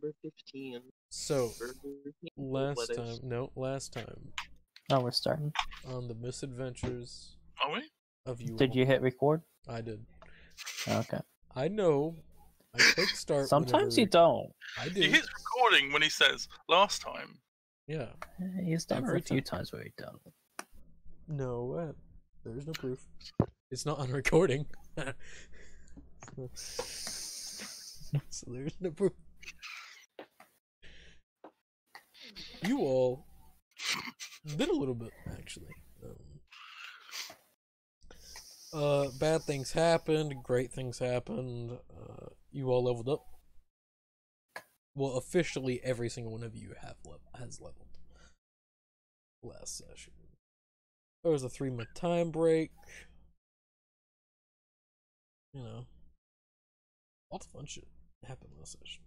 number 15. So, For 15 last letters. time, Oh, we're starting. on the misadventures Are we? of you Did all. you hit record? I did. Okay. I know. I click start. Sometimes whenever... you don't. I do. He hits recording when he says last time. Yeah. He's done it Every a few time. times where he don't. No, there's no proof. It's not on recording. So there's no proof. You all did a little bit, actually. Bad things happened, great things happened. You all leveled up. Well, officially, every single one of you has leveled. Last session. There was a 3-month time break. You know, all the fun shit happened last session.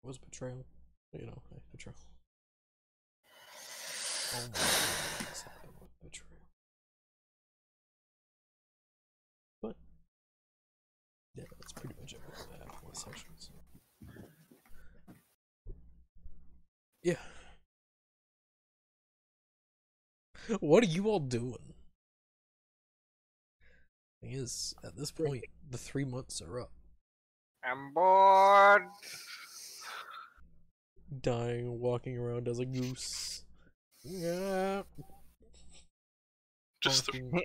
Was betrayal? You know, betrayal. Oh my God, what's happened with betrayal? But yeah, that's pretty much everything that happened last session. So. Yeah. What are you all doing? Thing is, at this point, the 3 months are up. I'm bored. Dying, walking around as a goose. Yeah. Just Walking-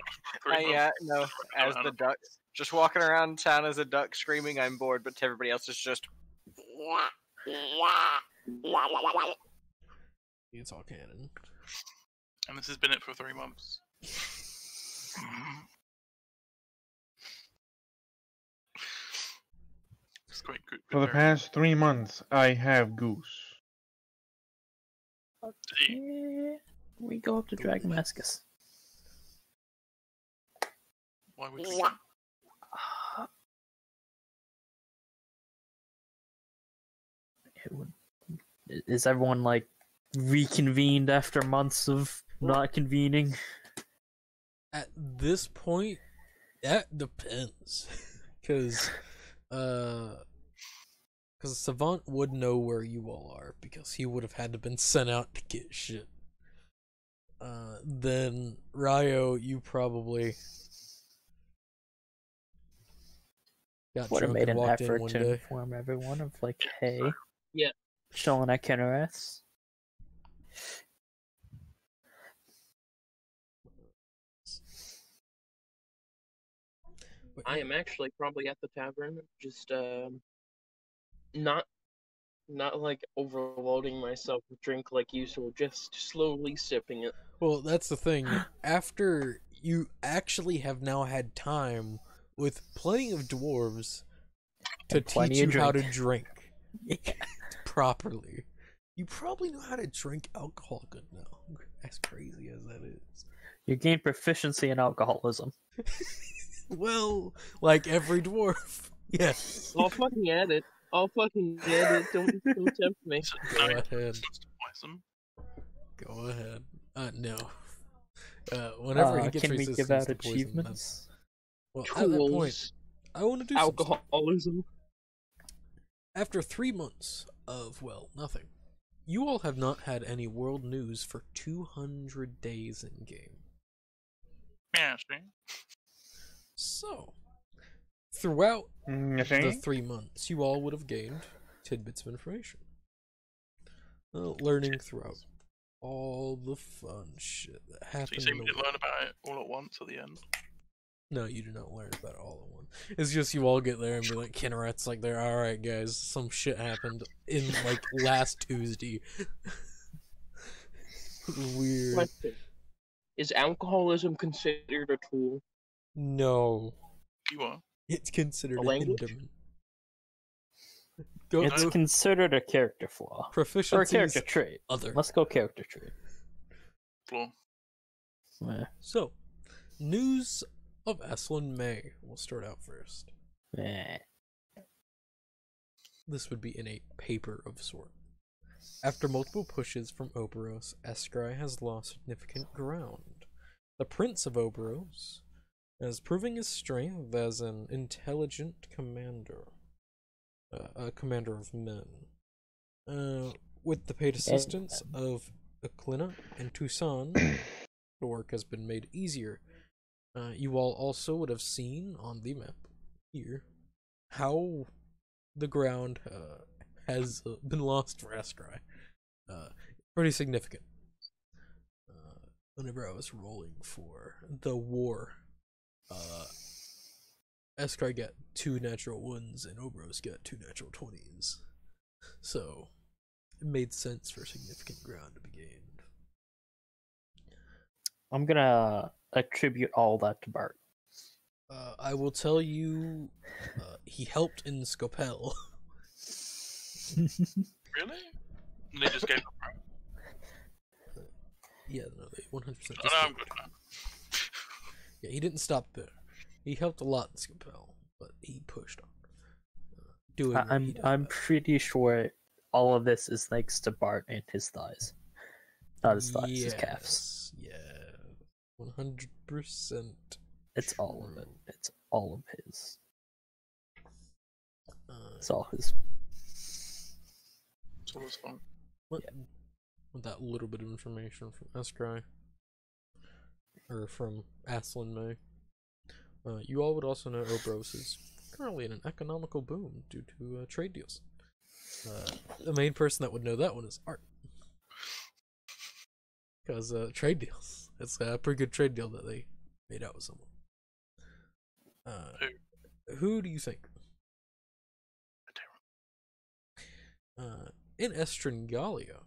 No, as the duck. Just walking around town as a duck screaming, I'm bored, but to everybody else it's just... It's all canon. And this has been it for 3 months. It's quite good. For the past 3 months, I have Goose. Yeah, we go up to Dragmascus. Why would you? Is everyone like reconvened after months of not convening? At this point, that depends. Because Savant would know where you all are, because he would have had to been sent out to get shit. Then, Ryo, you probably got Would have drunk made and an walked in effort one to day. inform everyone of like, hey, Yeah. chilling at Kinnereth's. But I am actually probably at the tavern, just not like overloading myself with drink like usual, just slowly sipping it. Well, that's the thing. After you actually have now had time with plenty of dwarves to And plenty teach of you how to drink. drink properly, you probably know how to drink alcohol good now. As crazy as that is. You gain proficiency in alcoholism. Well, like every dwarf. Yes. I'll fucking add it. Don't tempt me. So Go now he ahead. wants to poison. Go ahead. No. Whenever he gets Can we resistance give out to poison, achievements? well, at that point, Tools, I want to do some stuff. alcoholism. After 3 months of, well, nothing, you all have not had any world news for 200 days in game. Yeah, see? So, throughout the Okay. 3 months, you all would have gained tidbits of information. Learning throughout all the fun shit that So you happened say in we the didn't world. learn about it all at once at the end? No, you do not learn about it all in one. It's just you all get there and be like, Kinneret's like, they're alright, guys, some shit happened in, like, last Tuesday. Weird. Question. Is alcoholism considered a tool? No. You are. It's considered A a language? hinderment. Go, It's go considered a character flaw. proficiencies, Or a character trait. other. Let's go character trait. Floor. Meh. So, news of Eslan May. We'll start out first. Meh. This would be in a paper of sort. After multiple pushes from Oberos, Eskrai has lost significant ground. The Prince of Oberos as proving his strength as an intelligent commander, a commander of men. With the paid assistance of Aquina and Tucson, the work has been made easier. You all also would have seen on the map here how the ground has been lost for Eskry. Pretty significant. Whenever I was rolling for the war, Eskry got 2 natural 1s and Obros got 2 natural 20s. So it made sense for significant ground to be gained. I'm gonna attribute all that to Bart. I will tell you, he helped in Scopel. Really? And they just gave up. Right? Yeah, no, they 100%. Oh, no, I'm good now. Yeah, he didn't stop there. He helped a lot in Scopel, but he pushed on. Doing what he did I'm best. pretty sure all of this is thanks to Bart and his thighs. Not his thighs, his calves. Yeah, 100%. It's all of it. It's all of his. It's Uh, all his. It's all his fault. with that little bit of information from Eskry, or from Aslan May, you all would also know Obros is currently in an economical boom due to trade deals. The main person that would know that one is Art. Because trade deals. It's a pretty good trade deal that they made out with someone. Who do you think? In Estrangalia,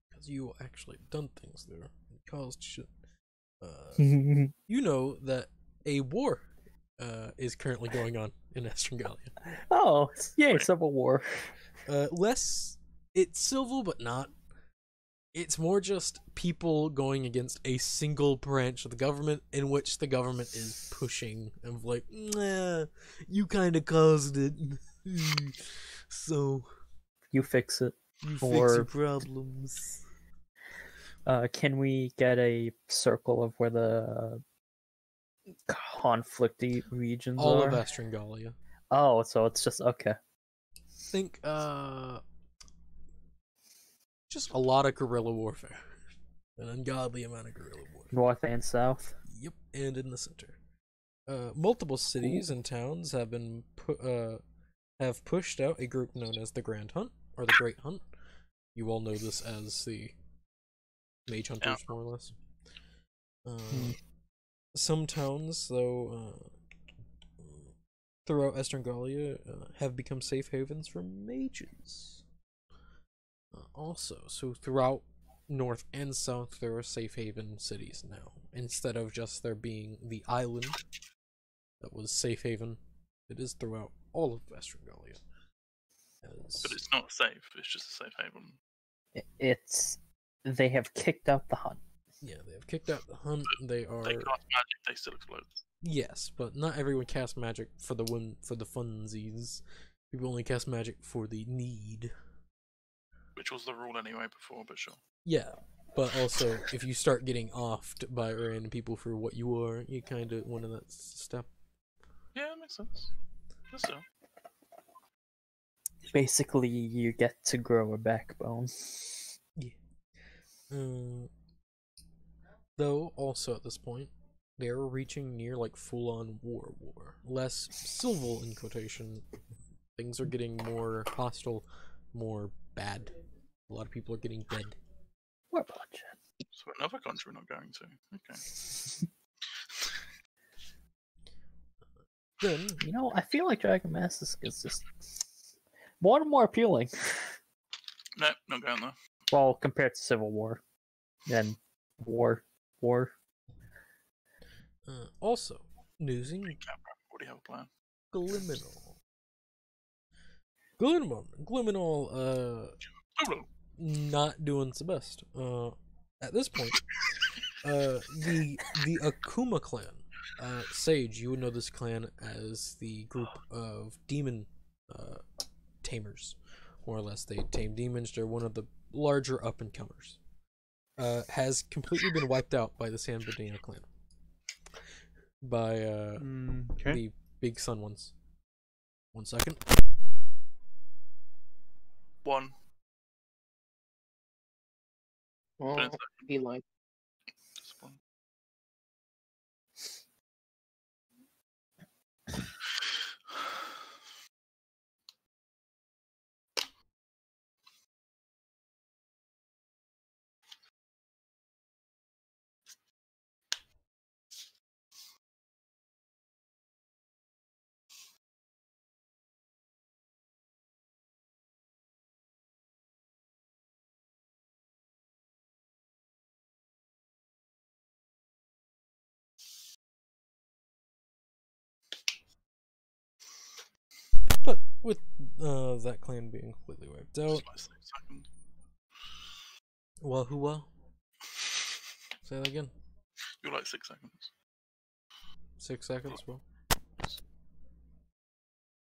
because you actually done things there and caused shit. You know that a war is currently going on in Estrangalia. Oh, yay, Civil War. Less, it's civil, but not. It's more just people going against a single branch of the government, in which the government is pushing and like, nah, you kind of caused it, so You fix it. you Or- fix your problems. Can we get a circle of where the conflicty regions All are? of Estrangalia. Oh, so it's just okay. Think, just a lot of guerrilla warfare. An ungodly amount of guerrilla warfare. North and south. Yep, and in the center. Multiple cities and towns have been have pushed out a group known as the Grand Hunt, or the Great Hunt. You all know this as the Mage Hunters, more or less. Some towns, though, throughout Estrangalia, have become safe havens for mages. Also, so throughout North and South, there are safe haven cities now. Instead of just there being the island that was safe haven, it is throughout all of Estrangalia. But it's not safe, it's just a safe haven. It's they have kicked out the hunt. Yeah, they have kicked out the hunt. They are They cast magic, they still explode. yes, but not everyone casts magic for the funsies. People only cast magic for the need. Which was the rule anyway before, but sure. Yeah, but also if you start getting offed by random people for what you are, you kind of want that step. Yeah, that makes sense. But still. Basically, you get to grow a backbone. Though also at this point, they're reaching near like full-on war. Less civil in quotation. Things are getting more hostile, more bad. A lot of people are getting dead. War bloodshed. So another country we're not going to. Okay. Then You know, I feel like Dragon Mask is just more and more appealing. No, not going there. Well, compared to Civil War and War. also newsing What do you have a plan? Gliminal, not doing its best. At this point, the Akuma clan, Sage, you would know this clan as the group of demon tamers, more or less. They tame demons. They're one of the larger up and comers. has completely been wiped out by the San Bernardino clan. By Okay. the big sun ones. 1 second. One. Well, he lied. Just one. But with that clan being completely wiped out, Just like 6 seconds. Wahua. Say that again. You're like 6 seconds. 6 seconds. Well,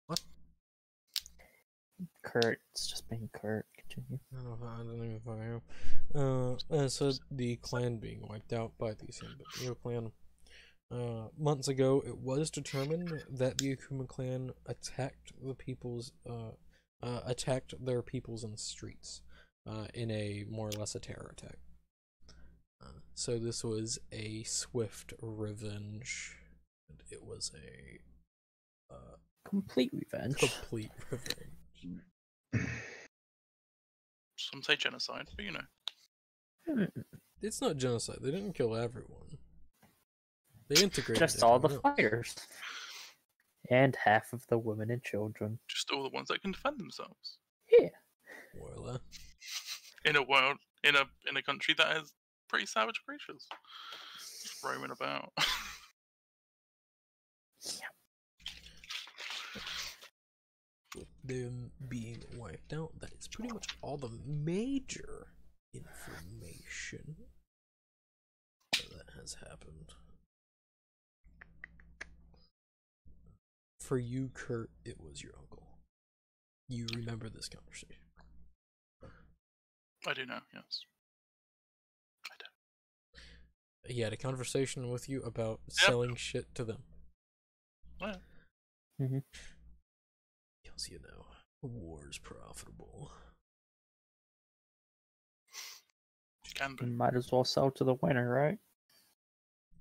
what? Kurt, it's just being Kurt. Continue. I don't even fucking know. So the clan being wiped out by the San Bernardino clan. Months ago, it was determined that the Akuma clan attacked their peoples in the streets, in a more or less a terror attack. So this was a swift revenge. It was a Complete revenge. complete revenge. Some say genocide, but you know. It's not genocide. They didn't kill everyone. They integrated Just all the everyone else. fighters. And half of the women and children. Just all the ones that can defend themselves. Yeah. More or less. In a world, in a country that has pretty savage creatures. Just roaming about. With them being wiped out, that is pretty much all the major information that has happened. For you, Kurt, it was your uncle. You remember this conversation. I do know, yes. He had a conversation with you about selling shit to them. Yeah. Mm-hmm. Because, you know, war's profitable. Can be. Might as well sell to the winner, right?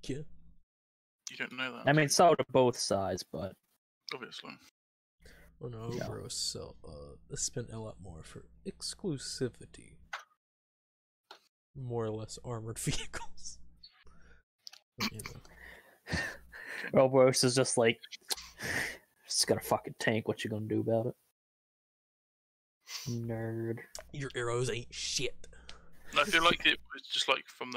Yeah. You don't know that. I mean, sell to both sides, but Obviously. Oh no, Yeah. bro, spent a lot more for exclusivity. More or less armored vehicles. But, you know. Ouroboros is just like, just got a fucking tank. What you gonna do about it? Nerd. Your arrows ain't shit. And I feel like it was just like from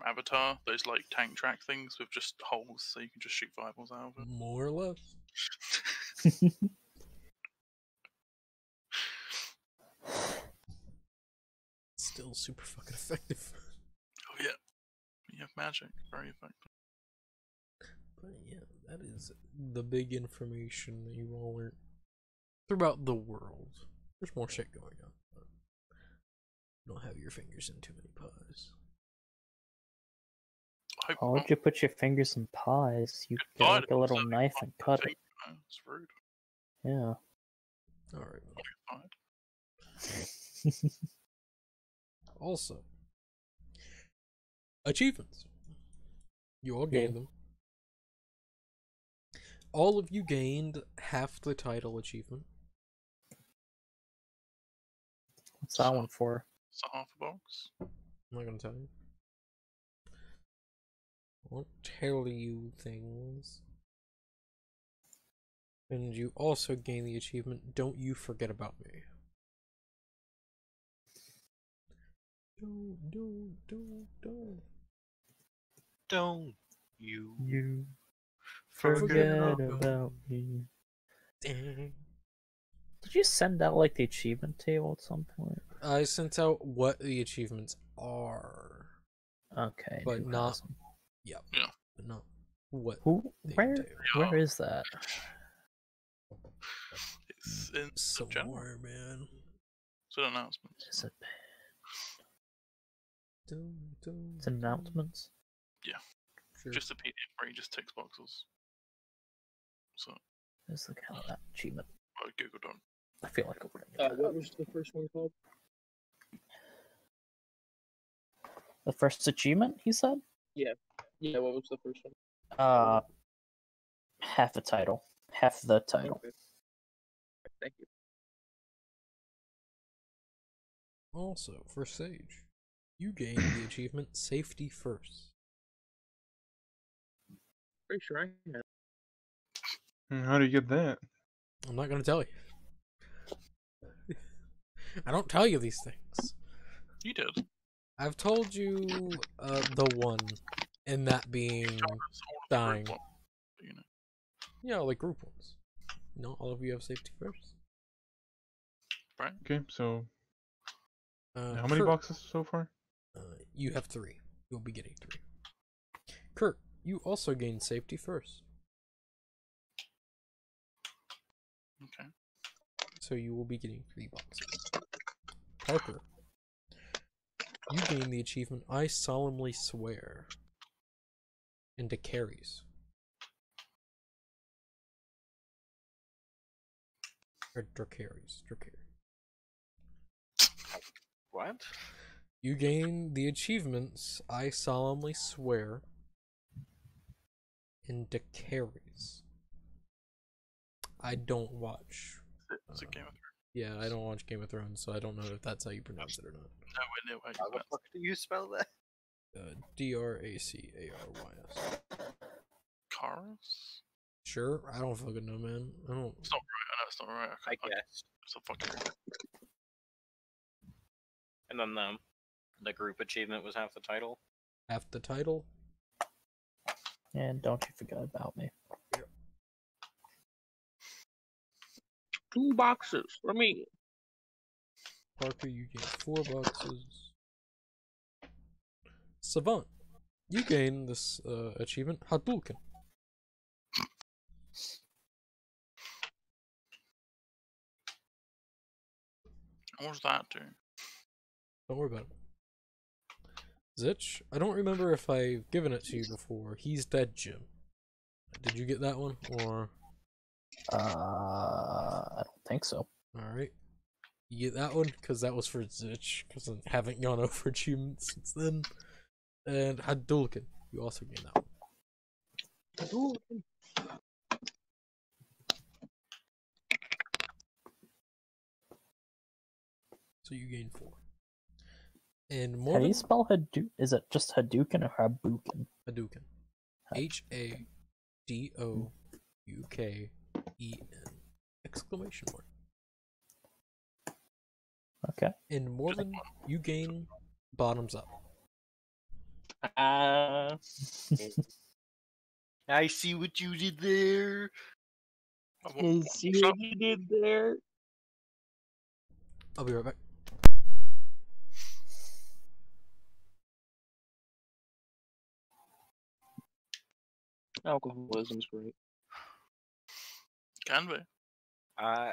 Avatar, those like tank track things with just holes, so you can just shoot fireballs out of it. More or less. Still super fucking effective. Oh yeah, you have magic, very effective. But yeah, that is the big information that you all learned throughout the world. There's more shit going on, but don't have your fingers in too many pies. I hope Why not. would you put your fingers in pies? You get like a little knife and cut it. It's rude. Yeah. Alright. Fine. Also, achievements. You all gained them. All of you gained half the title achievement. What's that one for? It's a half a box. I'm not gonna tell you. I won't tell you things. And you also gain the achievement, Don't You Forget About Me. Don't you You forget about me. Dang. Did you send out like the achievement table at some point? I sent out what the achievements are. Okay. But who not- has 'em? But not what Who? they Where? do. Where is that? It's in the general. Somewhere, man. It's an announcement. Is it? It's announcements. Sure. Just a PDF where he just ticks boxes. So, Let's look at that achievement. Google Doc. I feel like opening it. What was the first one called? The first achievement, he said? Yeah, what was the first one? Half a title. Half the title. Okay. Thank you. Also, for Sage, you gain the achievement Safety First. Pretty sure I have. How do you get that? I'm not going to tell you. I don't tell you these things. You did. I've told you the one, and that being dying. You know. Yeah, like group ones. Not all of you have Safety First. Right? Okay, so how many Kurt, boxes so far? You have 3. You'll be getting 3. Kurt, you also gain Safety First. Okay. So you will be getting 3 boxes. Parker, you gain the achievement I Solemnly Swear into carries. Or Dracarys. What? You gain the achievements I Solemnly Swear into carries. I don't watch. It's a Game of Thrones. Yeah, I don't watch Game of Thrones, so I don't know if that's how you pronounce it or not. Nowhere near where How the fuck do you spell that? Dracarys. Cars? Sure, I don't fucking know, man. I don't. It's not right. I know it's not right. I guessed. It's a fucking. And then the group achievement was half the title. Half the title. And don't you forget about me. 2 boxes for me. Parker, you gain 4 boxes. Savant, you gain this achievement Hadouken. What does that do? Don't worry about it. Zitch, I don't remember if I've given it to you before. He's dead, Jim. Did you get that one? Or I don't think so. alright. You get that one? Because that was for Zitch. Because I haven't gone over achievements since then. And Hadouken, you also gain that one. So you gain 4. And How more do you spell Hadouken? Is it just Hadouken or Habuken? Hadouken. Hadouken! Exclamation mark. Okay. And Morven, you gain bottoms up. I see what you did there. See what you did there? I'll be right back. Alcoholism's great. Can be.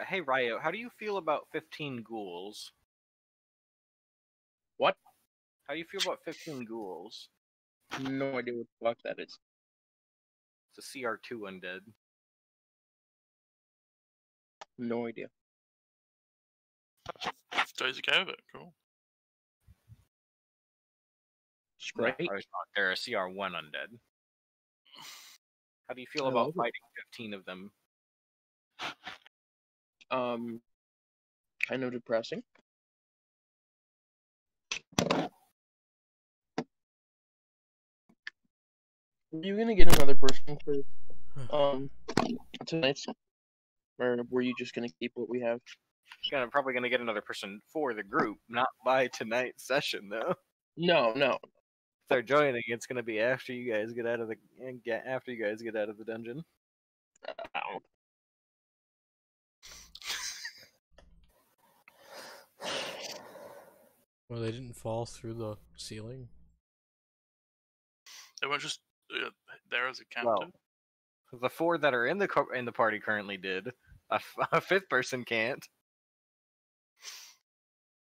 Hey Ryo, how do you feel about 15 ghouls? What? How do you feel about 15 ghouls? No idea what the fuck that is. It's a CR2 undead. No idea. Days okay with it. Cool. It's great. No, they're a CR1 undead. How do you feel I about love it. fighting 15 of them? Kind of depressing. Are you gonna get another person for tonight, or were you just gonna keep what we have? Probably gonna get another person for the group, not by tonight's session though. No. If they're joining, it's gonna be after you guys get out of the dungeon. Ow. Well, they didn't fall through the ceiling. They weren't just there as a captive. Well, the 4 that are in the party currently did. A 5th person can't.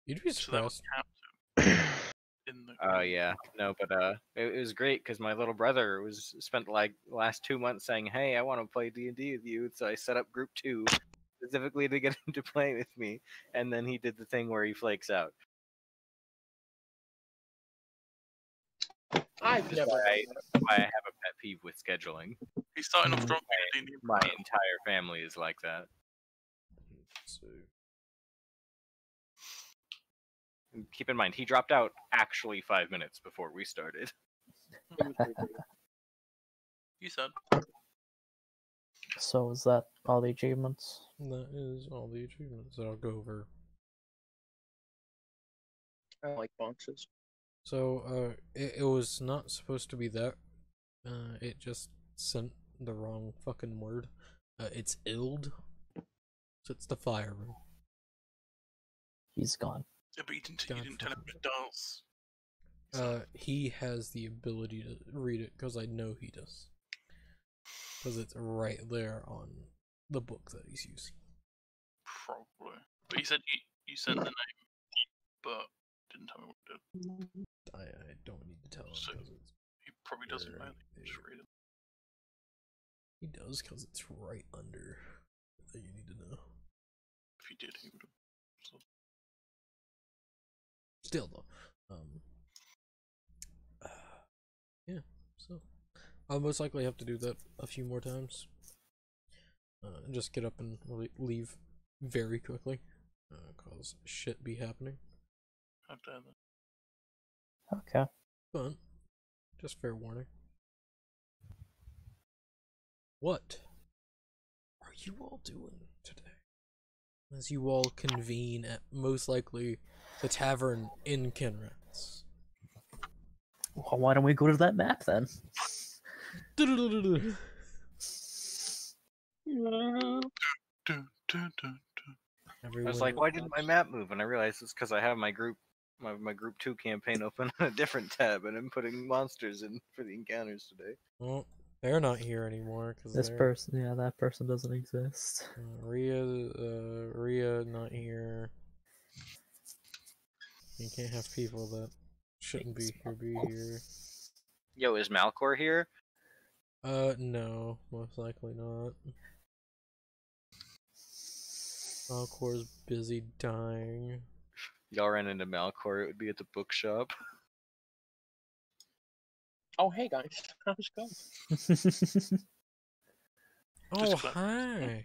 You'd be so that was surprised. captive. in the. Oh yeah, no, but it was great because my little brother spent like the last 2 months saying, "Hey, I want to play D&D with you," so I set up group 2 specifically to get him to play with me, and then he did the thing where he flakes out. I've Which is never. why I have a pet peeve with scheduling. He's starting off strong. D&D. My entire family is like that. So, And keep in mind, he dropped out actually 5 minutes before we started. You said. So is that all the achievements? that is all the achievements that I'll go over. I like boxes. So, it was not supposed to be that. It just sent the wrong fucking word. It's Ild. So it's the fire room. He's gone. Yeah, but you didn't tell him it does. He has the ability to read it because I know he does. Because it's right there on the book that he's using. Probably. But he said you sent the name, but didn't tell me what it did. I don't need to tell him So- because it's He probably doesn't know. Very Just read it. he does because it's right under that you need to know. If he did, he would have. So, Still though, yeah. So I'll most likely have to do that a few more times. And just get up and leave very quickly, cause shit be happening. how dare they? Okay. But just fair warning. What are you all doing today? As you all convene at most likely the tavern in Kenrats. Well, why don't we go to that map then? Dun, dun, dun, dun. I was like, why didn't my map move? And I realized it's because I have my group 2 campaign open on a different tab, and I'm putting monsters in for the encounters today. Well, they're not here anymore because This person, yeah, that person doesn't exist. Rhea not here. You can't have people that shouldn't be here. Yo, is Malcor here? No, most likely not. Malcor's busy dying. Y'all ran into Malcor, it would be at the bookshop. Oh, hey guys, how's it going? Oh, clap. hi.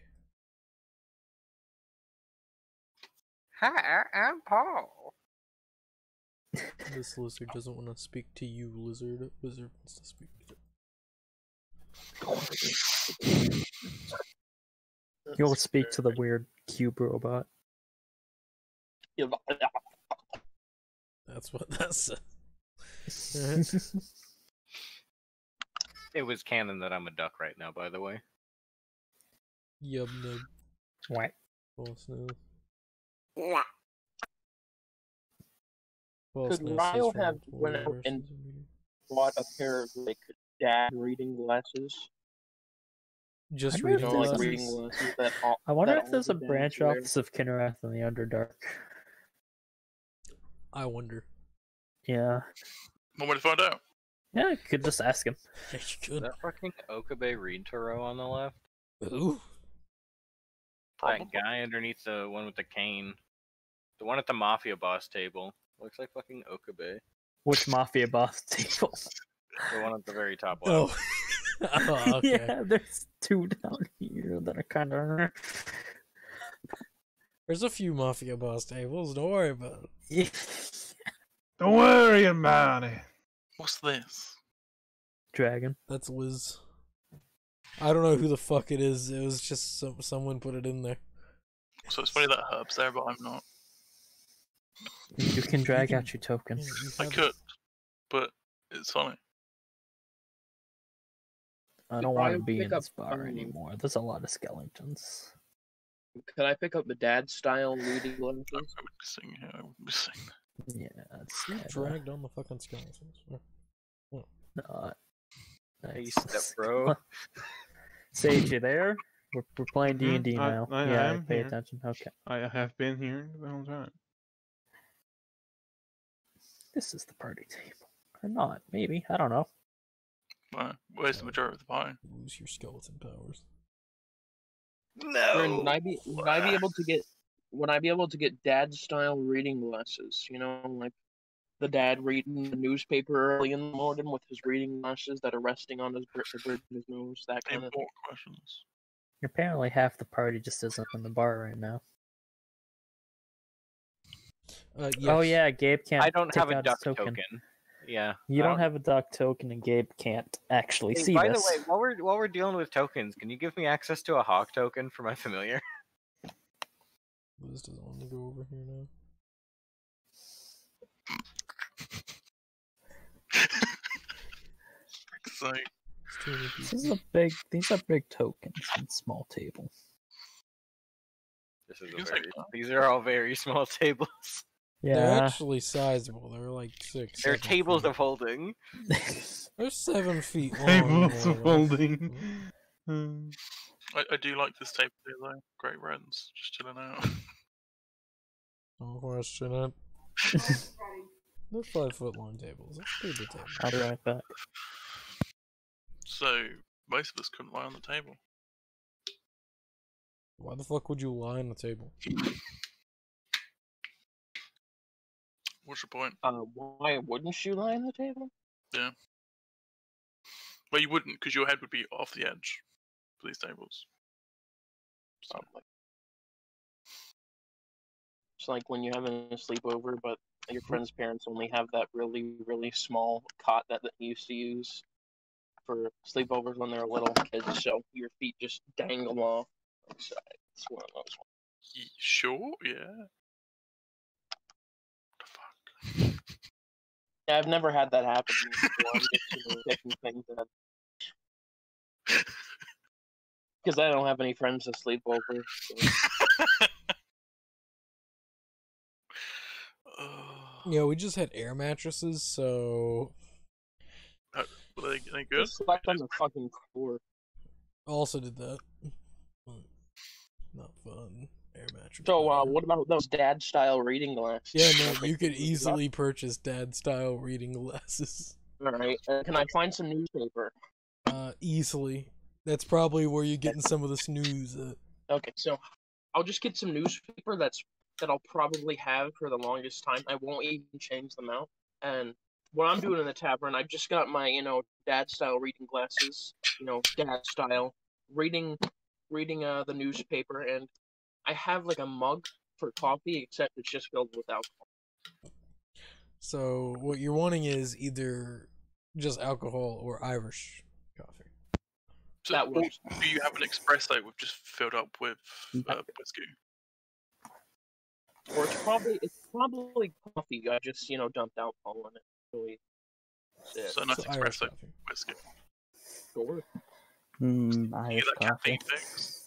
Hi, I'm Paul. This lizard doesn't want to speak to you, lizard. Wizard wants to speak to you. You'll speak to the weird cube robot. That's what that said. It was canon that I'm a duck right now, by the way. Yub nub. What? False news. Could Ryo have went out and bought a pair of like dad reading glasses? just I wonder reading if You know, like there's glasses? reading glasses that all, I wonder that if there's a all the branch dads wear. office of Kinrath in the Underdark. I wonder. Yeah. Want me to find out? Yeah, you could just ask him. You Is could. that fucking Okabe Rintaro on the left? Ooh. That guy underneath the one with the cane. The one at the Mafia boss table. Looks like fucking Okabe. Which mafia boss table? The one at the very top left. Oh. Oh, okay. Yeah, there's two down here that are kind of. There's a few mafia boss tables. Don't worry about it. Don't worry about it. What's this? Dragon. That's Liz. I don't know who the fuck it is. It was just someone put it in there. So it's funny that Herb's there, but I'm not. You can drag can- out your token. Yeah, you I have it. could, but it's funny. I don't want to Ryo be pick in up, this bar anymore. There's a lot of skeletons. Could I pick up the dad style reading I glasses? would be seeing here. I would be seeing. Yeah, it's You kinda dragged on the fucking skeletons. not Hey, nice. step bro. Sage, you there? We're playing Mhm, D&D now. I Yeah, am pay here. attention. Okay. I have been here the whole time. This is the party table. Or not, maybe. I don't know. Where's the majority of the pie? Lose your skeleton powers. Aaron, No. would I be able to get dad style reading glasses? You know, like the dad reading the newspaper early in the morning with his reading glasses that are resting on his bridge of his nose, that kind of thing. Important questions. Apparently half the party just isn't in the bar right now. Yes. Oh yeah, Gabe can't I don't take have a out duck his token. Yeah. You I don't have a duck token, and Gabe can't actually Hey, see by this. the way, while we're dealing with tokens, can you give me access to a hawk token for my familiar? Liz doesn't want to go over here now. So, It's too many These people. are big tokens in small tables. This is You a can very, take that. these are all very small tables. They're Yeah. actually sizable. They're like 6. They're 7 tables feet. of holding. They're 7 feet long. Tables more of or less. holding. Hmm. I do like this table here though. Great rents, just chilling out. No question it. They're 5-foot long tables. That's a pretty good table. I'll be right back. So most of us couldn't lie on the table. Why the fuck would you lie on the table? What's your point? Why wouldn't you lie on the table? Well, you wouldn't, because your head would be off the edge for these tables. So, It's like when you're having a sleepover, but your friend's parents only have that really, really small cot that they used to use for sleepovers when they were little kids, so your feet just dangle off outside. It's one of those ones. sure, yeah. What the fuck? Yeah, I've never had that happen to me before. I'm just picking things that because I don't have any friends to sleep over. So. Yeah, we just had air mattresses, so Were they I good? slept on the fucking floor. also did that. Not fun. Air mattress. So, better. what about those dad-style reading glasses? Yeah, no, you could easily purchase dad-style reading glasses. Alright, can I find some newspaper? Easily. That's probably where you're getting some of the snooze at. Okay, so I'll just get some newspaper that I'll probably have for the longest time. I won't even change them out. And what I'm doing in the tavern, I've just got my, dad-style reading glasses, dad-style, reading the newspaper, and I have like a mug for coffee, except it's just filled with alcohol. So what you're wanting is either just alcohol or Irish coffee. So, That works. or do you have an espresso we've just filled up with whiskey? Or it's probably coffee. I just dumped alcohol in it. Really. Yeah. So nice So Irish espresso coffee. whiskey. Sure. You Irish get that coffee. caffeine fix.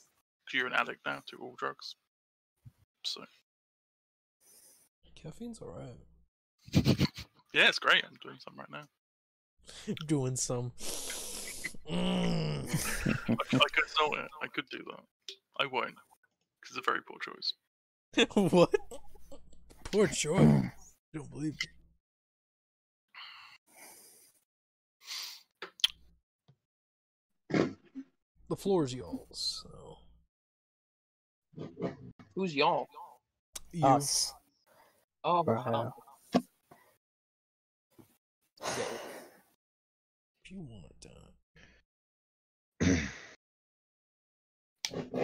Because you're an addict now to all drugs. So Caffeine's alright. yeah, it's great. I'm doing some right now. Doing some. I could sell it. I could do that. I won't. Because it's a very poor choice. What? Poor choice. I don't believe it. The floor's y'all's. So. Who's y'all? You. Us. Oh, Wow. If you want it done.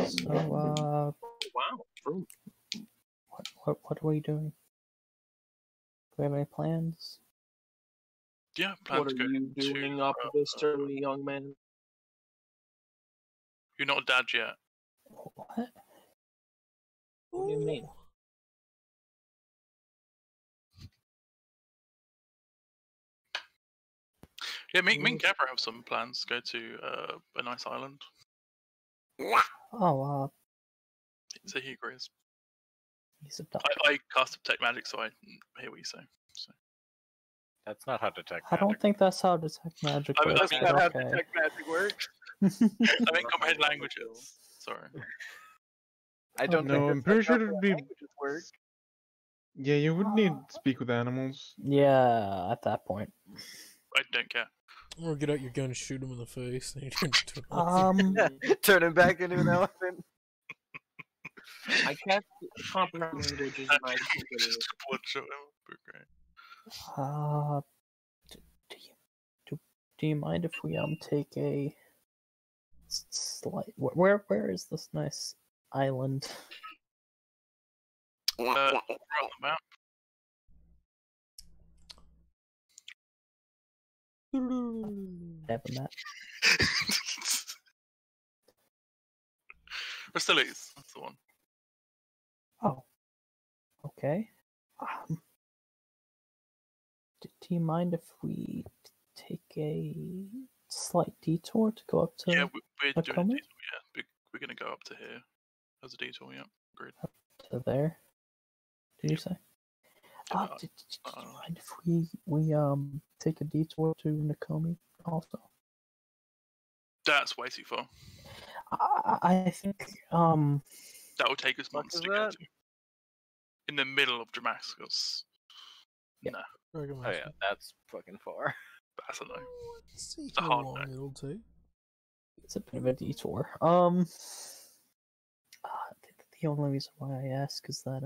So, wow. Fruit. what are we doing? Do we have any plans? Yeah, plan What to are go you doing to, up this early, young man? You're not a dad yet. What? What do you mean? Yeah, me and Gabra have some plans to go to a nice island. Oh, So he agrees. he's a duck. I cast detect magic, so I hear what you say. So. That's not how detect I don't magic. think that's how detect magic I mean, works. That's but not how okay. detect magic works. I mean, comprehend languages. Sorry. I don't no, think I'm that's pretty how sure it'd be. languages work. Yeah, you would need to speak with animals. Yeah, at that point. I don't care. Or get out your gun and shoot him in the face. And he turns into an Turn him back into an elephant. I cast comprehend languages and I Just one shot him. But great. Do you mind if we take a slight? Where is this nice island? On the map. Having that. Restylese, that's the one. Oh, okay. Do you mind if we take a slight detour to go up to? Yeah, we're doing a Nakoma? detour, yeah. We're going to go up to here as a detour, yeah. Agreed. To there? Did you say? Yeah, Do you mind if we take a detour to Nakomi also? That's way too far. I think That will take us Fuck months is to that? get to. In the middle of Damascus. Yeah. No, Oh yeah, that's fucking far. that's a no. Let's see It's a how hard long no. it'll take. it's a bit of a detour. The only reason why I ask is that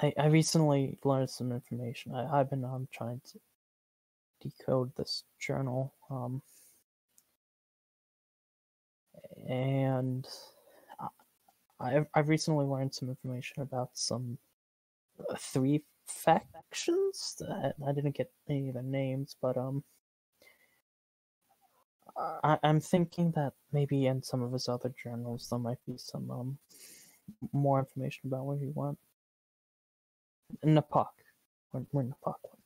I recently learned some information. I've been trying to decode this journal and I've recently learned some information about some 3 factions. I didn't get any of their names, but I'm thinking that maybe in some of his other journals there might be some more information about where he went. Napak. Where Napak went.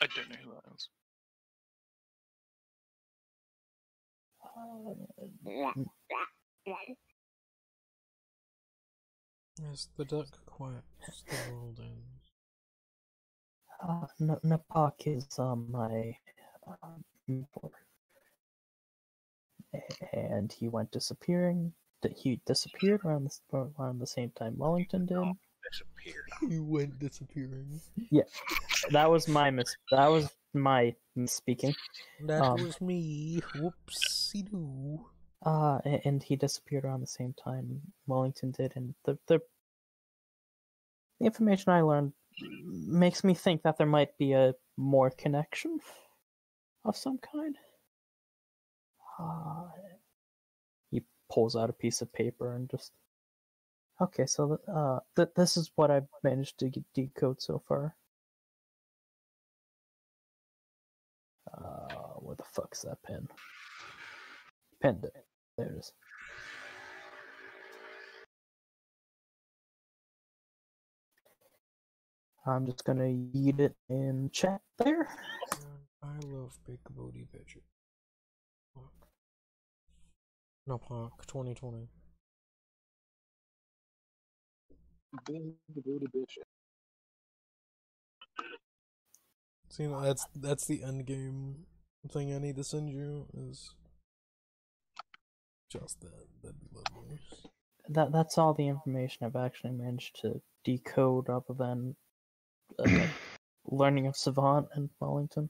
I don't know who that is. As the duck quacks, the world ends. Napak is my mentor. And he went disappearing. He disappeared around the same time Wellington did. Disappeared. He went disappearing. That was my misspeaking. That Um, was me. Whoopsie doo. And he disappeared around the same time Wellington did, and the information I learned makes me think that there might be a more connection of some kind. He pulls out a piece of paper and just. Okay, so this is what I've managed to decode so far. Where the fuck's that pen? Penned it. There it is. I'm just gonna yeet it in chat there. I love Big Booty Bitches. No, Punk 2020. Big booty bitch. See, that's the end game thing I need to send you is just that. That'd be lovely. That's all the information I've actually managed to decode, other than learning of Savant and Wellington.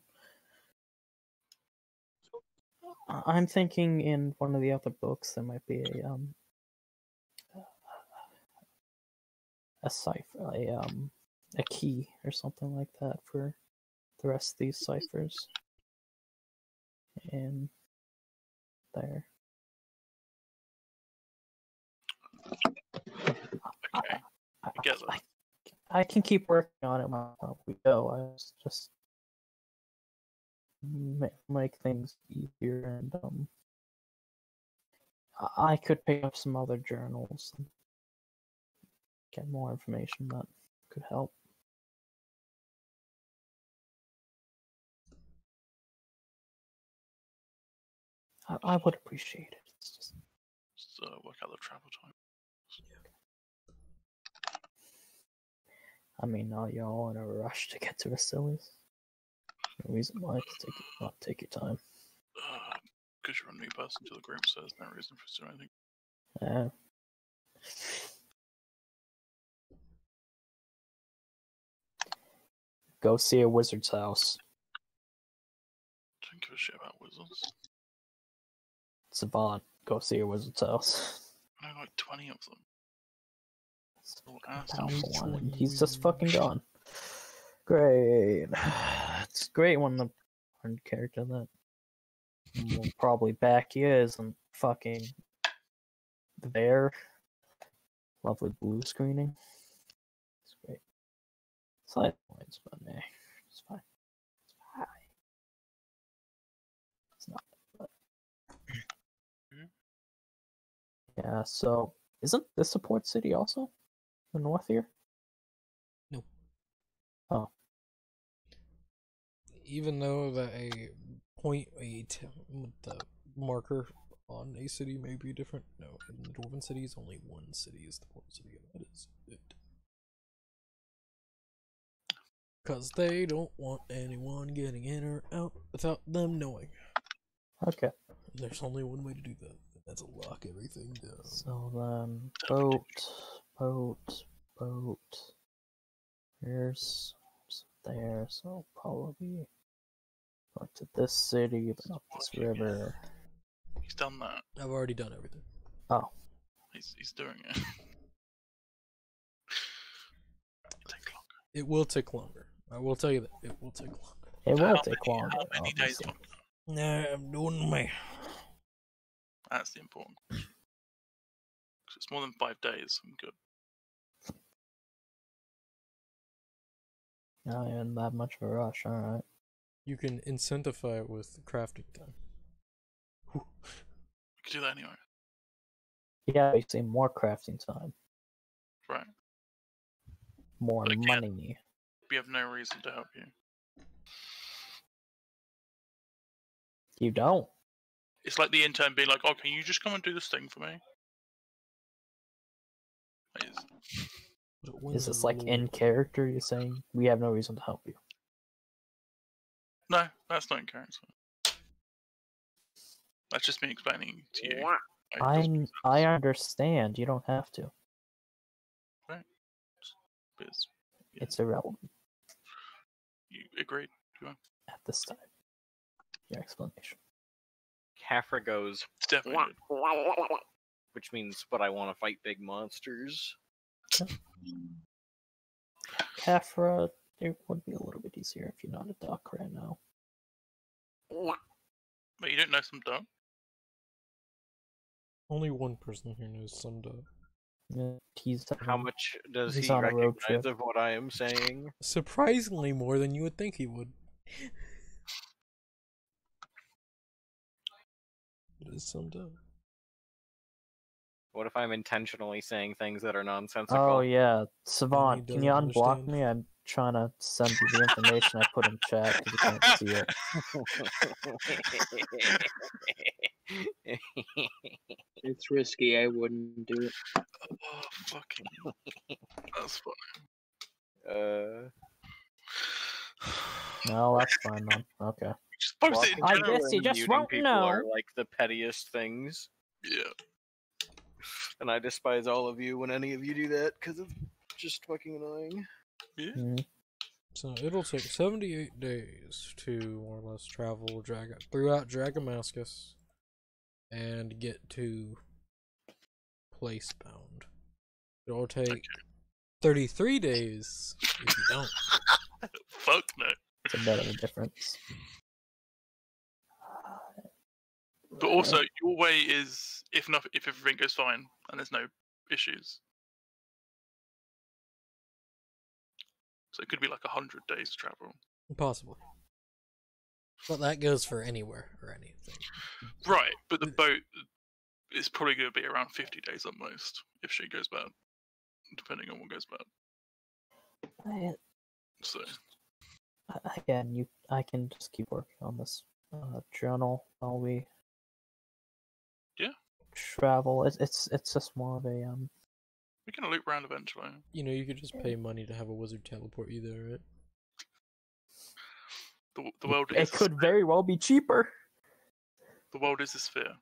I'm thinking in one of the other books there might be a cipher, a key or something like that for the rest of these ciphers. And there. Okay. I get that. I can keep working on it while we go. I was just make things easier, and I could pick up some other journals and get more information that could help. I would appreciate it. It's just... work out the travel time. I mean, are you all in a rush to get to Vasilis? No reason why to take your time. Because you're a new person to the group, so there's no reason for us to do anything. Yeah. Go see a wizard's house. Don't give a shit about wizards. Savant, go see a wizard's house. I know like 20 of them. All Found assholes. one, and he's just fucking gone. Great. It's great when the one character that will probably back you isn't fucking there. Lovely blue screening. It's great. Side points, but nah, it's fine. It's fine. It's not. But... Yeah. So, isn't this a port city also? The north here? No. Oh. Even though that a the marker on a city may be different, no, in the Dwarven cities, only one city is the port city, and that is it. Because they don't want anyone getting in or out without them knowing. Okay. There's only one way to do that, and that's lock everything down. So then, boat. Here's there, so probably go to this city, then up this river. He's done that. I've already done everything. Oh, He's doing it. It'll take longer. It will take longer. I will tell you that. It will take longer. it will How take many- longer. How many days obviously. longer? Nah, I'm doing my. That's the important question. 'Cause it's more than 5 days. I'm good. Not even that much of a rush. All right. You can incentivize it with crafting time. We could do that anyway. Yeah, you see more crafting time, Right. more But again- money. We have no reason to help you. You don't. It's like the intern being like, "Oh, can you just come and do this thing for me?" Like, Is this like in character? You're saying we have no reason to help you. No, that's not in character. That's just me explaining to you. Like, it doesn't make I sense. understand. You don't have to. But it's- yeah, It's irrelevant you agreed. at this time. Your explanation. Kafra goes, It's definitely good. which means, but I want to fight big monsters. Kafra, it would be a little bit easier if you're not a duck right now. But you don't know some duck. Only one person here knows some dog. Yeah, he's How much does He's he on a road recognize trip. of what I am saying? Surprisingly more than you would think he would. It is some dog. What if I'm intentionally saying things that are nonsensical? Oh yeah, Savant, can you doesn't unblock understand. me? I'm trying to send you the information I put in chat because you can't see it. It's risky. I wouldn't do it. Oh, fucking. That's funny. No, that's fine then. Okay. Just post Well, it in I general. guess you just muting won't people know. are like the pettiest things, Yeah. and I despise all of you when any of you do that because it's just fucking annoying. Yeah. Mhm. So it'll take 78 days to more or less travel throughout Dragamascus and get to Placebound. It'll take 33 days if you don't. Fuck no. It's a bit of a difference. But also, your way is if everything goes fine and there's no issues. So it could be like 100 days to travel. Possibly. But that goes for anywhere or anything. Right, but the boat is probably going to be around 50 days at most if shit goes bad, depending on what goes bad. So Again, I can just keep working on this journal while we travel. It's just more of a we can loop around eventually. You know, you could just pay money to have a wizard teleport you there, right? The world It is could very well be cheaper. the world is a sphere.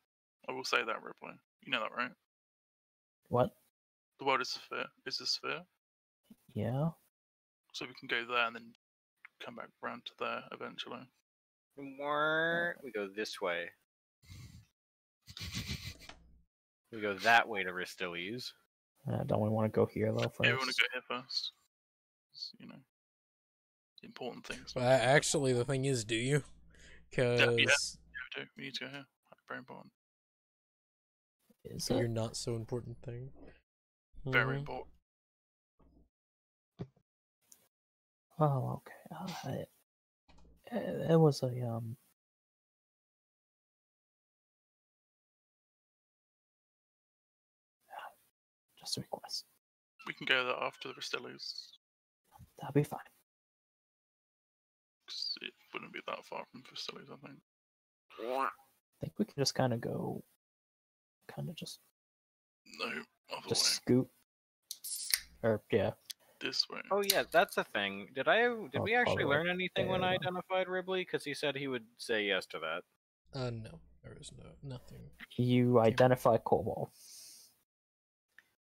I will say that, Ripley. You know that, right? What? The world is a sphere. Is a sphere. Yeah. So we can go there and then come back round to there eventually. We go this way. We go that way to Risteles. Don't we want to go here though first? Yeah, we want to go here first. You know, the important things. But actually, the thing is, do you? Because Yeah, we do. We need to go here. Very important. Is you're it? not so important thing. Very Mhm. important. Oh, okay. It was a just a request. We can go there after the Risteles. That'll be fine. 'Cause it wouldn't be that far from Risteles, I think. I think we can just kind of go, just No, other way. scoot, or yeah. This way. Oh yeah, that's a thing. Did we actually follow learn anything when I there. identified Ribley? Because he said he would say yes to that. No, there is nothing. You identify Cobalt.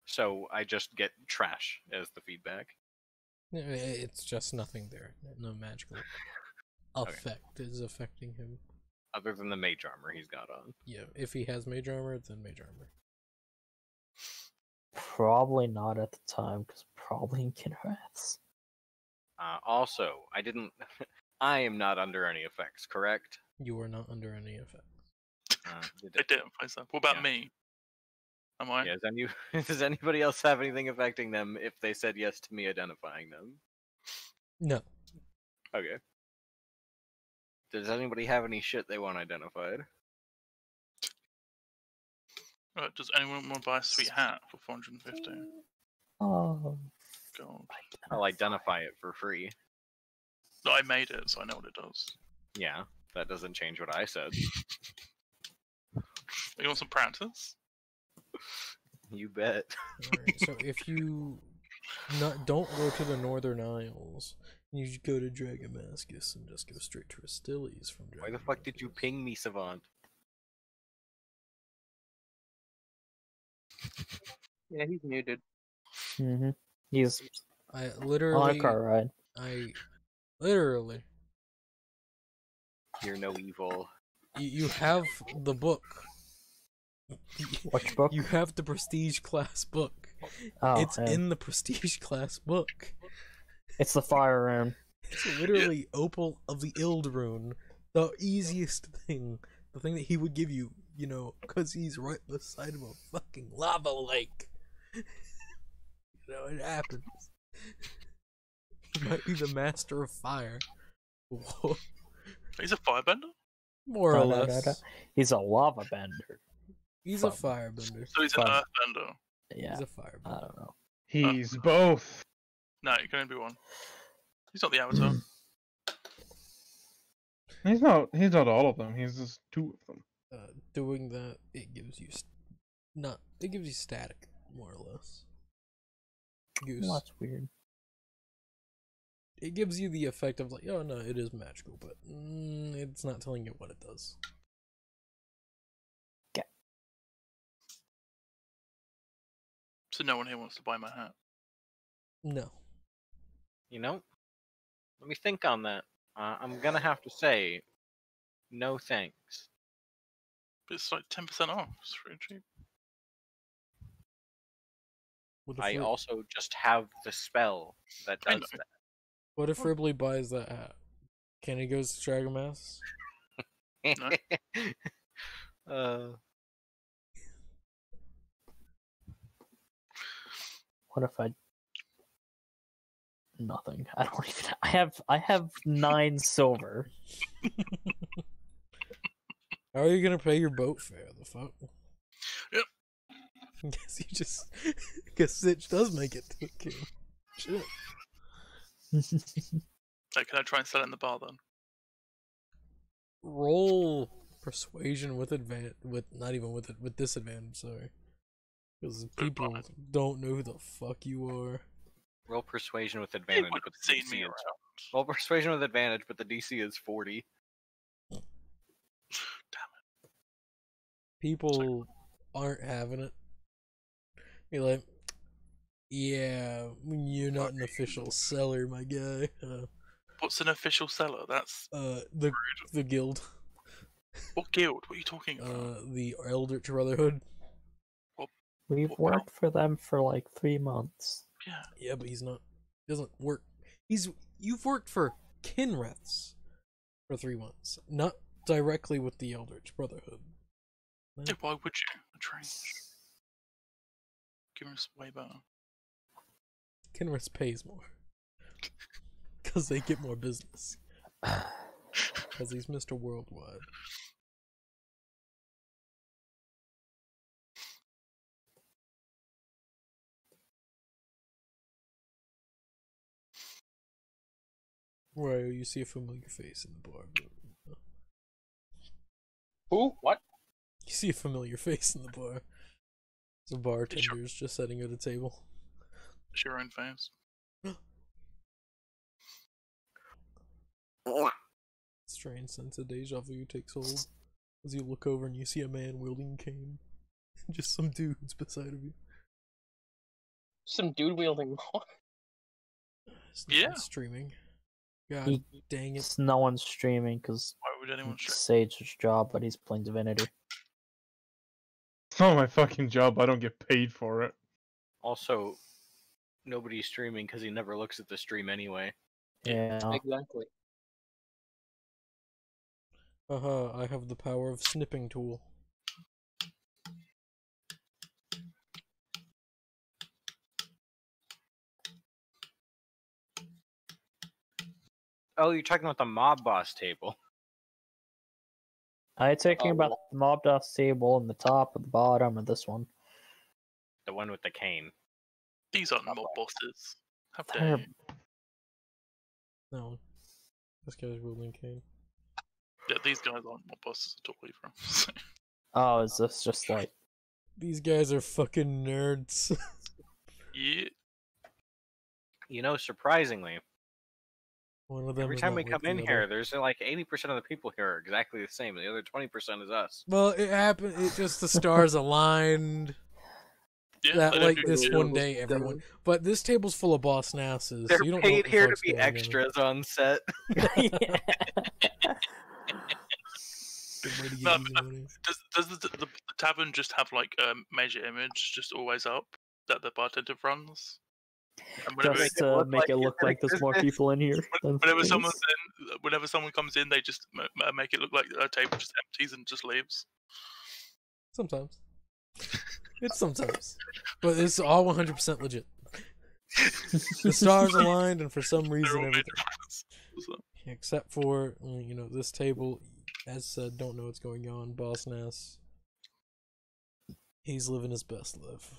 So I just get trash as the feedback. It's just nothing there. No magical effect is affecting him. Other than the mage armor he's got on. Yeah, if he has mage armor, then mage armor. Probably not at the time, because probably in Kinraths. Also, I didn't. I am not under any effects, correct? You are not under any effects. Identify stuff. What about Yeah. me? Am I? Yeah, does anybody else have anything affecting them if they said yes to me identifying them? No. Okay. Does anybody have any shit they want identified? Does anyone want to buy a sweet hat for 450 Oh, gold? I'll identify it for free. No, I made it, so I know what it does. Yeah, that doesn't change what I said. You want some practice? You bet. Alright, so if you don't go to the Northern Isles, you should go to Dragamascus and just go straight to Risteles from Dragamascus. Why the fuck did you ping me, Savant? Yeah, he's muted. mm-hmm. He's I on a literally, car ride. literally, You're no evil. you have the book. Which book? You have the Prestige class book. Oh, It's yeah. in the Prestige class book. It's the fire rune. It's literally Opal of the Ildrune. The easiest thing. The thing that he would give you, because he's right beside of a fucking lava lake. It happens. He might be the master of fire. Whoa. He's a firebender? More or less. He's a lava bender. He's a firebender. So he's an Fire- earthbender. Yeah, He's a I firebender. don't know. He's both. No, you can only be one. He's not the avatar. He's not all of them. He's just two of them. Doing that, it gives you it gives you static, more or less. Goose. Well, that's weird. It gives you the effect of like, oh no, it is magical, but it's not telling you what it does. So no one here wants to buy my hat. No. Let me think on that. I'm gonna have to say, no thanks. But it's like 10% off. It's pretty cheap. What if I also just have the spell that I does know. that. What if Ribley buys that hat? Can he goes to Dragamass? What if I? Nothing. I don't even. I have 9 silver. How are you gonna pay your boat fare? The fuck? Yep. Guess Sitch does make it to the king. Shit. Like, can I try and sell it in the bar then? Roll persuasion with advantage. With disadvantage. Sorry, because people don't know who the fuck you are. Roll persuasion with They advantage, would but have the seen DC me is... around. Roll persuasion with advantage, but the DC is 40. People aren't having it. You're like, yeah, you're not an official seller, my guy. What's an official seller? That's the guild. what guild? What are you talking about? The Eldritch Brotherhood. We've worked for them for like 3 months. Yeah. Yeah, but he's not. Doesn't work. You've worked for Kinreths for 3 months, not directly with the Eldritch Brotherhood. Yeah, why would you? A train. Kinreth's way better. Kinreths pays more. Because they get more business. Because he's Mr. Worldwide. Right, you see a familiar face in the bar. Who? What? You see a familiar face in the bar. The bartender's just sitting at a table. It's your own face. Strange sense of deja vu takes hold as you look over and you see a man wielding a cane. Just some dudes beside of you. Some dude wielding what? Yeah. Streaming. God dang it. No one's streaming because Why would anyone it's stream? Sage's job, but he's playing Divinity. It's not my fucking job. I don't get paid for it. Also, nobody's streaming because he never looks at the stream anyway. Yeah. Exactly. Haha, I have the power of snipping tool. Oh, you're talking about the mob boss table. I'm talking about the mob dust table and the top and the bottom of this one. The one with the cane. These aren't mob bosses. How dare They're- you? No. This guy's wielding cane. Yeah, these guys aren't mob bosses at all either. Oh, is this just like... These guys are fucking nerds. Yeah. You know, surprisingly, One of them every is time not we like come the in other. here, there's like 80% of the people here are exactly the same. The other 20% is us. Well, it happened. It just the stars aligned. Yeah, That they don't like do this shit. one day, everyone. But this table's full of boss nasses. They're so you don't know paid what the here to fuck's be going on. extras on set. Good way to get No, easy but money. Does the tavern just have like a major image just always up that the bartender runs? And whenever, Just to make it look like there's more people in here. than whenever there someone's is. in, whenever someone comes in, they just make it look like a table just empties and just leaves. Sometimes. It's sometimes. But it's all 100% legit. The stars aligned, and for some They're reason, all everything. major runners. So, Except for, this table, as said, don't know what's going on. Boss Nass. He's living his best life.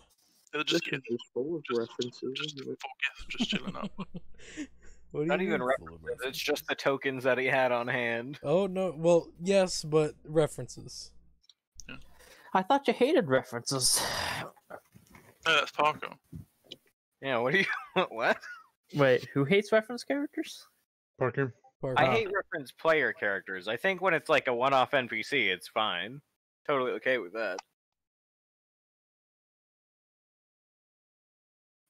they're This just is getting just full of references. just full gift, just chilling up. What do Not you even mean references. full of It's references? just the tokens that he had on hand. Oh, no. Well, yes, but references. I thought you hated references. No, that's Parker. Yeah, what do you... What? Wait, who hates reference characters? Parker. Parker. I hate reference player characters. I think when it's like a one-off NPC, it's fine. Totally okay with that.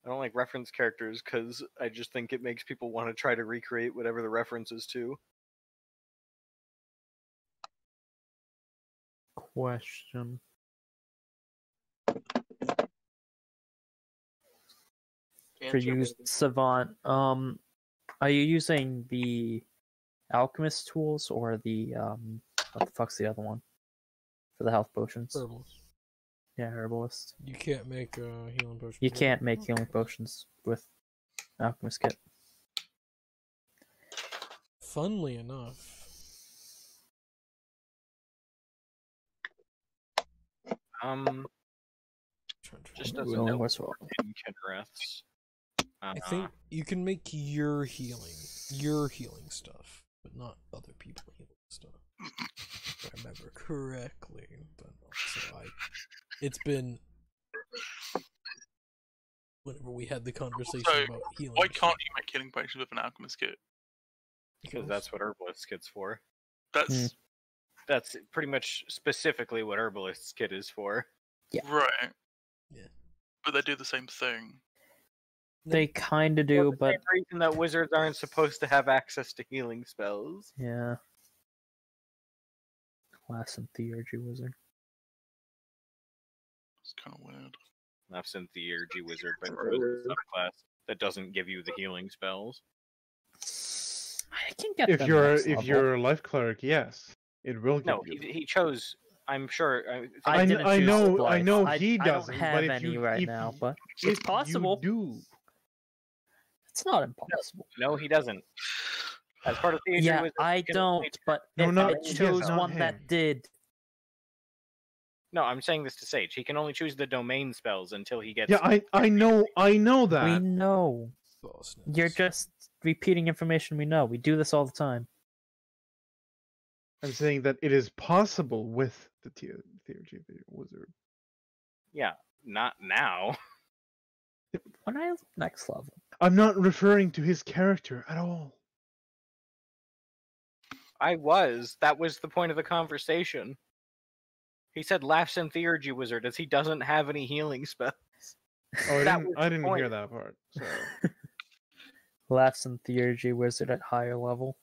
I don't like reference characters because I just think it makes people want to try to recreate whatever the reference is to. Question. For Answer you, me. Savant, are you using the alchemist tools or the what the fuck's the other one for the health potions? Herbalist. Yeah, herbalist. You can't make healing potions. You can't make healing potions with alchemist kit. Funnily enough, Just remember. doesn't Well, know what's wrong? in Kinreths. I think you can make your healing stuff, but not other people's healing stuff. If I remember correctly. But also, it's been whenever we had the conversation So, about healing. Why can't you make healing potions with an alchemist kit? Because that's what Herbalist Kit's for. That's That's pretty much specifically what Herbalist's Kit is for. Yeah. right. Yeah. But they do the same thing. They kind of do, For the but same reason that wizards aren't supposed to have access to healing spells. yeah. Class and Theurgy Wizard. It's kind of weird. That's in Theurgy Wizard, but for a subclass that doesn't give you the healing spells. I can get If them you're next level. a life cleric, yes, it will give No, you. he chose. I'm sure. I didn't choose Splice. know I he don't doesn't. have but if any you, right if now, you- but if it's possible. You do. It's not impossible. No, he doesn't. As part of Theurgy Yeah, Wizard, I you can don't, only- but No, it, not- it yes, chose not one that him. did. No, I'm saying this to Sage. He can only choose the domain spells until he gets. Yeah, I know We that. know. Bossness. You're just repeating information we know. We do this all the time. I'm saying that it is possible with the Theurgy Wizard. Yeah, not now. When I next level. I'm not referring to his character at all. I was. That was the point of the conversation. He said laughs in Theurgy Wizard as he doesn't have any healing spells. Oh, That was I the didn't point. hear that part. So. Laughs and Theurgy Wizard at higher level.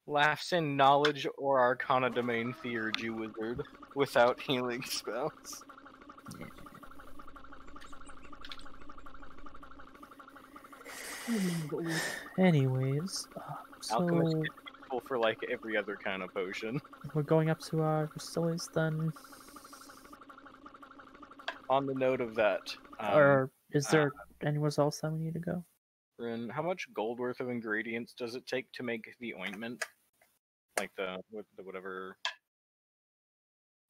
Laughs in Knowledge or Arcana Domain Theurgy Wizard without healing spells. Anyways, Alchemist so is useful for like every other kind of potion. we're going up to our facilities then. On the note of that, Or is there anywhere else that we need to go? Rin, how much gold worth of ingredients does it take to make the ointment? Like the whatever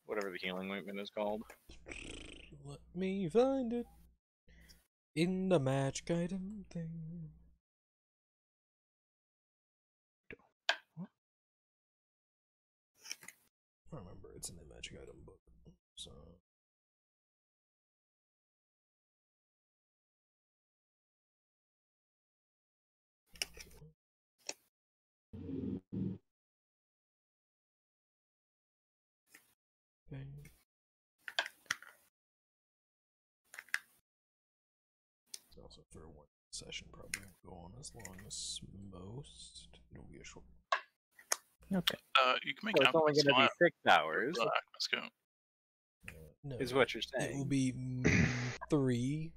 the healing ointment is called. Let me find it in the magic item thing. I remember it's in the magic item book. So okay. Also for one session probably won't go on as long as most. It'll be a short. Okay. You can make So it's only Alchemist going to fire. be 6 hours, Alchemist go. No, is what you're it will saying. be 3.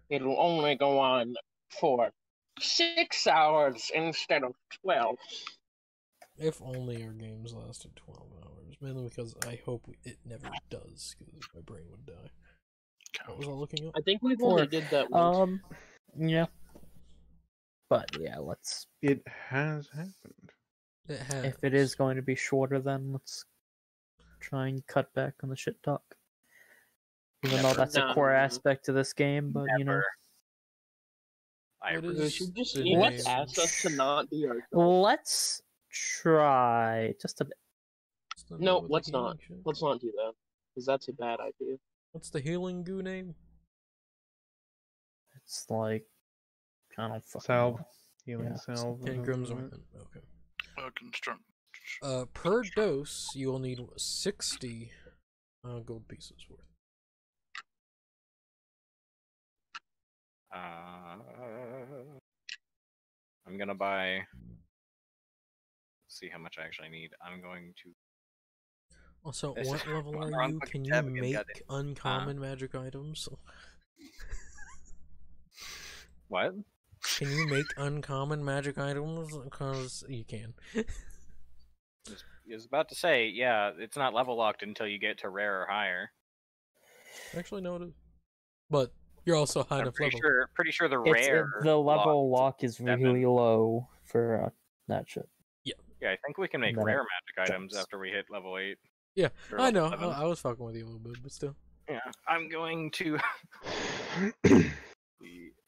It'll only go on for 6 hours instead of 12. If only our games lasted 12 hours. Mainly because I hope it never does, because my brain would die. What was I looking up? I think we've Four. only did that once. Yeah. But yeah, let's. It has happened. It has. If it is going to be shorter, then let's try and cut back on the shit talk. Even though that's a core aspect to this game, but you know. Never. I What agree. You is should just the you name? just ask us to not be our. Let's try just a bit. What's the No, name of the let's not. healing shit? Let's not do that, because that's a bad idea. What's the healing goo name? It's like I don't fucking Salve. know. Healing Yeah, salve. or Tankram's something like ointment. Okay. Construct. Per dose, you will need 60 gold pieces worth. I'm gonna buy. Let's see how much I actually need. I'm going to. Also, This what is- level wrong are you? fucking Can you tab again, make goddamn. uncommon magic items? What? Can you make uncommon magic items? Because you can. I was about to say, yeah, it's not level locked until you get to rare or higher. Actually, no, it is. But you're also high I'm enough pretty level. sure. Pretty sure the It's, rare. the level lock- lock is 7. really low for that shit. Yeah, I think we can make Then it rare magic items jumps. after we hit level 8. Yeah, or I level know. 7. I was fucking with you a little bit, but still. Yeah, I'm going to. that.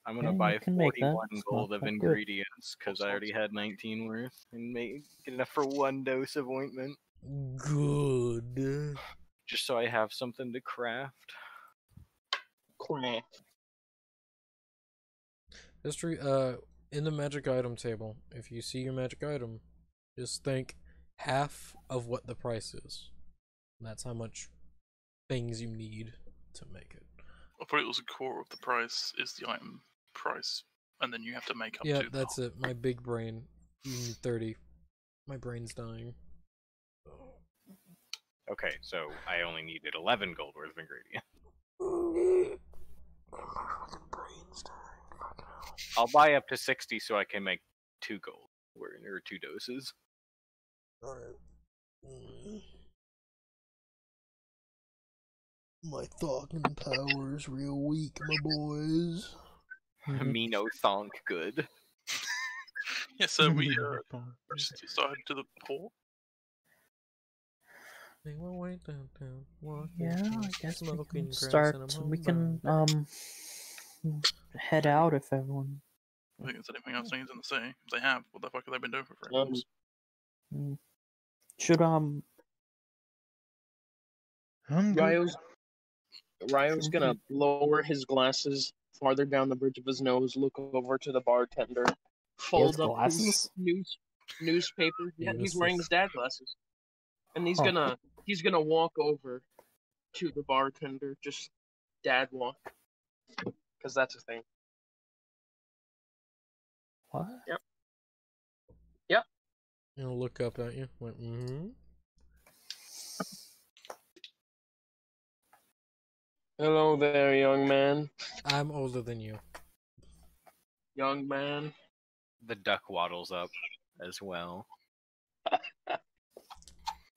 I'm gonna Yeah, you buy can make that. 41 It's gold not of that good. ingredients because I already had 19 worth and get enough for 1 dose of ointment, Good. just so I have something to craft. Craft. History, in the magic item table, if you see your magic item, just think half of what the price is. And that's how much things you need to make it. I thought it was a core of the price is the item price, and then you have to make up Yeah, to. that's it. My big brain. You need 30. My brain's dying. Okay, so I only needed 11 gold worth of ingredient. Brain's dying. Fucking hell. I'll buy up to 60 so I can make 2 gold or 2 doses. Alright. My talking power's real weak, my boys. Me no thonk good. Yeah, so we just started to the port. They were way downtown. Yeah, I guess we smoking can grass start. and I'm We can homebound. head out if everyone. I think there's anything else needs in the city. If they have, what the fuck have they been doing for 3 Um, months? Should I'm good. Ryo's gonna lower his glasses farther down the bridge of his nose, look over to the bartender, fold up glasses? his newspaper. Yeah, he's Useless. wearing his dad glasses, and he's Oh. gonna walk over to the bartender, just dad walk, because that's a thing. What? He'll look up at you. Like, Hello there, young man. I'm older than you. Young man. The duck waddles up as well.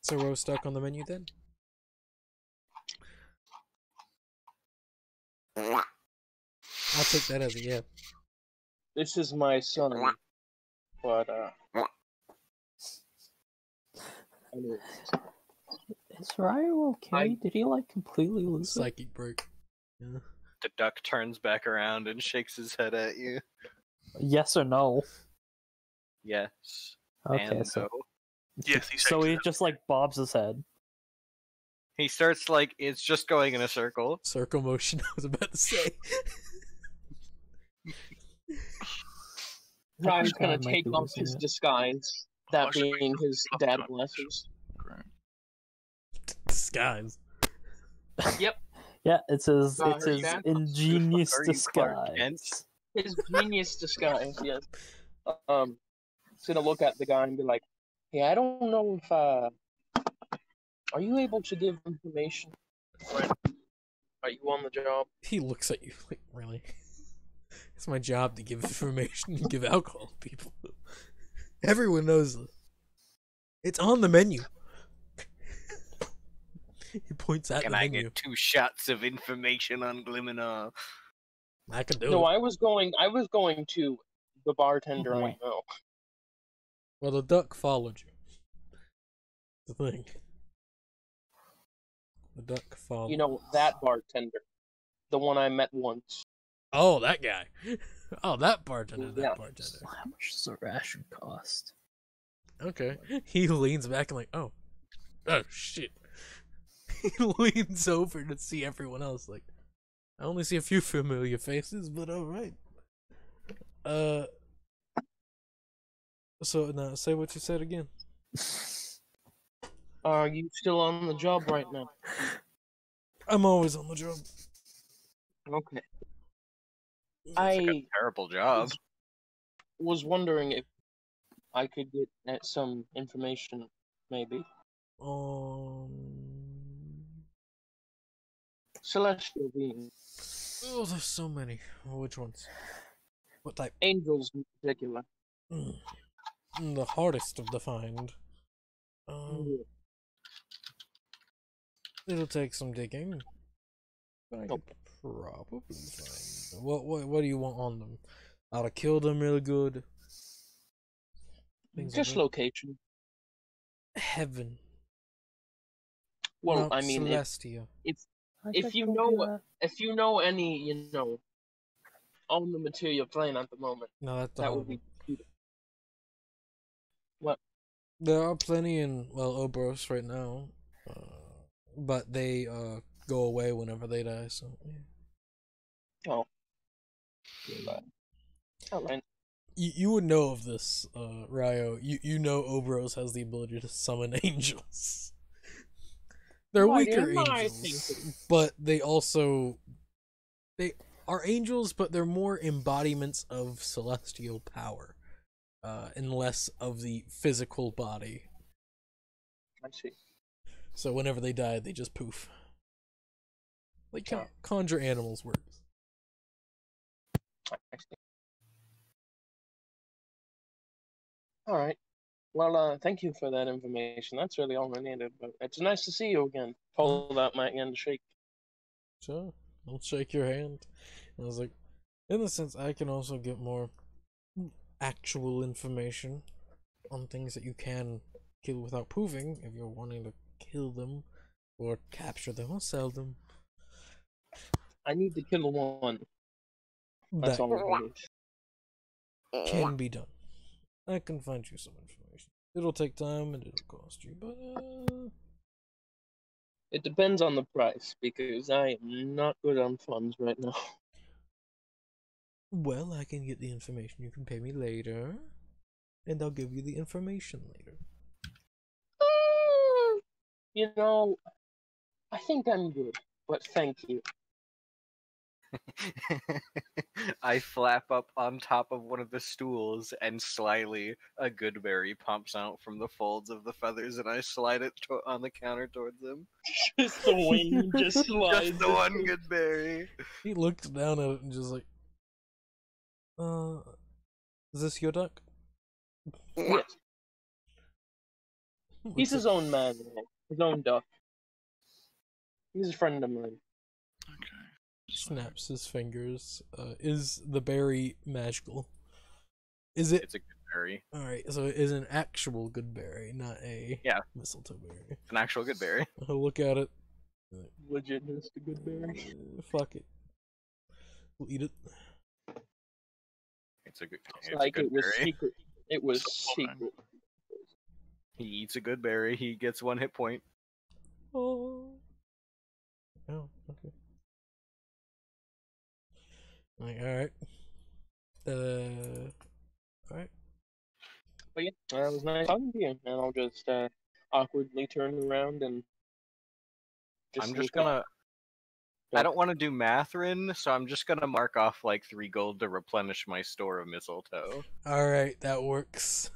So we're stuck on the menu then? I'll take that as a yeah. This is my son. But anyways. Is Ryo okay? I- Did he like completely lose it? Psychic break. Yeah. The duck turns back around and shakes his head at you. Yes or no? Yes. Okay, and so no. Yes, he so shakes he his just like bobs his head. He starts like it's just going in a circle. Circle motion, I was about to say. Ryan's think gonna I might take be off losing his it. disguise, I that should make being some his stuff dad done. glasses. Great. Disguise. Yeah, it's his Her it's his dad- ingenious Are you Clark Kent? disguise. His genius disguise, yes. He's gonna look at the guy and be like, "Hey, I don't know if are you able to give information? Friend, are you on the job?" He looks at you like, really? It's my job to give information and give alcohol to people. Everyone knows this. It's on the menu. He points at Can the I menu. get 2 shots of information on Glimina? I can do No, it. I was going to the bartender I Wait. know. Well, the duck followed you. The thing. The duck followed. You know, that bartender. The one I met once. Oh, that guy. Oh, that bartender. That Yeah. bartender. How much does a ration cost? Okay. He leans back and like, oh shit. He leans over to see everyone else. Like, I only see a few familiar faces, but all right. So now say what you said again. Are you still on the job right now? I'm always on the job. Okay. It's like a I terrible job. was wondering if I could get at some information, maybe. Celestial beings, Oh, there's so many. Which ones? What type? angels in particular. The hardest to find. It'll take some digging. But I could probably find. What do you want on them? How to kill them really good? Things like Just that. location. Heaven. Well, Mount I mean, Celestia. I If could you go know do what- that. if you know any, on the material plane at the moment, No, that's the that hard would be one. beautiful. What? There are plenty in Obros right now, but they go away whenever they die. So yeah. Oh. Alright. You would know of this, Ryo. You know Obros has the ability to summon angels. They're Why weaker didn't I angels, think but they also They are angels, but they're more embodiments of celestial power, and less of the physical body. I see. So whenever they die, they just poof. Like Yeah. conjure animals works. I see. All right. Well, thank you for that information. That's really all I needed. But it's nice to see you again. Hold out my hand to shake. So I'll shake your hand. And I was like, in a sense, I can also get more actual information on things that you can kill without poofing if you're wanting to kill them or capture them or sell them. I need to kill one. That's That all I need. can be done. I can find you some information. It'll take time and it'll cost you, but It depends on the price because I am not good on funds right now. well, I can get the information. You can pay me later, and I'll give you the information later. You know, I think I'm good, but thank you. I flap up on top of one of the stools, and slyly a goodberry pops out from the folds of the feathers, and I slide it on the counter towards him. Just the wing just slides. Just the one goodberry. He looks down at it and just like, is this your duck? Yes. He's his own man, his own duck. He's a friend of mine. Okay. Snaps his fingers. Is the berry magical? Is it? It's a goodberry. Alright, so it is an actual good berry, not a Yeah. mistletoe berry. It's an actual goodberry. I'll look at it. Legit, just a good berry. Fuck it. We'll eat it. It's a good. It's It's like a it was goodberry. secret. It was Stop lying. secret. He eats a goodberry. He gets 1 hit point. Oh. Oh, okay. Like, alright. Alright. But yeah, it was nice talking to you. And I'll just awkwardly turn around and I'm look just up. gonna. I don't want to do Mathrin, so I'm just gonna mark off like 3 gold to replenish my store of mistletoe. Alright, that works.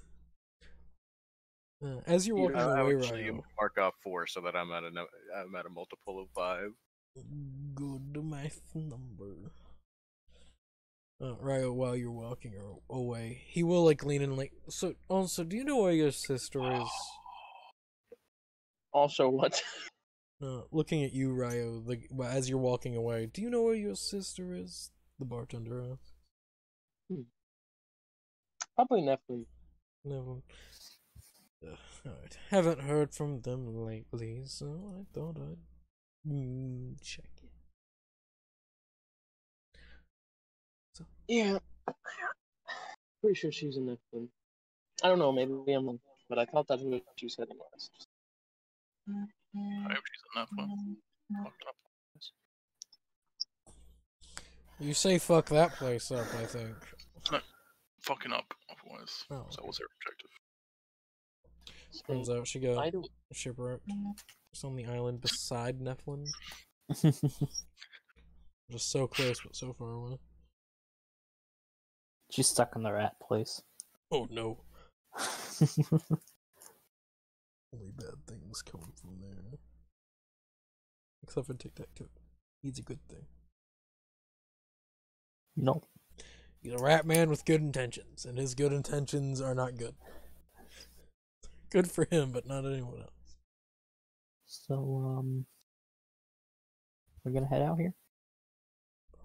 As you're walking I away, would actually Ryo, mark off 4 so that I'm at a multiple of 5. good math number. Ryo, while you're walking away, he will like lean in like, so also, do you know where your sister is? Also, what? Looking at you, Ryo, as you're walking away, do you know where your sister is? The bartender asks. Probably Nephilim. Never. Alright. Haven't heard from them lately, so I thought I'd check it. Yeah. Pretty sure she's a Nephilim. I don't know, maybe I'm wrong, but I thought that's what you said last. I hope she's enough one. Fucked up. You say fuck that place up, I think. Fucking up otherwise. Oh. So that was her objective. Turns out she I got don't. shipwrecked. It's on the island beside Nephilim. Just so close, but so far away. She's stuck in the rat place. Oh no. Only bad things come from there. Except for Tic Tac Toe. He's a good thing. No. He's a rat man with good intentions, and his good intentions are not good. Good for him, but not anyone else. So, we're gonna head out here?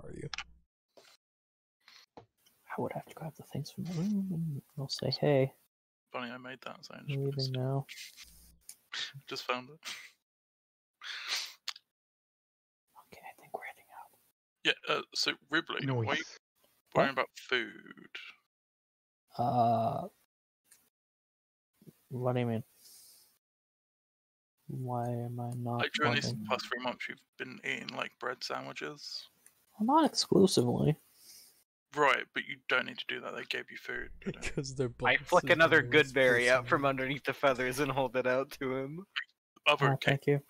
Are you? I would have to grab the things from the room, and I'll say, hey, Funny, I made that, so I I'm just, leaving now. just found it. Okay, I think we're heading out. Yeah, so Ribley, why are you Noise. worrying about food? What do you mean? Why am I not? Like during these wanting- past 3 months, you've been eating like bread sandwiches. Well, not exclusively. Right, but you don't need to do that. They gave you food. you know. Because they're I boxes flick another of those goodberry out person. from underneath the feathers and hold it out to him. Other Oh, cake, thank you.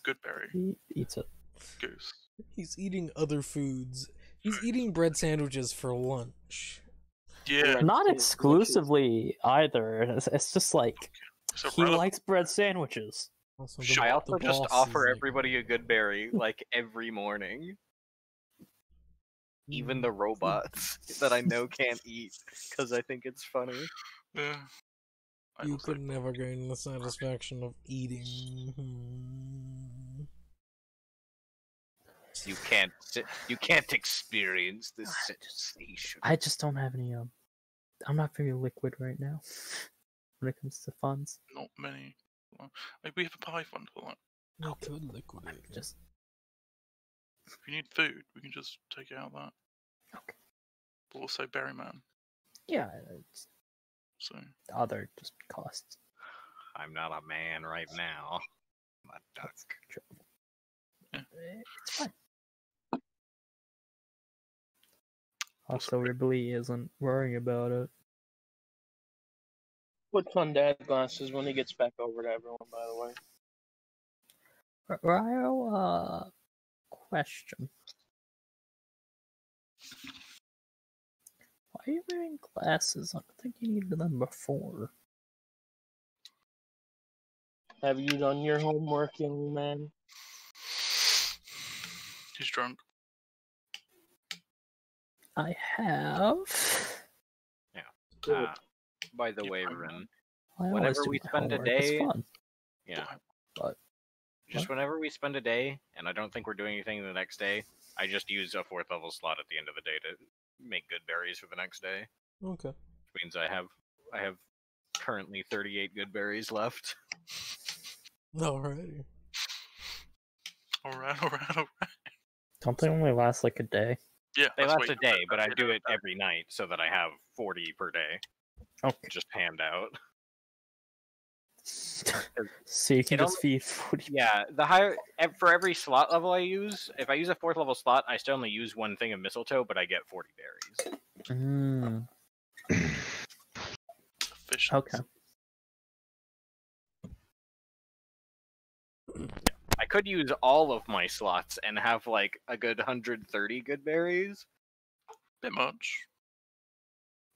goodberry, He eats it. goose. He's eating other foods. He's eating bread sandwiches for lunch. Yeah, Not exclusively either. It's just like so he likes bread sandwiches. Also, Sure. I the also just boss offer is like- everybody a good berry like every morning. Even the robots that I know can't eat because I think it's funny. Yeah. I You also- could never gain the satisfaction of eating. Hmm. You can't experience this sensation. I just don't have any. I'm not very liquid right now when it comes to funds. Not many. Well, maybe we have a pie fund for that. You could liquidate it. Just If you need food, we can just take it out of that. Okay. But also Berryman. yeah, it's So other just costs. I'm not a man right now. I'm a duck. It's fine. Also, Ridley isn't worrying about it. Puts on dad glasses when he gets back over to everyone, by the way. Ryo, question. Why are you wearing glasses? I don't think you needed them before. Have you done your homework, young man? he's drunk. I have. Good. By the You way, fine, Ren, I always whenever do we my spend a homework, it's day- fun. yeah, But just whenever we spend a day, and I don't think we're doing anything the next day, I just use a 4th level slot at the end of the day to make good berries for the next day. Okay. Which means I have currently 38 good berries left. Alrighty. Alright. don't they only last like a day? Yeah, They that's last what a you- day, but I do it every night so that I have 40 per day. Okay. Just hand out. So you can It just feed 40. Yeah, the higher for every slot level I use, if I use a 4th level slot, I still only use one thing of mistletoe, but I get 40 berries. Mm, Efficient. okay. I could use all of my slots and have like a good 130 good berries. Bit much.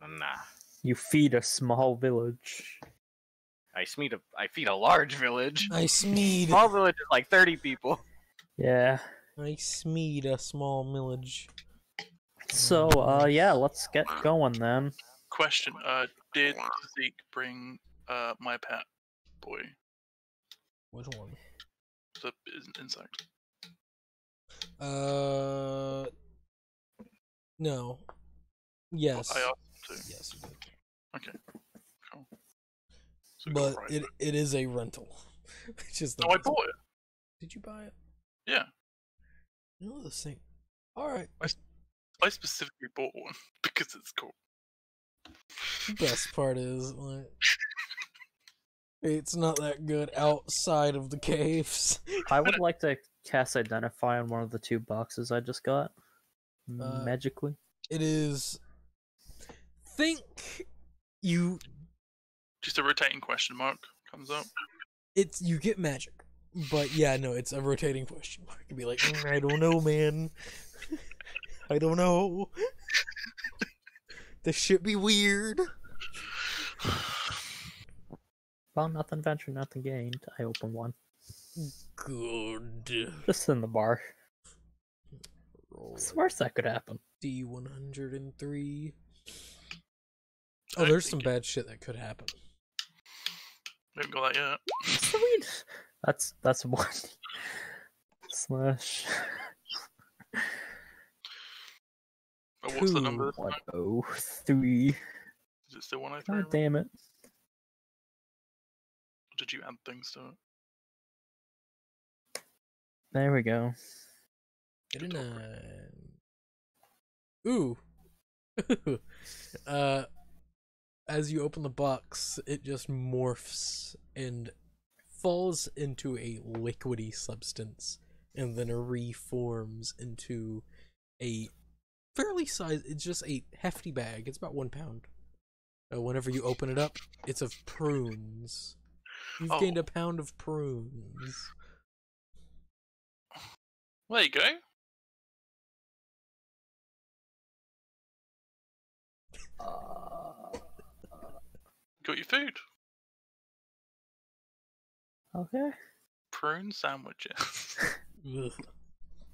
Nah, You feed a small village. I feed a large village. Nice mead. Small village is like 30 people. Yeah. Nice mead, a small millage. So, yeah, let's get going then. Question, did Zeke bring my pet boy? Which one? The insect. No. Yes. I asked him to. Yes, you did. Okay. Cool. So we got But it right it is a rental. Which is the then. Oh, I best. bought it. Did you buy it? Yeah. No, the same. Alright. I specifically bought one because it's cool. The best part is, like, it's not that good outside of the caves. I would like to cast Identify on one of the 2 boxes I just got. Magically. It is. Think you. Just a rotating question mark comes up. It's you get magic, but yeah, no, it's a rotating question mark. You'd be like, I don't know, man. I don't know. This should be weird. Well, nothing ventured, nothing gained. I open one. Good. Just in the bar. Roll What's the worst that could happen? D103. I Oh, there's some think bad shit that could happen. We haven't got that yet. Sweet. That's one. Slash. Oh, what's the number? 103. Is it still 103? God damn it. Or did you add things to it? There we go. Get a 9. Ooh. As you open the box, it just morphs and falls into a liquidy substance, and then reforms into a fairly sized. It's just a hefty bag. It's about 1 pound. Whenever you open it up, it's of prunes. You've Oh. gained a pound of prunes. There you go. Got your food. Okay. Prune sandwiches. Ugh.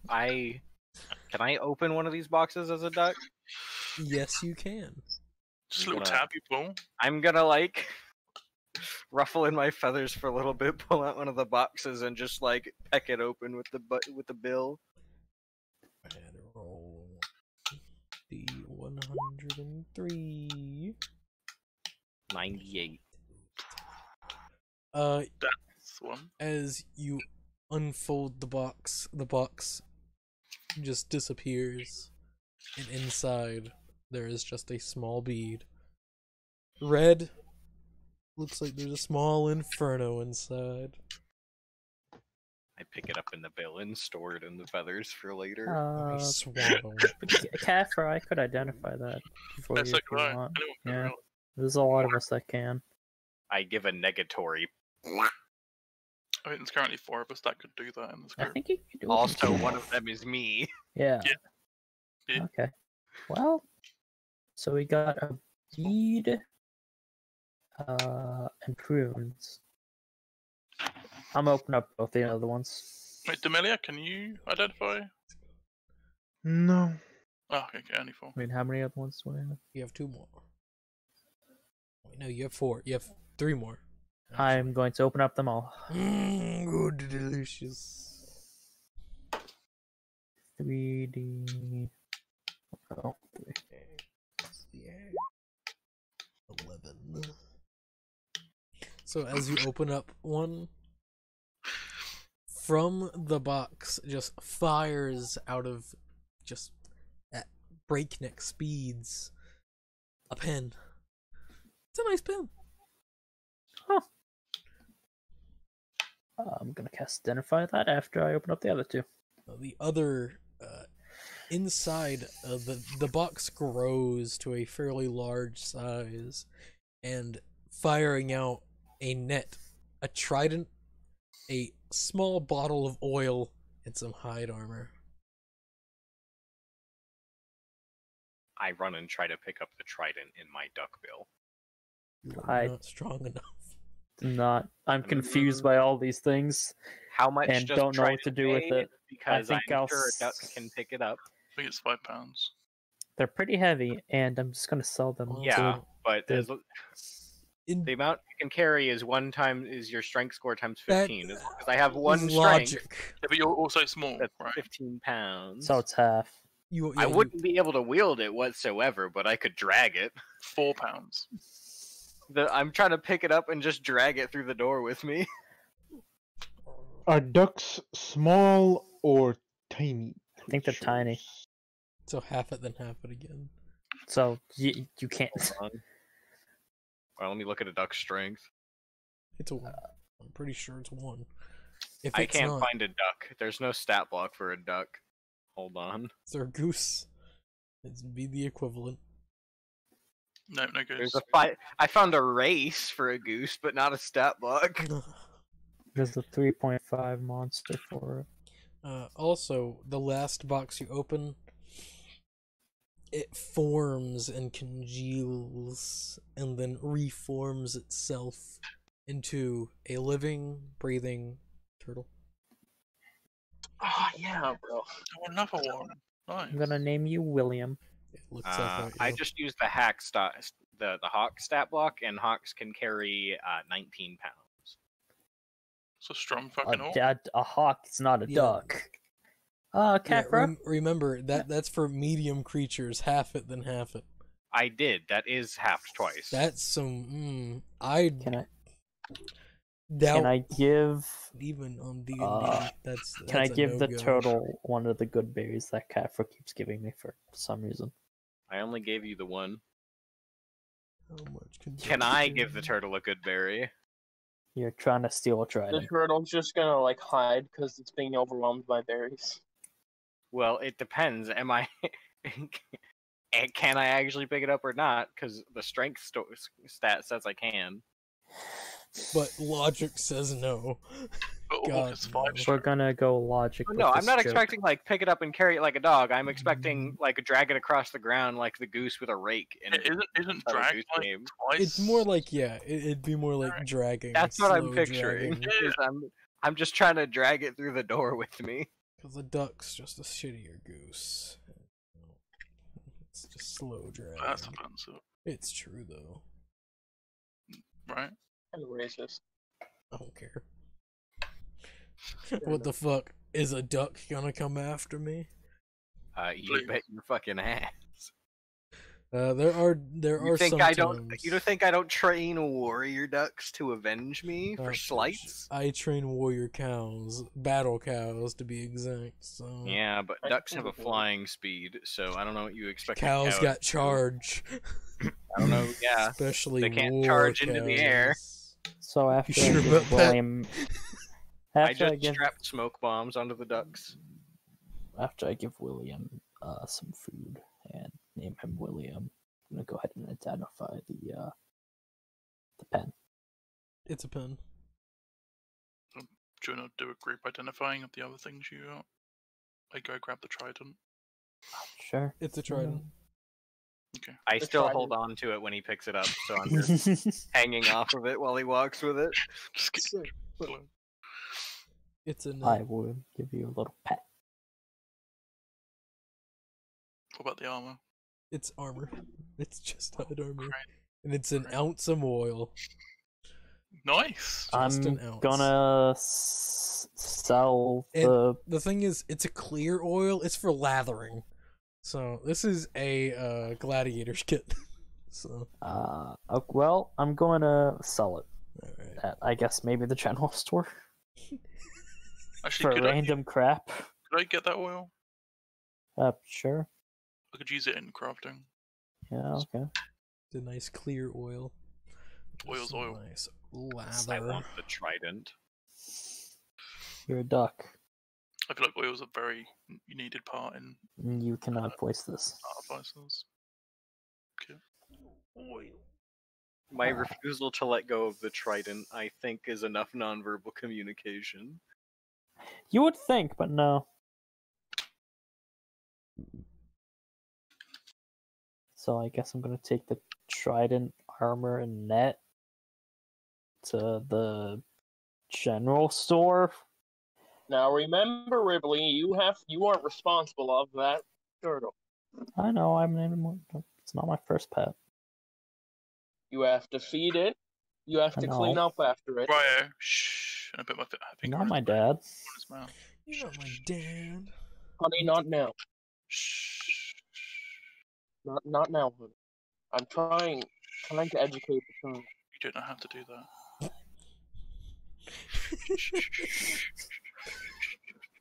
Can I open one of these boxes as a duck? Yes, you can. Just a I'm little gonna- tab you pull. I'm gonna like ruffle in my feathers for a little bit, pull out one of the boxes, and just like peck it open with the bill. And roll the 103. 98. That's the one. As you unfold the box just disappears, and inside there is just a small bead. Red. Looks like there's a small inferno inside. I pick it up in the bill and store it in the feathers for later. I Uh, swallow. Kafra, I could identify that for you That's if like you right. want. Anyone can Yeah. really. There's a lot of us that can. I give a negatory. I think there's currently 4 of us that could do that in this I group. think you can do it. Also, one of them is me. Yeah. Yeah. Okay. Well, so we got a bead, and prunes. I'm gonna open up both the other ones. Wait, Demelia, can you identify? No. Oh, okay, only 4. I mean, how many other ones do we have? You have 2 more. Wait, no, you have 4. You have 3 more. I'm going to open up them all. Good, delicious. 3D. Oh, Yeah. 11. So as you open up one, from the box just fires out of just at breakneck speeds a pen. It's a nice pen. I'm gonna cast Identify that after I open up the other two. The other inside the box grows to a fairly large size, and firing out a net, a trident, a small bottle of oil, and some hide armor. I run and try to pick up the trident in my duck bill. You I- are not strong enough. Not. I'm confused by all these things. How much And does don't know what trident to do with weigh? it. Because think I'm I'll sure a duck can pick it up. I think it's 5 pounds. They're pretty heavy, and I'm just gonna sell them. Well, Yeah, so but the- in the amount you can carry is your strength score times That 15. Because I have one strength, logic. Yeah, but you're also small, that's right? 15 pounds. So it's half. I wouldn't be able to wield it whatsoever, but I could drag it. 4 pounds. I'm trying to pick it up and just drag it through the door with me. Are ducks small or tiny? I think they're tiny. creatures? So half it, then half it again. So you can't. Hold on. Well, let me look at a duck's strength. It's a 1. I'm pretty sure it's 1. If I it's can't not, find a duck. There's no stat block for a duck. Hold on. is there a goose? It'd be the equivalent. No good. There's a I found a race for a goose, but not a stat block. There's a 3.5 monster for it. Also, the last box you open, it forms and congeals and then reforms itself into a living, breathing turtle. Oh yeah, bro. Oh, another one. Nice. I'm gonna name you William. It looks like I just used the the hawk stat block, and hawks can carry 19 pounds. It's a strong fucking hawk. A hawk is not a Yeah. duck. Yeah, Kafra? remember that's for medium creatures. Half it, then half it. I did. That is halved twice. That's some. I Can I doubt give even on D&D. That's can I a give the no-go. turtle one of the good berries that Kafra keeps giving me for some reason? I only gave you the one. How much Can I give the consumption? turtle a good berry? You're trying to steal a The trident. turtle's just gonna like hide because it's being overwhelmed by berries. Well, it depends. Am I? Can I actually pick it up or not? Because the strength stat says I can. But logic says no. But God, August 5 no. We're gonna go logic. with No, I'm this not joke. expecting like pick it up and carry it like a dog. I'm expecting like drag it across the ground like the goose with a rake. And Isn't Other drag goose like game. twice? It's more like, yeah, it'd be more like dragging. that's what I'm slow picturing. dragging. is I'm just trying to drag it through the door with me. Because the duck's just a shittier goose. It's just slow dragging. That's offensive, It's true though. right? Kind of racist. I don't care. What the fuck? Is a duck gonna come after me? You Please. bet your fucking ass. There are You think some I don't? times- You don't think I don't train warrior ducks to avenge me for Oh, slights? I train warrior cows, battle cows to be exact. So Yeah, but I ducks have a think- flying speed, so I don't know what you expect. cows cow got to do. charge. I don't know. Yeah, Especially They can't war charge into the air. cows. So after You sure I give about that? William, I after I just give strapped smoke bombs onto the ducks. after I give William some food and name him William, I'm gonna go ahead and identify the pen. It's a pen. Do you want to do a group identifying of the other things you got? I go grab the trident. Sure. It's a trident. I The still trident. hold on to it when he picks it up, so I'm just hanging off of it while he walks with it. Just get It's a I net. will give you a little pat. What about the armor? It's armor. It's just hide armor, Great. and it's an ounce of oil. Nice. Just I'm an ounce. gonna sell And- the. The thing is, it's a clear oil. It's for lathering. So this is a gladiator's kit. So Well, I'm going to sell it alright. at, I guess, maybe the general store Actually, for could I random crap. get that oil? Sure. I could use it in crafting. Yeah, okay. It's a nice clear oil. Oil's Some oil. Nice I lather. want the trident. You're a duck. I feel like oil's a very needed part in You cannot voice this. artificers. Okay. My refusal to let go of the trident, I think, is enough nonverbal communication. You would think, but no. So I guess I'm gonna take the trident, armor, and net to the general store. Now remember, Ribley, you aren't responsible of that turtle. I know I'm it's not my first pet. You have to feed it. You have I to clean know. up after it. Ryo, shh. I put my finger Not on my his dad. mouth. You're not my dad. Honey, not now. Shh. Not now, honey. I'm trying to educate the child. You don't know how to do that.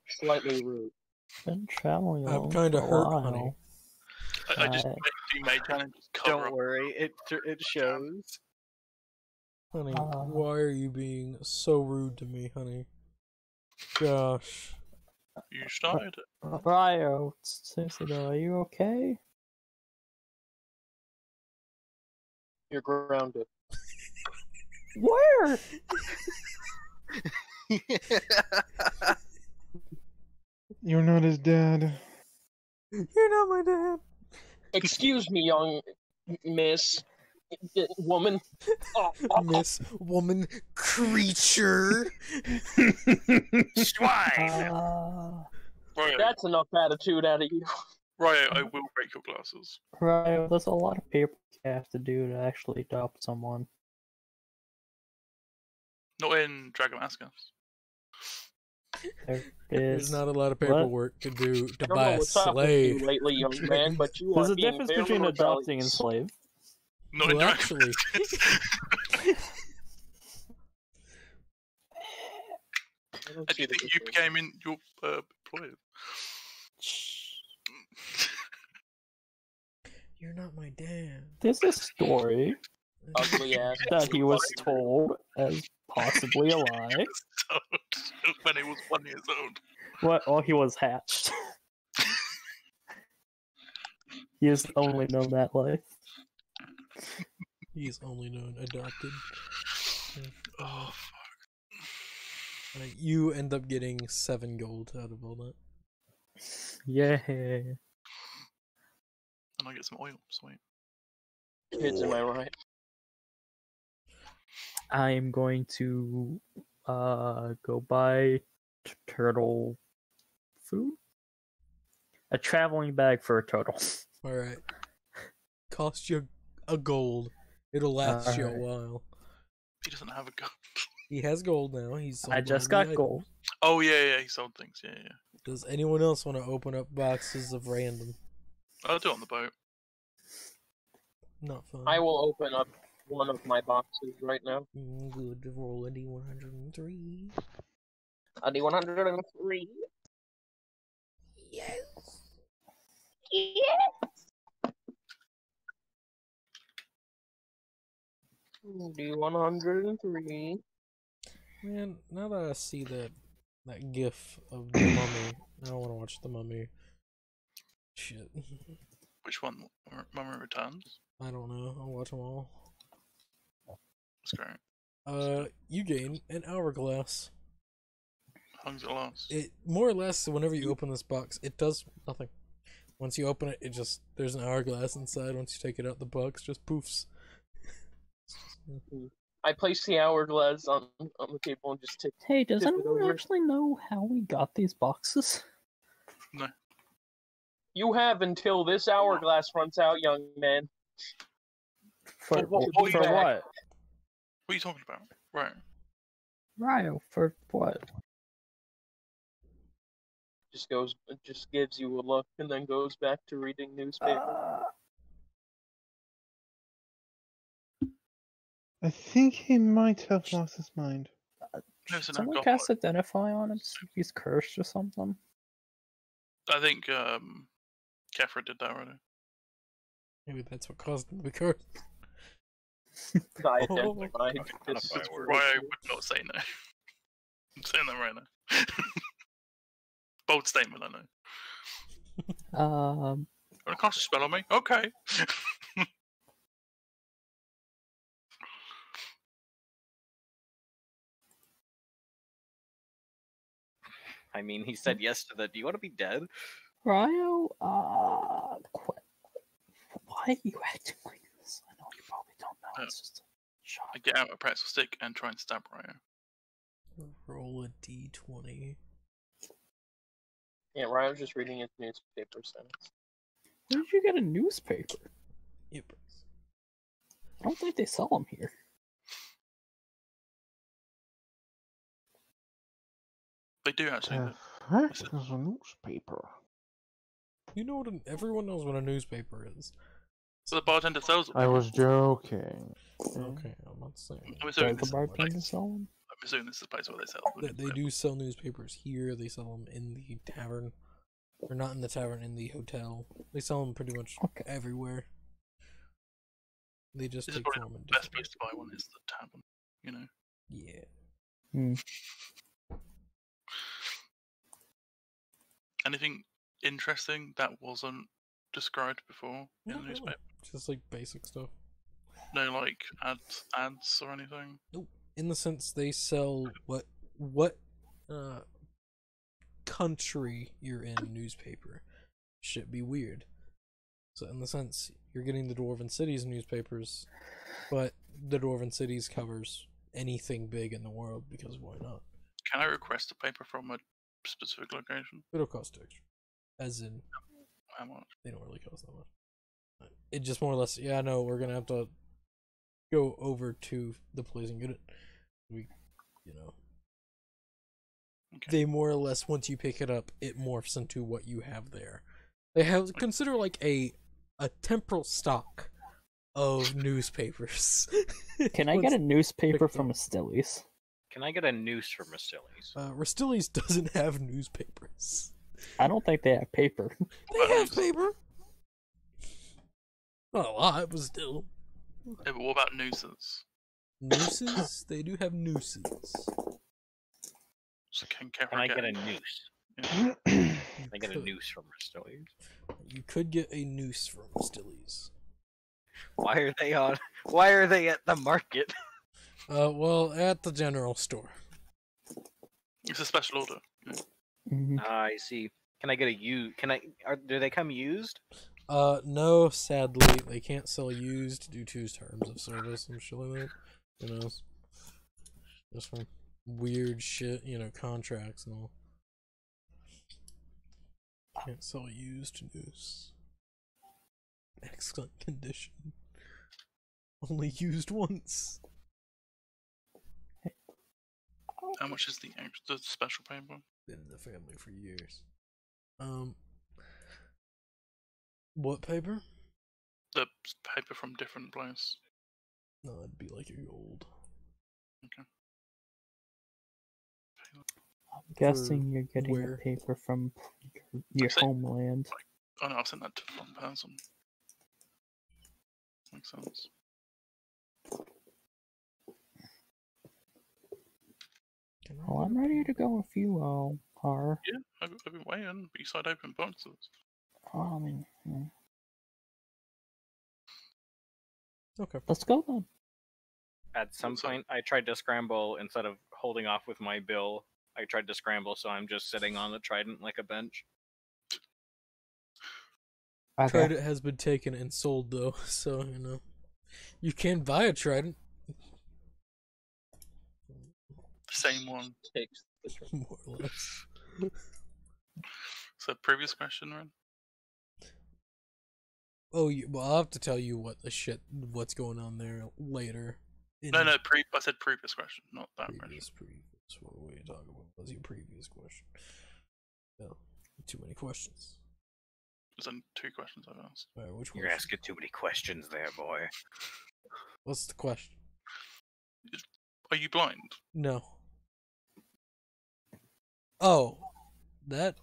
Slightly rude. Been traveling I'm alone kinda for a hurt, while. honey. I just Right. do mage and just cover Don't up. worry, it shows. Honey, Uh. why are you being so rude to me, honey? Gosh. You started it. Ryo, seriously though, are you okay? You're grounded. Where? You're not his dad. You're not my dad. Excuse me, young miss woman. Oh, Miss woman creature. Swine! Ryo, that's enough attitude out of you. Ryo, I will break your glasses. Ryo, there's a lot of paper you have to do to actually adopt someone. Not in Dragon Mascus. There There's is. not a lot of What? paperwork to do to I don't buy know a what's up with slave. you lately, young man, but you There's are a being difference very between adopting and rebellious. slave. Not in Well, Dragon actually, I don't And see you the think you difference. became in your employer? you're not my dad. There's a story Ugly ass. that he was told as possibly alive. When he was 1 year old. What? Oh, he was hatched. He has only known that life. He's only known adopted. Oh, You end up getting 7 gold out of all that. Yay. And I get some oil. Sweet. Kids, am I right? I'm going to go buy turtle food. A traveling bag for a turtle. Alright. Cost you a gold. It'll last you a Alright. while. He doesn't have a gun. He has gold now. He's sold I all just the got items. gold. Oh yeah, he sold things. Yeah. Does anyone else want to open up boxes of random? I'll do it on the boat. Not fun. I will open up one of my boxes right now. Good. Roll a D103. A D103. Yes. D103. Man, now that I see that gif of the mummy, I don't want to watch the mummy. Shit. Which one? Mummy Returns? I don't know. I'll watch them all. That's great. You gain an hourglass. How long's it last? It more or less, whenever you open this box, it does nothing. Once you open it, there's an hourglass inside. Once you take it out, the box just poofs. I place the hourglass on the table and just take. Hey, does Tip it anyone over. actually know how we got these boxes? No. You have until this hourglass runs out, young man. For what- for what what? are you What are you talking about? Right. Ryo, for what? Just gives you a look and then goes back to reading newspaper. I think he might have lost his mind. No, it's an Someone alcoholic. cast Identify on him, so he's cursed or something. I think Kefra did that already. Maybe that's what caused him to be cursed. I Oh. identified Okay, this identify word. Why I would not say no. I'm saying that right now. Bold statement, I know. Wanna cast a spell on me? Okay. I mean, he said yes to the. Do you want to be dead? Ryo, why are you acting like this? I know you probably don't know. It's just a shock. I get out a pretzel stick and try and stab Ryo. Roll a d20. Yeah, Ryan was just reading his newspaper sentence. Where did you get a newspaper? Yep. I don't think they sell them here. They do actually. Heck, there's a newspaper. You know what? Everyone knows what a newspaper is. So the bartender sells them. I was joking. Okay, I'm not saying. I'm assuming Does this the is the bartender place. sell them? I'm assuming this is the place where they sell them. They do sell newspapers here. They sell them in the tavern, or not in the tavern, in the hotel. They sell them pretty much Okay. everywhere. They just This is take probably form in the best different. place to buy one is the tavern. You know. Yeah. Hmm. Anything interesting that wasn't described before in Not the really. newspaper? Just like basic stuff. No, like ads or anything. In the sense they sell what country you're in newspaper. Should be weird. So in the sense you're getting the Dwarven Cities newspapers, but the Dwarven Cities covers anything big in the world because why not? Can I request a paper from a specific location? It'll cost extra. As in How much? they don't really cost that much. It just more or less, yeah, no, we're gonna have to go over to the place and get it. We, you know, Okay. they more or less, once you pick it up, it morphs into what you have there. They have consider like a temporal stock of newspapers. Can I get a newspaper picked from up. Astilles? Can I get a noose from Astilles? Rastilles doesn't have newspapers. I don't think they have paper. They have paper. Not a lot, but still. Yeah, but what about nooses? Nooses? They do have nooses. So can Kefra Can I get get a noose? You Can I get a could- noose from Astilles? You could get a noose from Rastilles. Why are they on? Why are they at the market? Well, at the general store. It's a special order. Mhm. I see. Can I get a used? Do they come used? No, sadly, they can't sell used due to terms of service and shit like that. You know, just from weird shit, contracts and all. Can't sell used news. Excellent condition. Only used once. How much is the special paper? Been in the family for years. What paper? The paper from different place. No, it'd be like a gold. Okay. I'm guessing you're getting where? a paper from your say- homeland. Oh no, I've sent that to the wrong person. Makes sense. Well, I'm ready to go if you all are. Yeah, I've been waiting. B-side open boxes. I mean, Okay. let's go then. At some So- point, I tried to scramble instead of holding off with my bill. I tried to scramble, so I'm just sitting on the trident like a bench. Okay. Trident has been taken and sold though, so you can buy a trident. Same one. Takes the turn. More or less. So previous question, Ren? Oh, well, I'll have to tell you what's going on there later. in No, I said previous question, not that question. previous. What were you talking about? What was your previous question? No, too many questions. There's only 2 questions I've asked. All right, which one? You're asking too many questions there, boy. What's the question? Are you blind? No. Oh, that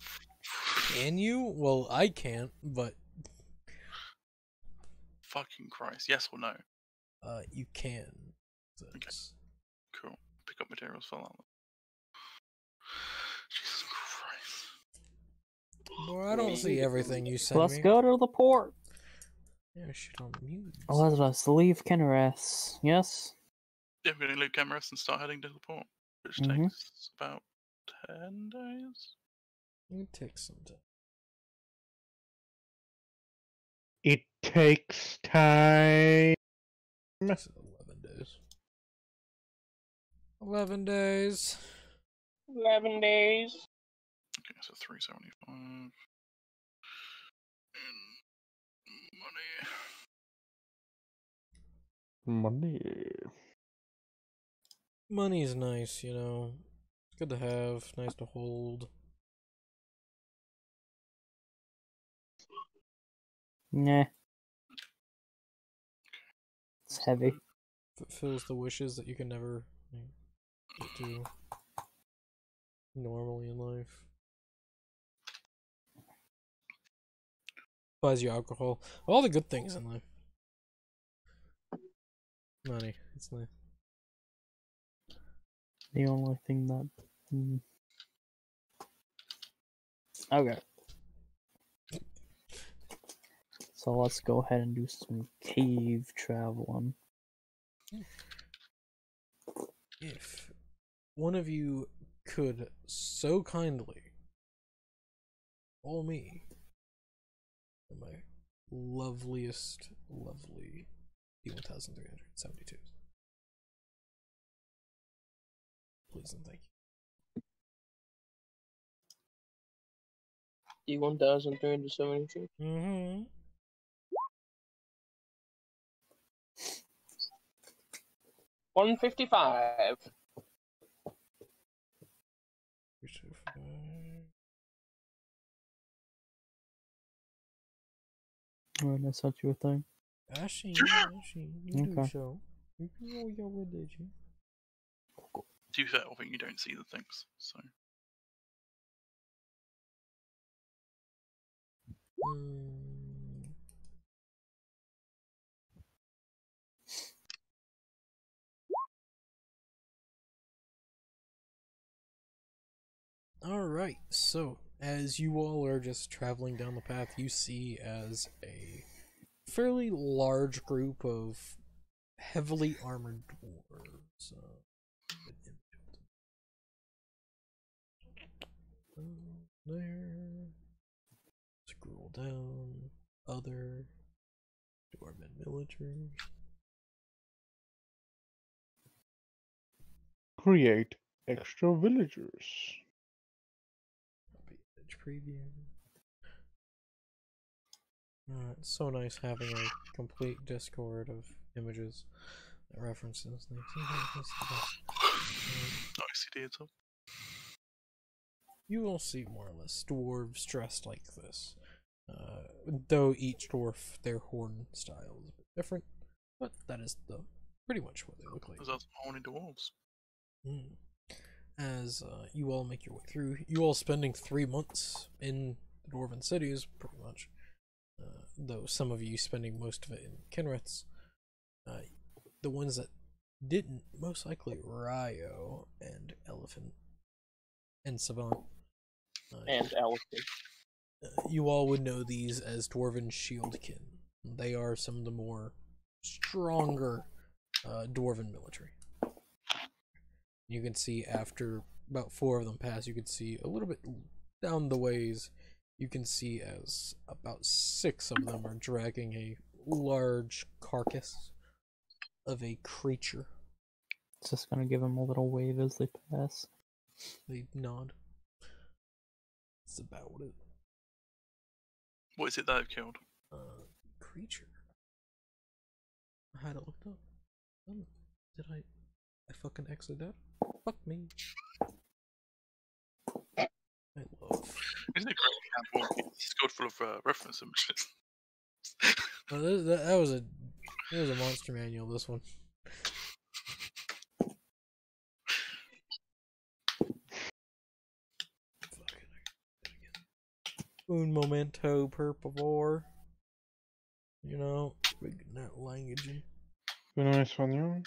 can you? Well, I can't, but Fucking Christ. Yes or no? you can. That's- Cool. Pick up materials for that one. Jesus Christ. Boy, I don't see everything you send Let's me. go to the port. Yeah, shit on the news. Let us leave Kenras. Yes? Yeah, we're going to leave cameras and start heading to the port, which Mhm. takes about 10 days. It takes some time. It takes time. It's 11 days. 11 days. 11 days. Okay, so 375. And money. Money. Money's nice, It's good to have, nice to hold. Nah. It's heavy. Fulfills the wishes that you can never get to normally in life. Buys you alcohol. All the good things in life. Money. It's nice. The only thing that. Okay. So let's go ahead and do some cave traveling. If one of you could so kindly follow me on my lovely D1372. Please and thank D1372. you. Mm-hmm. $155. Alright, I sent you a thing. Ashy, you do Okay. so. You can roll your religion. To be fair, I think you don't see the things, so. Alright, so as you all are just traveling down the path, you see as a fairly large group of heavily armored dwarves. there. Scroll down. Other. Dwarven villagers. Create extra villagers. Copy image preview. It's so nice having a complete Discord of images that references things. Nice idea, Tom. You will see more or less dwarves dressed like this. Though each dwarf, their horn style is a bit different, but that is pretty much what they look like. Because that's horny dwarves. As you all make your way through, you all spending 3 months in the Dwarven cities, pretty much. Though some of you spending most of it in Kenriths. The ones that didn't, most likely Ryo and Elephant and Savant. And Elephant. You all would know these as Dwarven Shieldkin. They are some of the more stronger Dwarven military. You can see after about 4 of them pass, you can see a little bit down the ways, you can see as about 6 of them are dragging a large carcass of a creature. It's just gonna give them a little wave as they pass. They nod. That's about it. What is it they've killed? Creature. I had it looked up. Oh, did I fucking exit out? Fuck me. I love. Isn't it great? It's good full of reference images. That was a monster manual. This one. Un momento, per favor. You know, speaking that language. Nice one, you.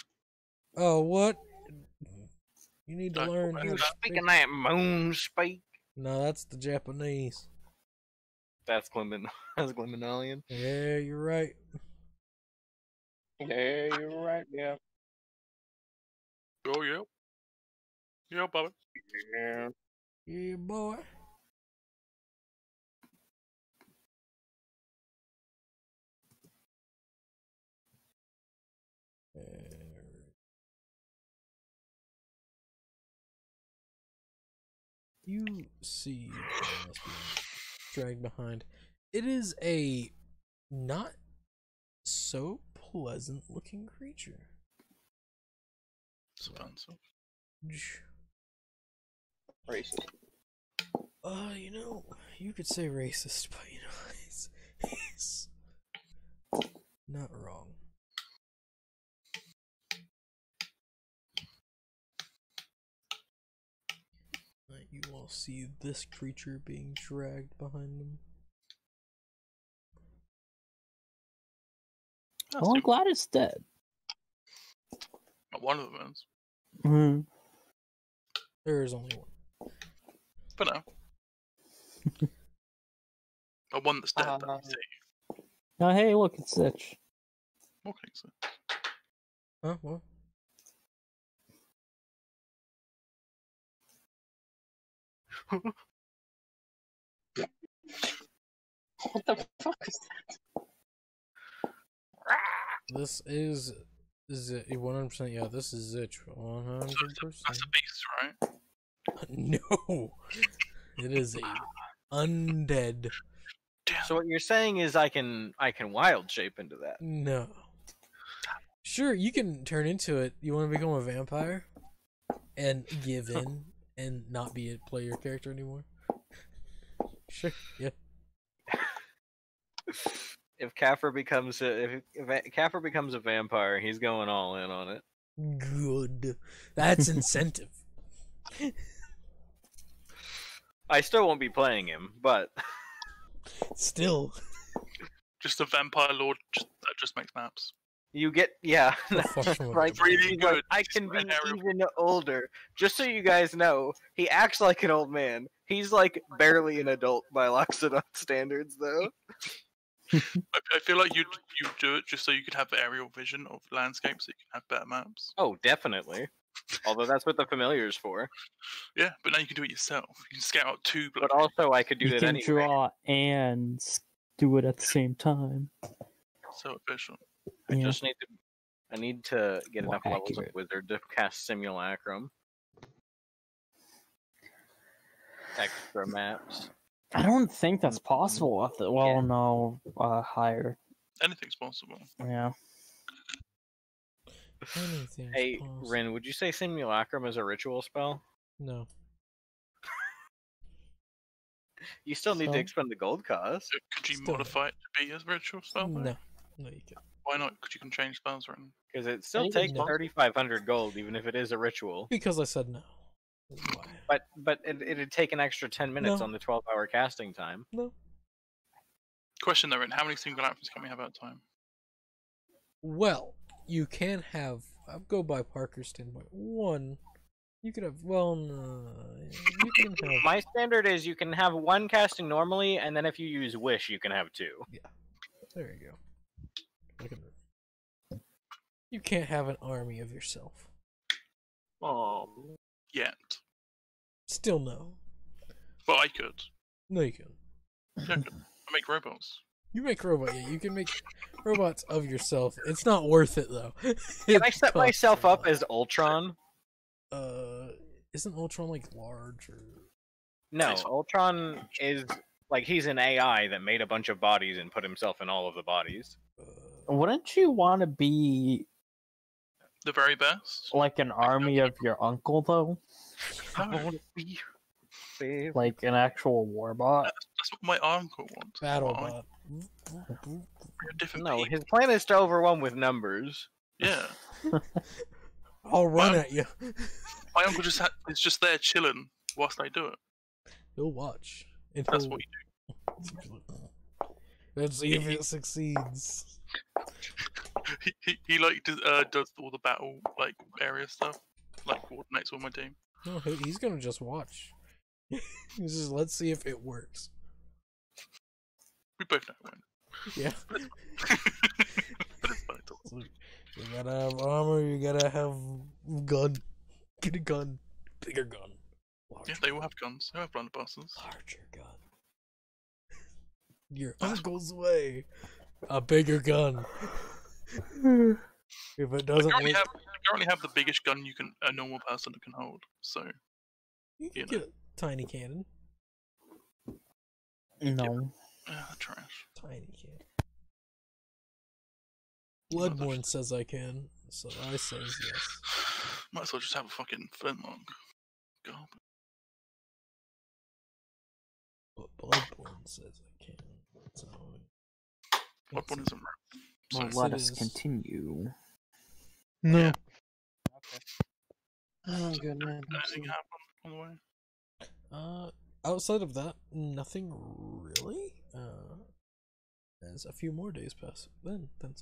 Oh, what? You need to learn. You how to speaking that moon speak? No, that's the Japanese. That's Gliminalian. Yeah, you're right. Yeah, you're right. Yeah. Oh, yeah. Yeah, Bobby. Yeah. Yeah, boy. You see dragged behind. It is a not so pleasant looking creature. It's offensive. Racist. You know, you could say racist, but you know, he's not wrong. You all see this creature being dragged behind them. Well, I'm glad it's dead. Not one of them is. Mm. There is only one. But no. But one that's dead, that you see. Oh, hey, look, it's Sitch. What can you say? Huh? What? What the fuck is that? This is 100%. Yeah, this is Zich. 100%. That's a beast, right? No, it is a undead. Damn. So what you're saying is I can wild shape into that. No. Sure, you can turn into it. You want to become a vampire and give in and not be a player character anymore? Sure, yeah. If Kafir becomes if Kafir becomes a vampire, he's going all in on it. Good. That's incentive. I still won't be playing him, but Still. Just a vampire lord that just makes maps. you get right. Really But good. I can be Red Arrow. even older. Just so you guys know, he acts like an old man. He's like barely an adult by Loxodon standards, though. I feel like you do it just so you could have aerial vision of landscapes, so you can have better maps. Oh, definitely. Although that's what the familiar is for. Yeah, but now you can do it yourself. You can scout out 2 But blood. also, I could do You that can anyway. draw and do it at the same time. So efficient. I Yeah. just need to. I need to get More enough levels of accurate. wizard to cast simulacrum. Extra maps. I don't think that's possible. Well, Yeah. no, higher. Anything's possible. Yeah. Anything's Hey, possible. Rin, would you say simulacrum is a ritual spell? No. You still need So? to expend the gold cost. So could you Still modify it to be a ritual spell? though? No. No, you can't. Why not? Because you can change spells around. Because it still Anything's takes possible. 3,500 gold, even if it is a ritual. Because I said no. That's why. But it'd take an extra 10 minutes No. on the 12-hour casting time. No. Question though, Rin, how many single actions can we have at a time? Well, you can have. I'll go by Parker's standpoint. One, you could have. Well, no, you can have. My standard is you can have one casting normally, and then if you use Wish, you can have 2. There you go. Look at that. You can't have an army of yourself. Yet. Still no. But I could. No, you can. Yeah, I could. I make robots. You make robot. Yeah, you can make robots of yourself. It's not worth it though. Can I set myself up as Ultron? Isn't Ultron like large or? No, Ultron is like he's an AI that made a bunch of bodies and put himself in all of the bodies. Wouldn't you want to be The very best. like an army of your uncle, though? I want to be favorite. Like an actual warbot? That's what my uncle wants. Battlebot. We're different No, people. his plan is to overwhelm with numbers. Yeah. I'll run at you. My uncle is just there chilling whilst I do it. He'll watch. That's what you Let's see if it succeeds. do. He like does all the battle like area stuff, like coordinates with my team. No, he's gonna just watch. He's just let's see if it works. We both know it won't. Yeah. But it's funny to watch. You gotta have armor. You gotta have gun. Get a gun. Bigger gun. Larger, Yeah, they all have guns. They all have blunderbusters. larger gun. Your uncle's way. A bigger gun. If it doesn't I work, currently have the biggest gun a normal person can hold. So you can you get know. a tiny cannon. No. trash. Tiny cannon. Bloodborne says I can, so I says yes. Might as well just have a fucking flintlock. Garbage. But Bloodborne says I can. So Bloodborne isn't rare. Well, Yes, let it us is. continue. No. Yeah. Oh, good man. Anything happen on the way? Outside of that, nothing really. There's a few more days pass. Then some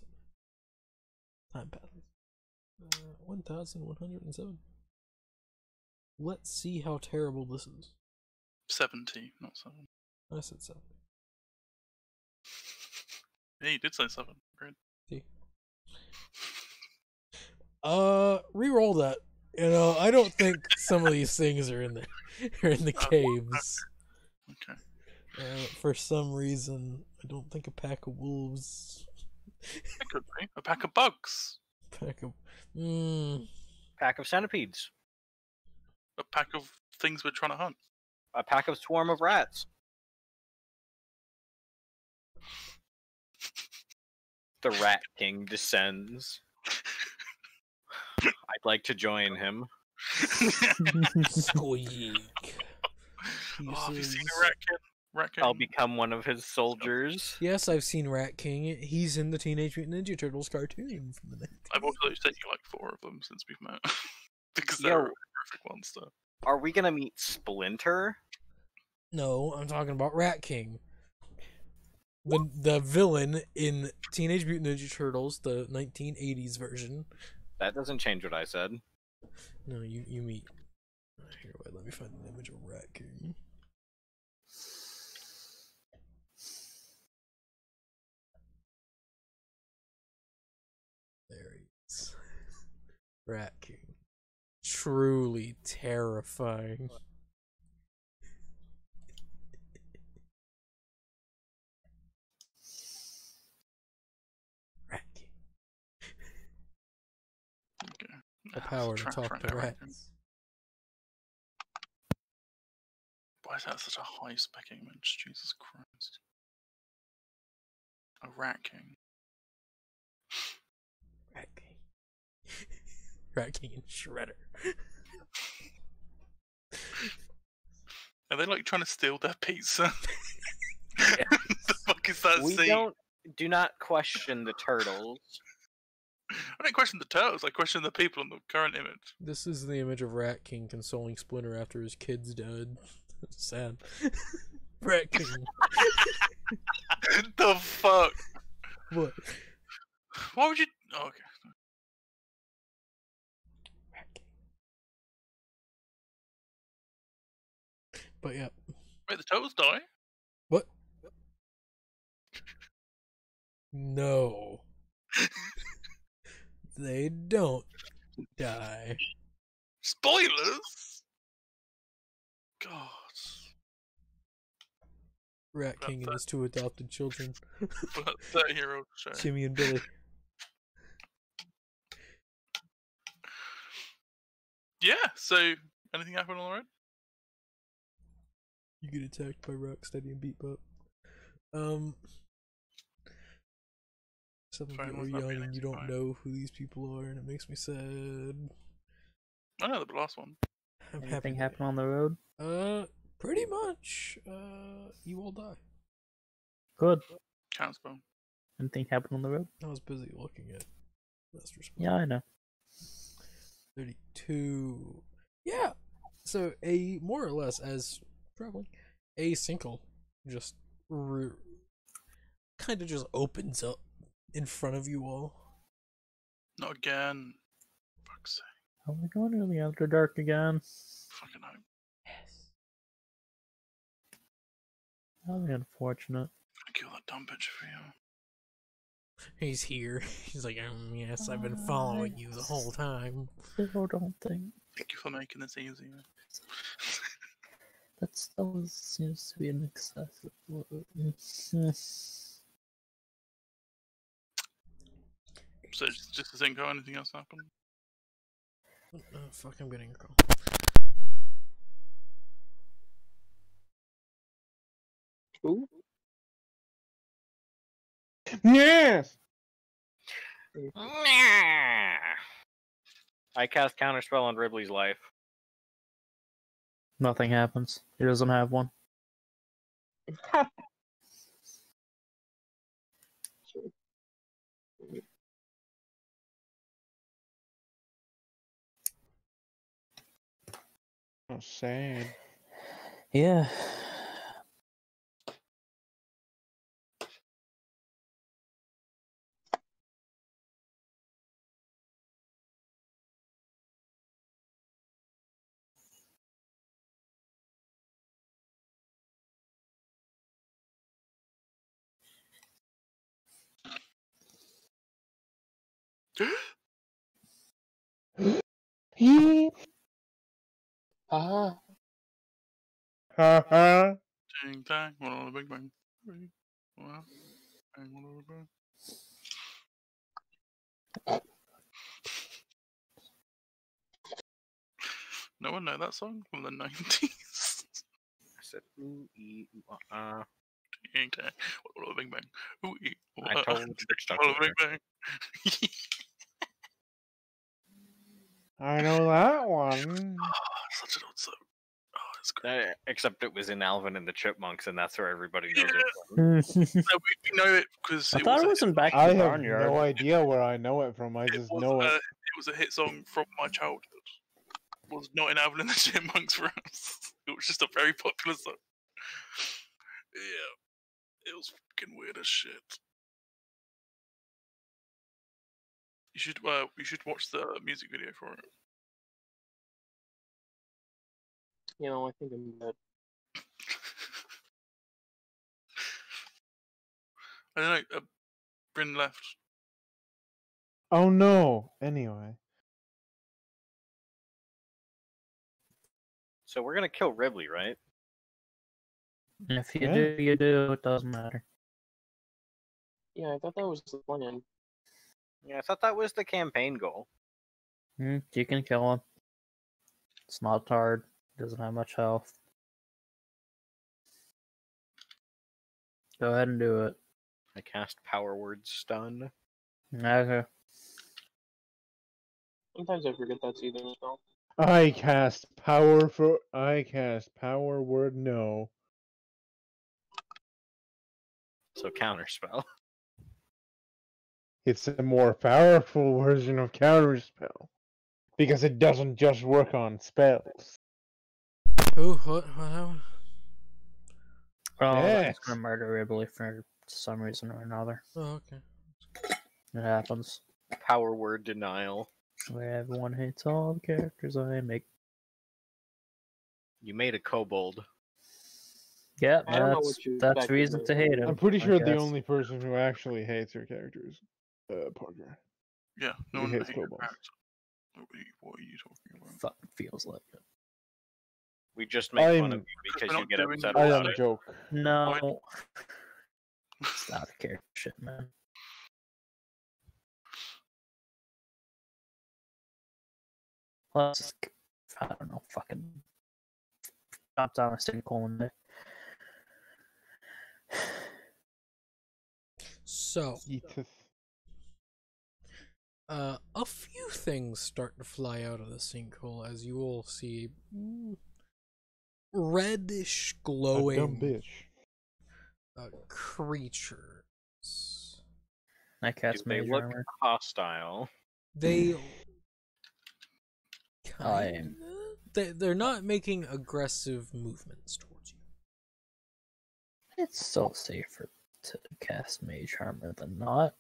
time passes. 1,107. Let's see how terrible this is. 70, not 7. I said 7. Yeah, you did say 7. Great. See. Re-roll that. You know, I don't think some of these things are in the caves. Okay. For some reason, I don't think a pack of wolves. It could be. A pack of bugs. Pack of. Pack of centipedes. A pack of things we're trying to hunt. A pack of swarm of rats. The Rat King descends. I'd like to join him. Squeak. Oh, have you seen Pieces. a rat kid? Rat King? I'll become one of his soldiers. Yes, I've seen Rat King. He's in the Teenage Mutant Ninja Turtles cartoon from the 90s. I've also sent you like 4 of them since we've met. Because Yo. they're horrific ones, so. Are we gonna meet Splinter? No, I'm talking about Rat King. The villain in Teenage Mutant Ninja Turtles, the 1980s version. That doesn't change what I said. No, you meet. Here, wait, let me find an image of Rat King. There he is. Rat King. truly terrifying. Rat King. Okay. The Ah, power it's to a talk trap to right now. rats. Why is that such a high spec image? Jesus Christ. A Rat King. Rat King. Rat King and Shredder. Are they like trying to steal their pizza? Yes. The fuck is that We scene? do not question the turtles. I don't question the turtles, I question the people in the current image. This is the image of Rat King consoling Splinter after his kids died. Sad. Rat King. The fuck? What? Why would you? Oh, okay. Rat King. But yeah. Wait, the turtles die? What? No. They don't die. Spoilers? God. Rat King and his two adopted children, For that 30-year-old show. Jimmy and Billy. Yeah, so anything happen on the road? You get attacked by Rocksteady and Beatbop. Some of Phone you are was not young being and you don't occupied. know who these people are, and it makes me sad. I know the last one. I'm happy. Anything that- happen on the road? Pretty much. You all die. Good. Counterspell. Anything happen on the road? I was busy looking at Master Spell. Yeah, I know. 32. Yeah. So a more or less as traveling, a sinkhole just kind of just opens up in front of you all. Not again. Fuck's sake. Are we going to the After Dark again? Fucking hope. Yes. That'll be unfortunate. I'm gonna kill that dumb bitch for you. He's here. He's like, yes, I've been following you the whole time. Still don't think Thank you for making this easier. that still seems to be an excessive. So it's just a sinkhole, anything else happen? Oh, fuck, I'm getting a call. Ooh. Yes! I cast Counterspell on Ripley's life. Nothing happens. He doesn't have one. Oh, sad. Yeah. He. Ah. Ha ha. Ding dang, one on the big bang. Well, bang, one on the bang. No one know that song from the 90s? I said, ooh, ee, ooh, Ding dang, one on the big bang. Ooh, ee, ooh, I told you to start one on the with big bang. I know that one. Such an old song. Oh, it's great. Except it was in Alvin and the Chipmunks, and that's where everybody knows Yeah. it from. No, we know it because I it thought was it a was in Back to I the have Barnyard. no idea where I know it from. I It just was, know it. it was a hit song from my childhood. It was not in Alvin and the Chipmunks for us. It was just a very popular song. Yeah. It was fucking weird as shit. You should watch the music video for it. You know, I think I'm dead. I don't know. Bryn left. Oh no. Anyway. So we're gonna kill Ribley, right? And if you Yeah. do, you do. It doesn't matter. Yeah, I thought that was the plan. Yeah, I thought that was the campaign goal. You can kill him. It's not hard. Doesn't have much health. Go ahead and do it. I cast Power Word Stun. Okay. Sometimes I forget that's even a spell. I cast power word no. So counterspell. It's a more powerful version of counterspell. Because it doesn't just work on spells. Who? What happened? Oh, I was Yes. gonna murder Ribley for some reason or another. Oh, okay. It happens. Power Word Denial. Where everyone hates all the characters I make. You made a kobold. Yeah, I don't know what you that's expected, reason but- to hate him. I'm pretty I sure the guess. only person who actually hates her character is Parker. Yeah, no He one hates hates your kobolds. character. What are you talking about? Fucking feels like it. We just make fun of I'm- you because we're you not get doing upset that. I about am it. joke. No. It's not a character shit, man. Let's just, I don't know, fucking chop down a sinkhole in there. So, Eateth. a few things start to fly out of the sinkhole as you all see reddish A dumb glowing bitch. creatures. I cast Do they mage look armor. They hostile? kind they're not making aggressive movements towards you. It's so safer to cast mage armor than not.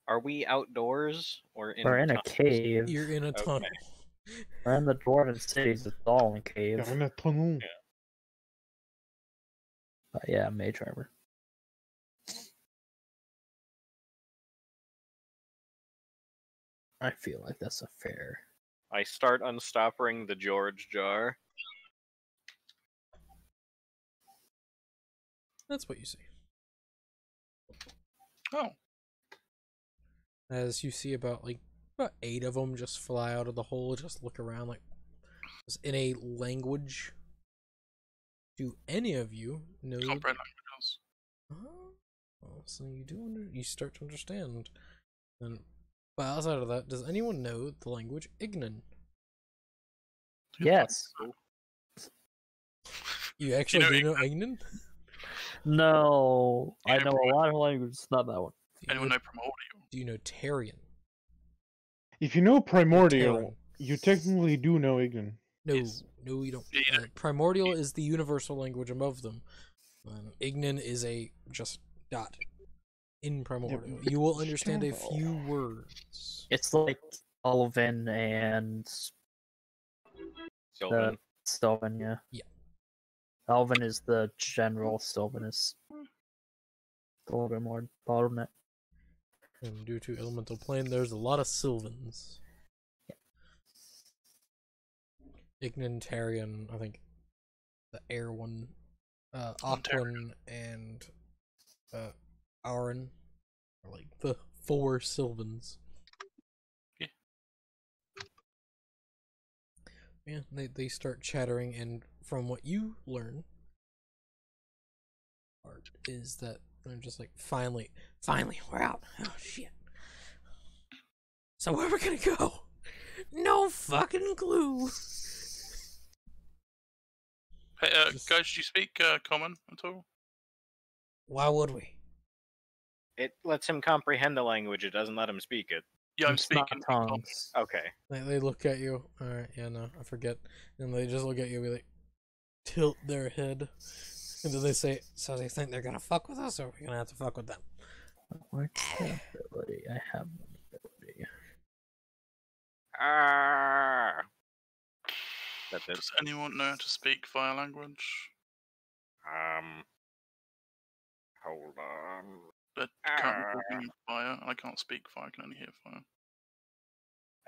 Are we outdoors or in? We're in a tunnels? cave. You're in a Okay. tunnel. We're in the dwarven cities. It's all in caves. You're in a tunnel. But yeah, mage armor. I feel like that's a fair. I start unstopping the George jar. That's what you see. Oh, As you see about 8 of them just fly out of the hole, just look around just in a language. Do any of you know? comprehend languages. Well, so you start to understand. And but outside of that, does anyone know the language Ignan? Yes. You actually know do know Ignan? No. You I know know a lot of languages, not that one. Do you Anyone know, know Primordial? do you know Tarian? If you know Primordial, Terran. you technically do know Ignan. No, Yes. no, you don't. Yeah, you know. Primordial is the universal language above them. Ignan is a just dot in Primordial. but You will understand a still. few words. It's like Elven and Sylvan. Sylvan, yeah. Yeah. Elven is the general, Sylvan is a little bit more bottleneck. And due to elemental plane, there's a lot of Sylvans. Ignan, Tarian, I think the air one, Aquan, and Auron are like the 4 Sylvans. Yeah. Yeah, they start chattering, and from what you learn, Art, is that they're just like, finally, we're out. Oh shit. So where are we gonna go? No fucking clue. Hey, Just- guys, do you speak Common at all? Why would we? It lets him comprehend the language. It doesn't let him speak it. Yeah, I'm It's speaking not Common. tongues. Okay. They look at you. Alright, yeah, no, I forget. And they just look at you and be like, tilt their head. And then they say, so they think they're gonna fuck with us, or are we gonna have to fuck with them? What's that ability? I have an ability. Ah. That's it. Does anyone know how to speak fire language? Hold on. But currently talking fire, and I can't speak fire. I can only hear fire.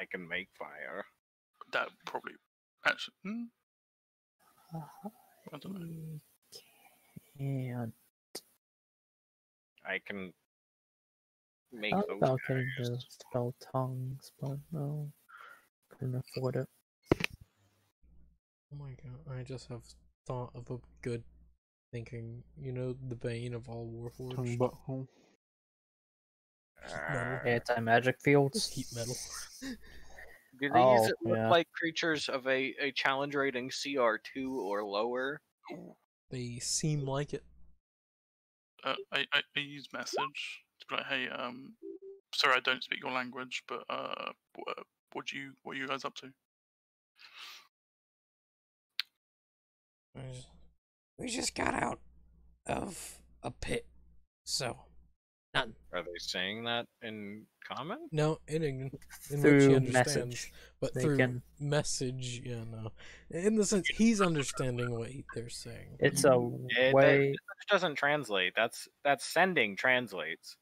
I can make fire. That probably actually. I don't know. And I can make thought those about getting guys. the spell tongues, but no, couldn't afford it. Oh my god, I just have thought of a good thinking. You know, the bane of all Tongue Warforged? butthole. Metal. Anti-magic fields. Heat metal. Do these Oh, look yeah. like creatures of a challenge rating CR2 or lower? They seem like it. I use message to be like, hey, sorry, I don't speak your language, but what are you guys up to? We just got out of a pit, so none. Are they saying that in common? No, in England, in which he Through understands, message. but They through can- message, yeah, no. In the sense he's understanding what they're saying. It's a It way. doesn't translate. That's sending translates.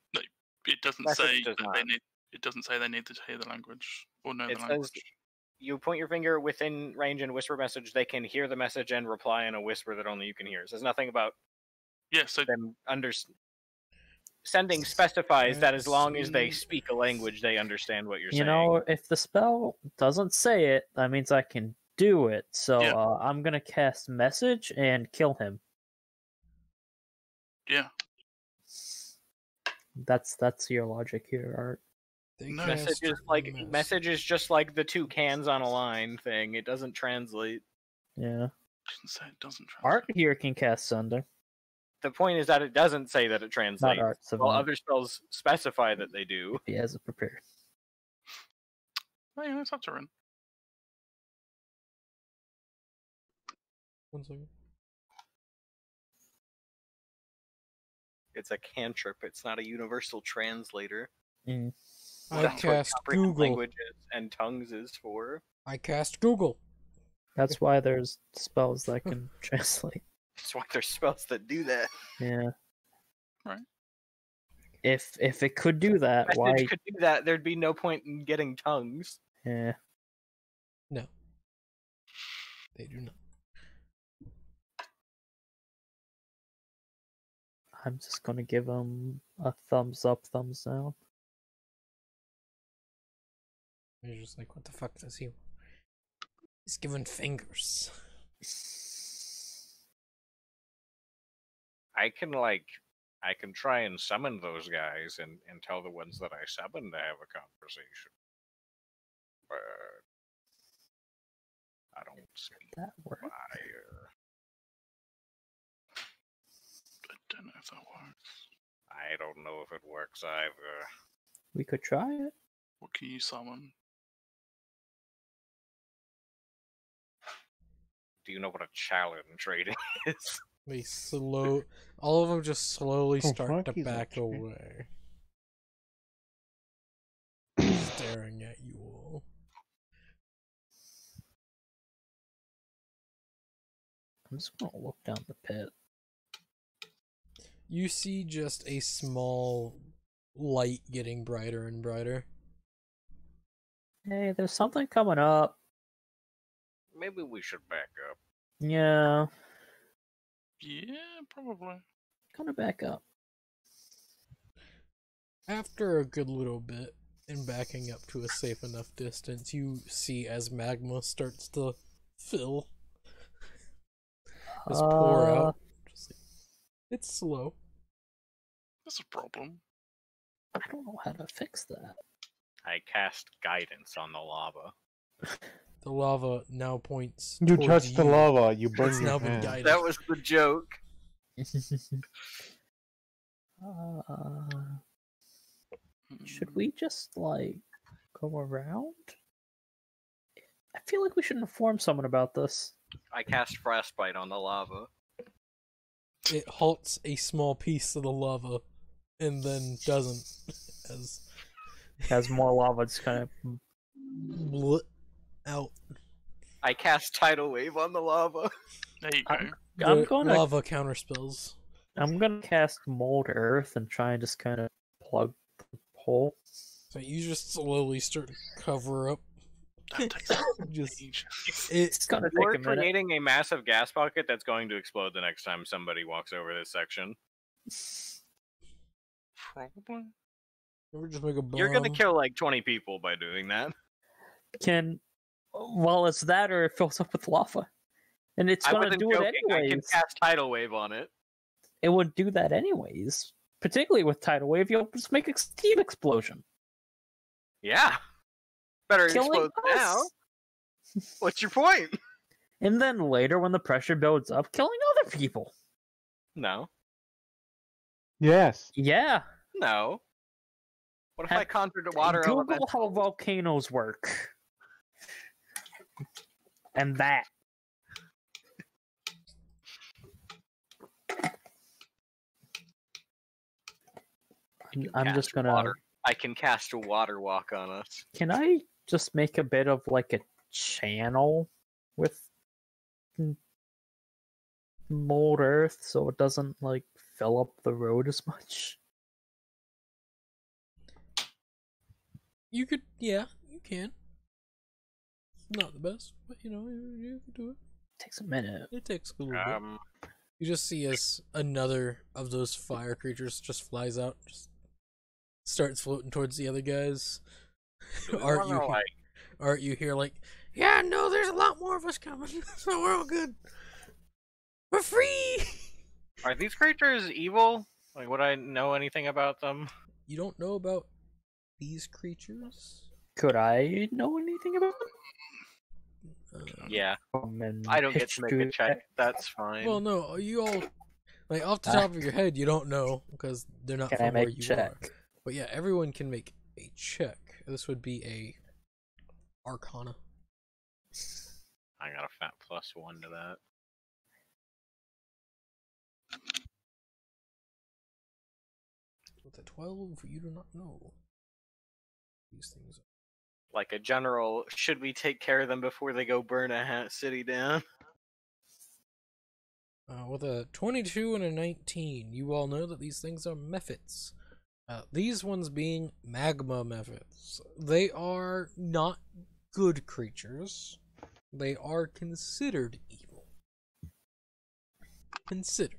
It doesn't Message say does that not. they need. It doesn't say they need to hear the language or know It the says language. you point your finger within range and whisper message. They can hear the message and reply in a whisper that only you can hear. It says nothing about Yeah, so them sending specifies that as long as they speak a language, they understand what you're You saying. know, if the spell doesn't say it, that means I can do it. So Yeah. I'm gonna cast message and kill him. yeah, That's your logic here, Art. They No. cast Message is just like the two cans on a line thing. It doesn't translate. Yeah. doesn't say it doesn't translate. Art here can cast Sunder. The point is that it doesn't say that it Not translates. Art, While Savant. other spells specify that they do. If he has it prepared. Oh, yeah, it's up to Ren. 1 second. It's a cantrip. It's not a universal translator. Mm. I That's what cast comprehend Google. languages and tongues is for. I cast Google. That's why there's spells that can translate. That's why there's spells that do that. Yeah. Right. If it could do that, Message why? could do that. There'd be no point in getting tongues. Yeah. No. They do not. I'm just gonna give him a thumbs up, thumbs down. You're just like, what the fuck does he want? He's giving fingers. I can try and summon those guys and tell the ones that I summoned to have a conversation. But I don't speak That works. fire. I don't know if that works. I don't know if it works either. We could try it. What can you summon? Do you know what a challenge rating is? They all of them just slowly Oh, start to Frankie's back okay. away. Staring at you all. I'm just gonna look down the pit. You see just a small light getting brighter and brighter. Hey, there's something coming up. Maybe we should back up. Yeah, Yeah, probably. gonna back up. After a good little bit, and backing up to a safe enough distance, you see as magma starts to fill. Just pour out. Just like, it's slow. That's a problem. I don't know how to fix that. I cast guidance on the lava. The lava now points. You towards touch the you. lava, you burn It's your now been hand. guided. That was the joke. Should we just like go around? I feel like we should inform someone about this. I cast frostbite on the lava. It halts a small piece of the lava, and then doesn't. As Has more lava just kind of. blit out. I cast tidal wave on the lava. There you go. I'm The gonna lava counterspells. I'm gonna cast mold earth and try and just kind of plug the hole. So you just slowly start to cover up That takes Just age. It's gonna take We're a minute. creating a massive gas bucket that's going to explode the next time somebody walks over this section. Probably. Or just make a bomb. You're gonna kill like 20 people by doing that. Well, it's that or it fills up with lava. And it's I gonna wasn't do it joking. I can anyways. cast tidal wave on it. It would do that anyways. Particularly with tidal wave, you'll just make a steam explosion. Yeah. Better Killing explode now. us. What's your point? And then later, when the pressure builds up, killing other people. No. Yes. Yeah. No. What if Have- I conjured a water Google element? how volcanoes work. And that. I'm Cast just gonna. water. I can cast a water walk on us. Can I just make a bit of like a channel with mold earth so it doesn't like fill up the road as much? You could, yeah, you can. Not the best, but you know, you can do it. Takes a minute. It takes a little bit. You just see as another of those fire creatures just flies out, just starts floating towards the other guys. Aren't you here like, yeah, no, there's a lot more of us coming, so we're all good. We're free! Are these creatures evil? Like, would I know anything about them? You don't know about these creatures? Could I know anything about Yeah. them? And I don't get pitch to make a check. That's fine. Well, no, you all, like, off the top of your head, you don't know, because they're not Can from I make where a you check? are. But yeah, everyone can make a check. This would be a Arcana. I got a fat +1 to that. With a 12, you do not know these things. Like a general, should we take care of them before they go burn a city down? With a 22 and a 19, you all know that these things are mephits. These ones being magma mephits. They are not good creatures. They are considered evil. Considered.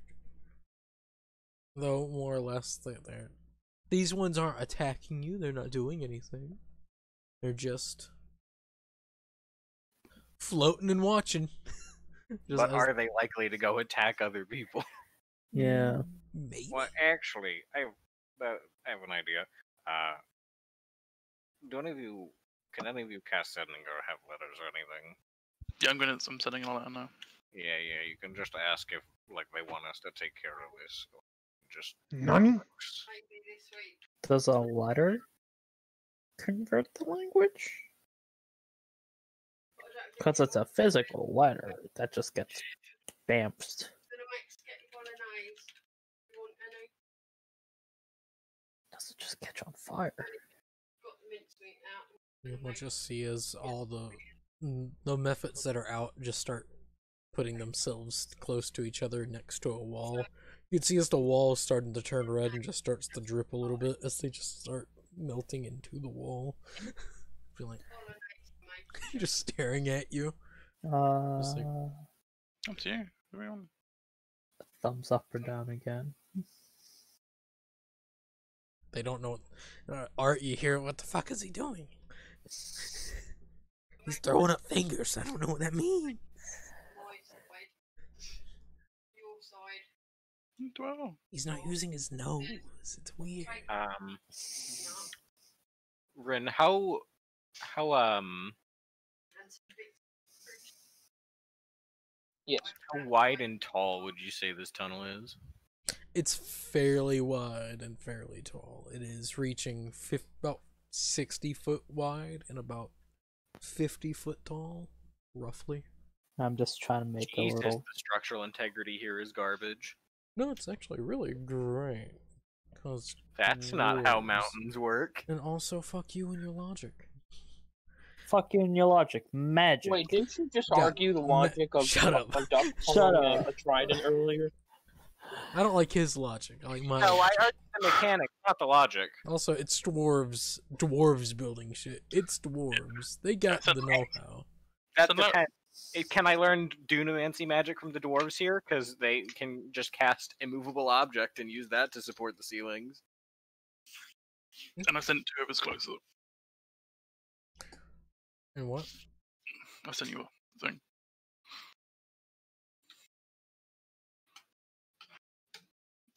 Though, more or less, they're... These ones aren't attacking you, they're not doing anything. They're just... floating and watching. But are they likely to go attack other people? Yeah. Maybe. Well, actually, I have an idea. Can any of you cast sending or have letters or anything? Yeah, I'm sending a letter now. Yeah, you can just ask if, like, they want us to take care of this. Just... Nani? Does a letter convert the language? Because it's a physical letter that just gets bamfed. Does it just catch on fire? We'll just see as all the mephits that are out just start putting themselves close to each other next to a wall. You can see as the wall is starting to turn red and just starts to drip a little bit as they just start melting into the wall. Feeling just staring at you. Uh, Up to you. Everyone. thumbs up or down again. They don't know. Art, you hear what the fuck is he doing? He's throwing up fingers. I don't know what that means. 12. He's not using his nose. It's weird. Rin, how Yes. wide and tall would you say this tunnel is? It's fairly wide and fairly tall. It is reaching about 60 foot wide and about 50 foot tall, roughly. I'm just trying to make Jesus, a little. the structural integrity here is garbage. No, it's actually really great. Cause That's not how rules. mountains work. And also, fuck you and your logic. Fuck you and your logic. Magic. Wait, didn't you just Yeah, argue the logic of shut up. a duck Shut pulling up. a trident earlier? I don't like his logic. I like my No, I logic. argued the the mechanics, not the logic. Also, it's dwarves building shit. It's dwarves. They got the know-how. That So no- depends. Can I learn Dunamancy magic from the dwarves here? Because they can just cast immovable object and use that to support the ceilings. And I sent two of his clothes up. And what? I sent you a thing.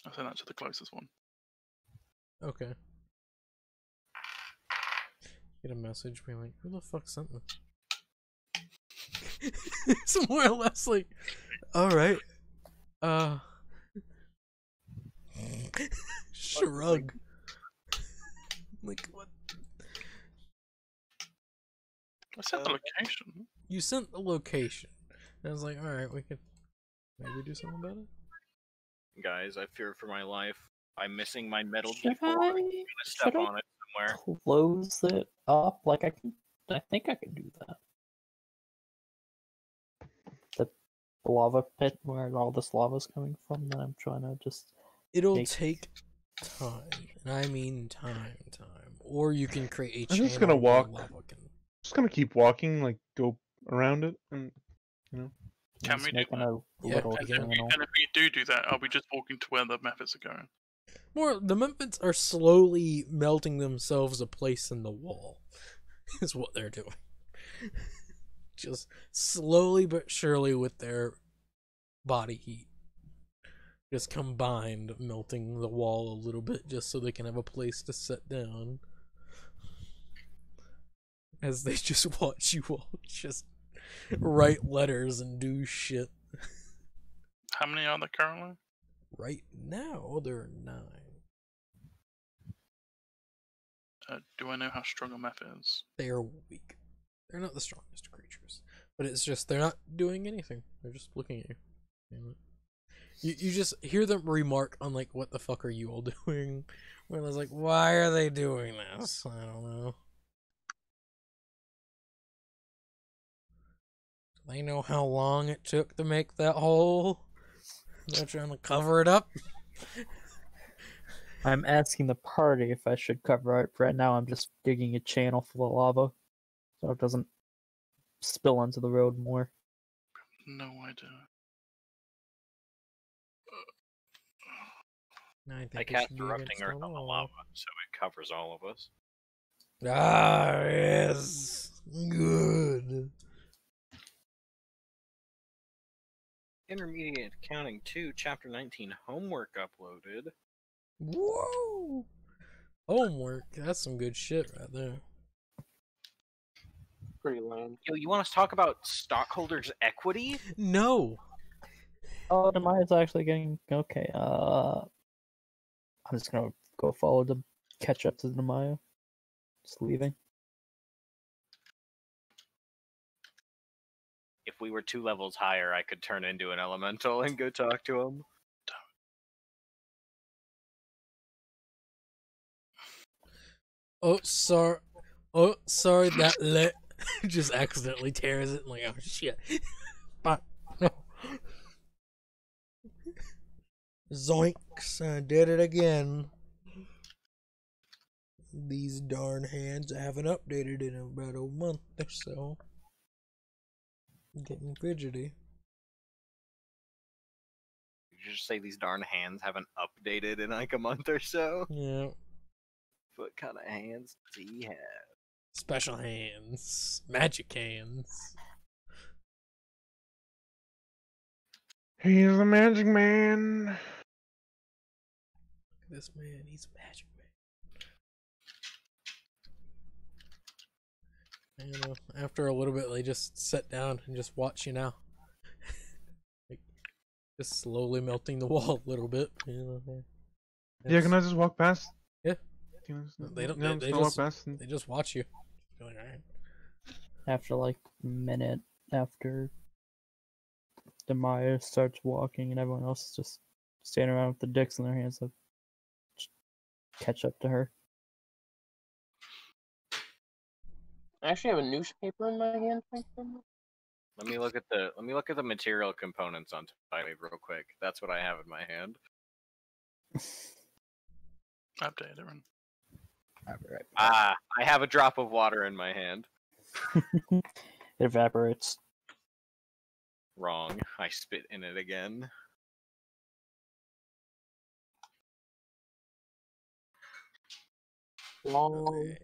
I sent that to the closest one. Okay. Get a message being like, who the fuck sent this? It's more or less like, alright. Shrug. Like, what? I sent the location. You sent the location. And I was like, alright, we could maybe do something about it. Guys, I fear for my life. I'm missing my metal Should D4. I'm gonna I step on it somewhere. close it up? Like I think I can do that. The lava pit where all this lava's coming from. That I'm trying to just. It'll Make- take time. And I mean time. Or you can create a I'm channel just gonna where walk. lava can... Just gonna keep walking, like go around it, and you know. Can just we do making that? a Yeah, little I And can. channel. if we do that, are we just walking to where the methods are going? More, the methods are slowly melting themselves a place in the wall. Is what they're doing. Just slowly but surely with their body heat. Just combined, melting the wall a little bit just so they can have a place to sit down. As they just watch you all just write letters and do shit. How many are there currently? Right now, there are 9. Do I know how strong a meth is? They are weak. They're not the strongest creatures. But it's just, they're not doing anything. They're just looking at you. You just hear them remark on, like, what the fuck are you all doing? When I was like, why are they doing this? I don't know. Do they know how long it took to make that hole? They're trying to cover it up? I'm asking the party if I should cover it. Right now, I'm just digging a channel full of lava, so it doesn't spill onto the road more. No idea. I think I it cast should be erupting against earth the on the wall. lava, so it covers all of us. Ah, yes. Good. Intermediate Accounting 2, Chapter 19, homework uploaded. Whoa! Homework. That's some good shit right there. Pretty lame. Yo, you want us to talk about stockholders' equity? No. Oh, Demaya's actually getting okay. I'm just gonna go follow the catch up to Demaya. Just leaving. If we were 2 levels higher, I could turn into an elemental and go talk to him. Oh, sorry. Oh, sorry. That lit just accidentally tears it. I'm like, oh shit. But no. Zoinks! I did it again. These darn hands I haven't updated in about a month or so. Getting fidgety. Did you just say these darn hands haven't updated in like a month or so? Yeah. What kind of hands does he have? Special hands. Magic hands. He's a magic man. Look at this man. He's a magic man. You know, after a little bit, they just sit down and just watch you now. Like, just slowly melting the wall a little bit. You know. Yeah, can I just walk past? Yeah. Can I just, They don't- no, they just walk just- past. And... They just watch you. You're like, alright. After like a minute after Demaya starts walking and everyone else is just standing around with the dicks in their hands, like catch up to her. I actually have a newspaper in my hand. Let me look at the material components on Tidewave real quick. That's what I have in my hand. Update it. I'll be right back. Ah, I have a drop of water in my hand. It evaporates. Wrong. I spit in it again. Long.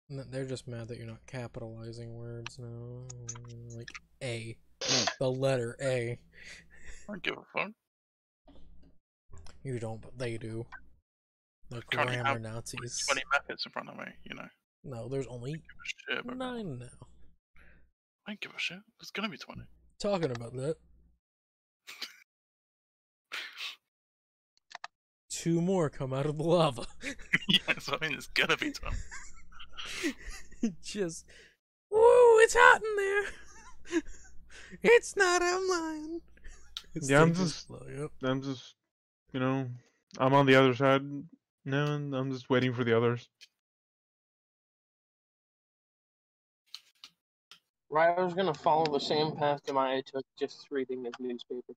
They're just mad that you're not capitalizing words now. Like A. The letter A. I don't give a fuck. You don't, but they do. The Currently grammar have Nazis. 20 methods in front of me, you know. No, there's only Shit, but 9 now. I don't give a shit. There's gonna be 20. Talking about that. 2 more come out of the lava. Yeah, so I mean, there's gonna be 20. Just, woo, it's hot in there. It's not, I'm lying. Yeah, I'm just, you know, I'm on the other side now, and I'm just waiting for the others. Ryder's gonna follow the same path Demaya took, just reading his newspaper.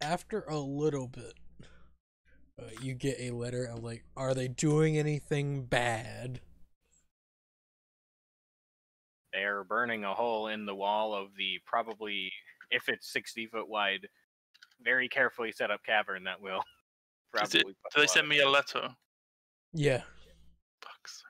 After a little bit, you get a letter of like, are they doing anything bad? They're burning a hole in the wall of the probably, if it's 60 foot wide, very carefully set up cavern that will probably. Do they send me a letter? Yeah. Fuck's sake.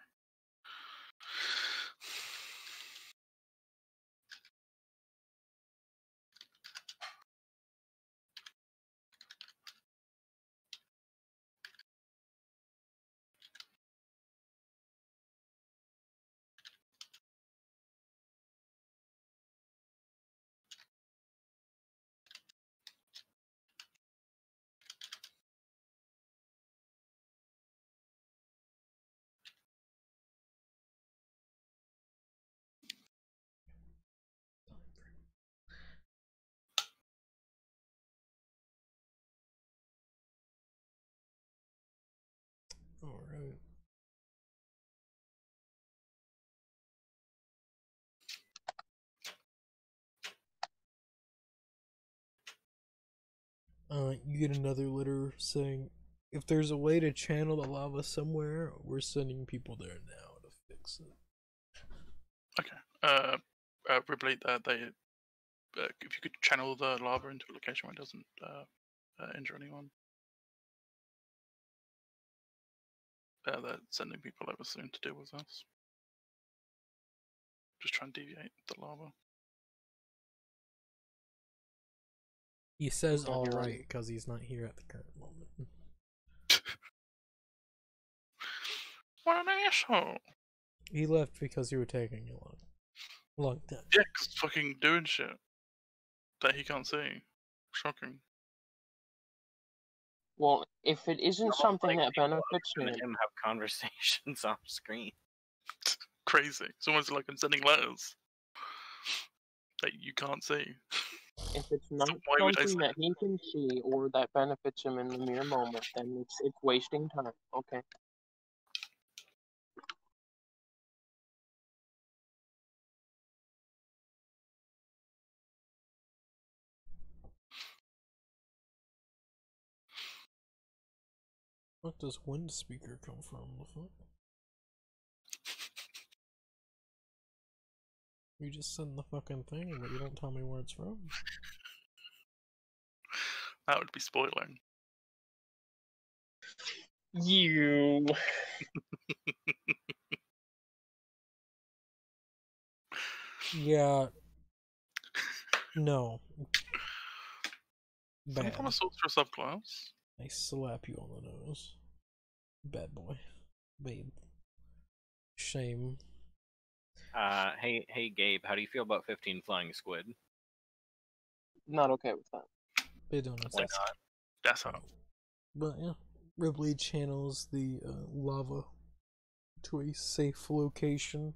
Alright. You get another letter saying, if there's a way to channel the lava somewhere, we're sending people there now to fix it. Okay. Ripley, if you could channel the lava into a location where it doesn't injure anyone. They're sending people over soon to deal with this. Just try and deviate the lava. He says alright because he's not here at the current moment. What an asshole! He left because you were taking a long time. Yeah, because fucking doing shit that he can't see. Shocking. Well, if it isn't something that benefits him him, have conversations off screen. Crazy. It's almost like I'm sending letters that you can't see. if it's not why would I something say that he can see or that benefits him in the mere moment, then it's wasting time. Okay. What does wind speaker come from? The fuck? You just send the fucking thing, but you don't tell me where it's from. That would be spoiling. You. Yeah. No. Some Bad. kind of sorcerer subclass. I slap you on the nose. Bad boy. Babe. Shame. Hey, Gabe, how do you feel about 15 flying squid? Not okay with that. They don't know. Why not? That's how. But yeah, Ripley channels the lava to a safe location.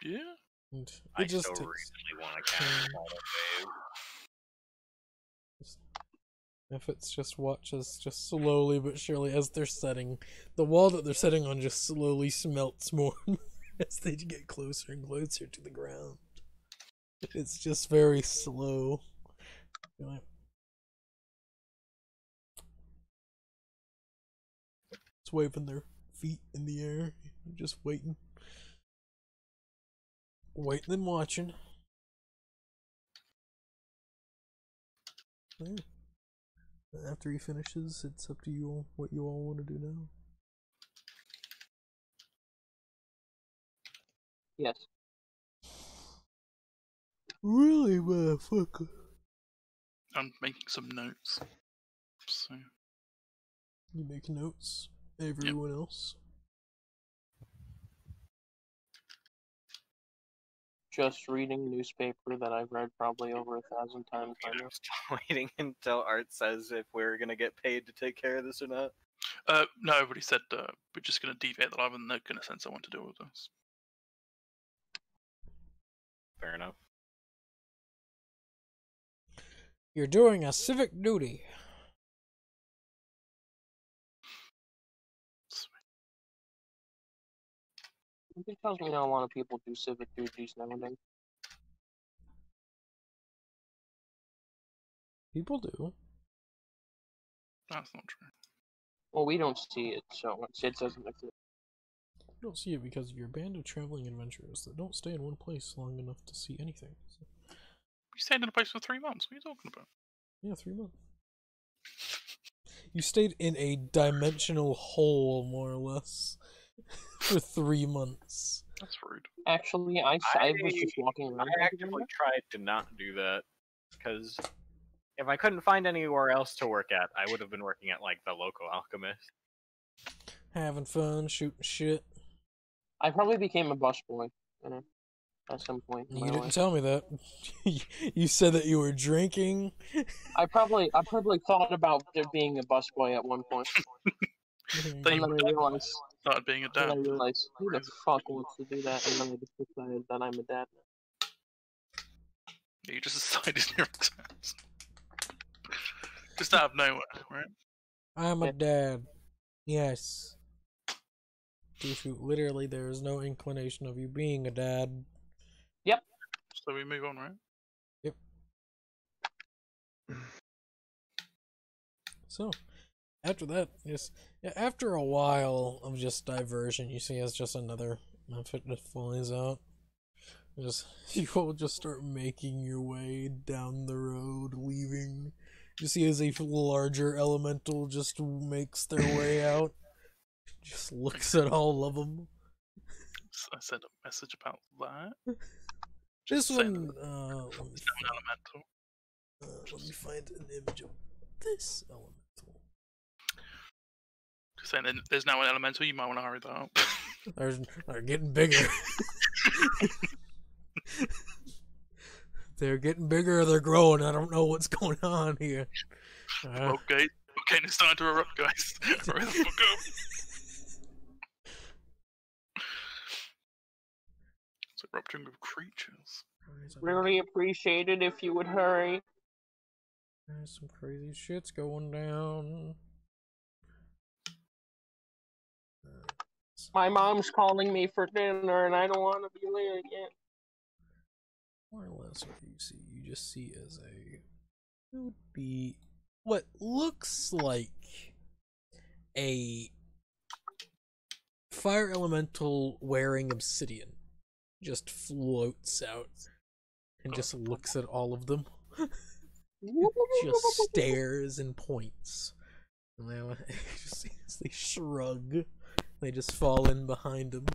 Yeah. And I it just still takes really want to catch time. Shadow Wave. If it's just watches just slowly but surely as they're setting, the wall that they're setting on just slowly smelts more. as they get closer and closer to the ground. It's just very slow. It's waving their feet in the air, just waiting. Waiting and watching. Yeah. After he finishes, it's up to you all what you all want to do now. Yes. Really, motherfucker. I'm making some notes. So You make notes. Everyone else. Just reading newspaper that I've read probably over 1,000 times by now. I'm still waiting until Art says if we're gonna get paid to take care of this or not. no, everybody said we're just going to deviate the live and they're going to send someone to deal with this. Fair enough. You're doing a civic duty. It tells me not a lot of people do civic duties nowadays. People do. That's not true. Well, we don't see it, so it doesn't exist. You don't see it because you're a band of traveling adventurers that don't stay in one place long enough to see anything. So. You stayed in a place for 3 months. What are you talking about? Yeah, 3 months. You stayed in a dimensional hole, more or less, for 3 months. That's rude. Actually, I was just walking around. I actively tried to not do that because if I couldn't find anywhere else to work at, I would have been working at like the local alchemist. Having fun, shooting shit. I probably became a busboy, you know, at some point. You didn't tell me that. You said that you were drinking. I probably thought about there being a busboy at one point. And then I realized, started being a dad. Who the fuck wants to do that? And then I just decided that I'm a dad. Yeah, you just decided in your exams. Just out of nowhere, right? I'm a dad. Yes. Literally, there is no inclination of you being a dad. Yep. So we move on, right? Yep. So, after that, after a while of just diversion, you see as just another outfit that flies out. You will just start making your way down the road, leaving. You see as a larger elemental just makes their way out. Just looks at all of them. I sent a message about that. This one, elemental. Let me find an image of this elemental. Just saying, there's now an elemental. You might want to hurry that up. They're getting bigger. They're getting bigger. They're growing. I don't know what's going on here. Okay, it's time to erupt, guys. Hurry the fuck up. It's erupting of creatures. Really appreciate it if you would hurry. There's some crazy shit's going down. My mom's calling me for dinner and I don't want to be late again. More or less what you see. You just see as it would be what looks like a fire elemental wearing obsidian just floats out and just looks at all of them. Just stares and points. And they shrug. They just fall in behind him.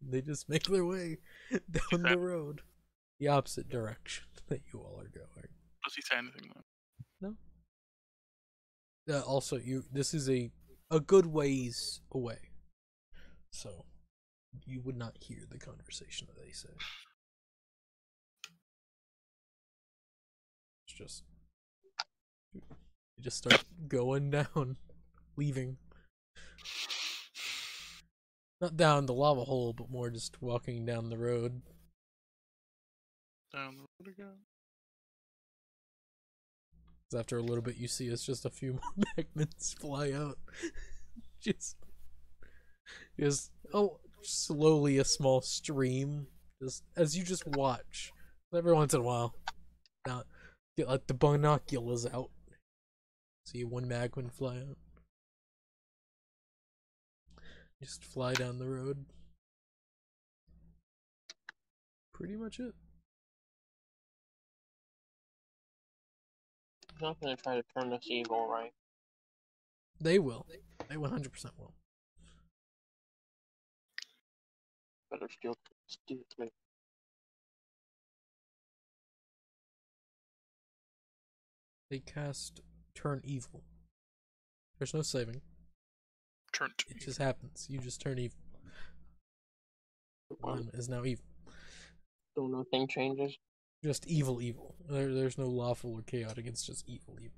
They just make their way down the road. The opposite direction that you all are going. Does he say anything though? No. Also, this is a good ways away, so you would not hear the conversation that they say. It's just you just start going down, leaving. Not down the lava hole, but more just walking down the road. Down the road again. After a little bit, you see it's just a few more magments fly out. just slowly a small stream, just as you just watch. Every once in a while, now get like the binoculars out. See one Magwin fly out. Just fly down the road. Pretty much it. I'm not gonna try to turn this evil, right? They will. They 100% will. Better still steal it. They cast Turn Evil. There's no saving. Turn to It just happens. You just turn evil. One is now evil. So nothing changes. Just evil, evil. There's no lawful or chaotic. It's just evil, evil.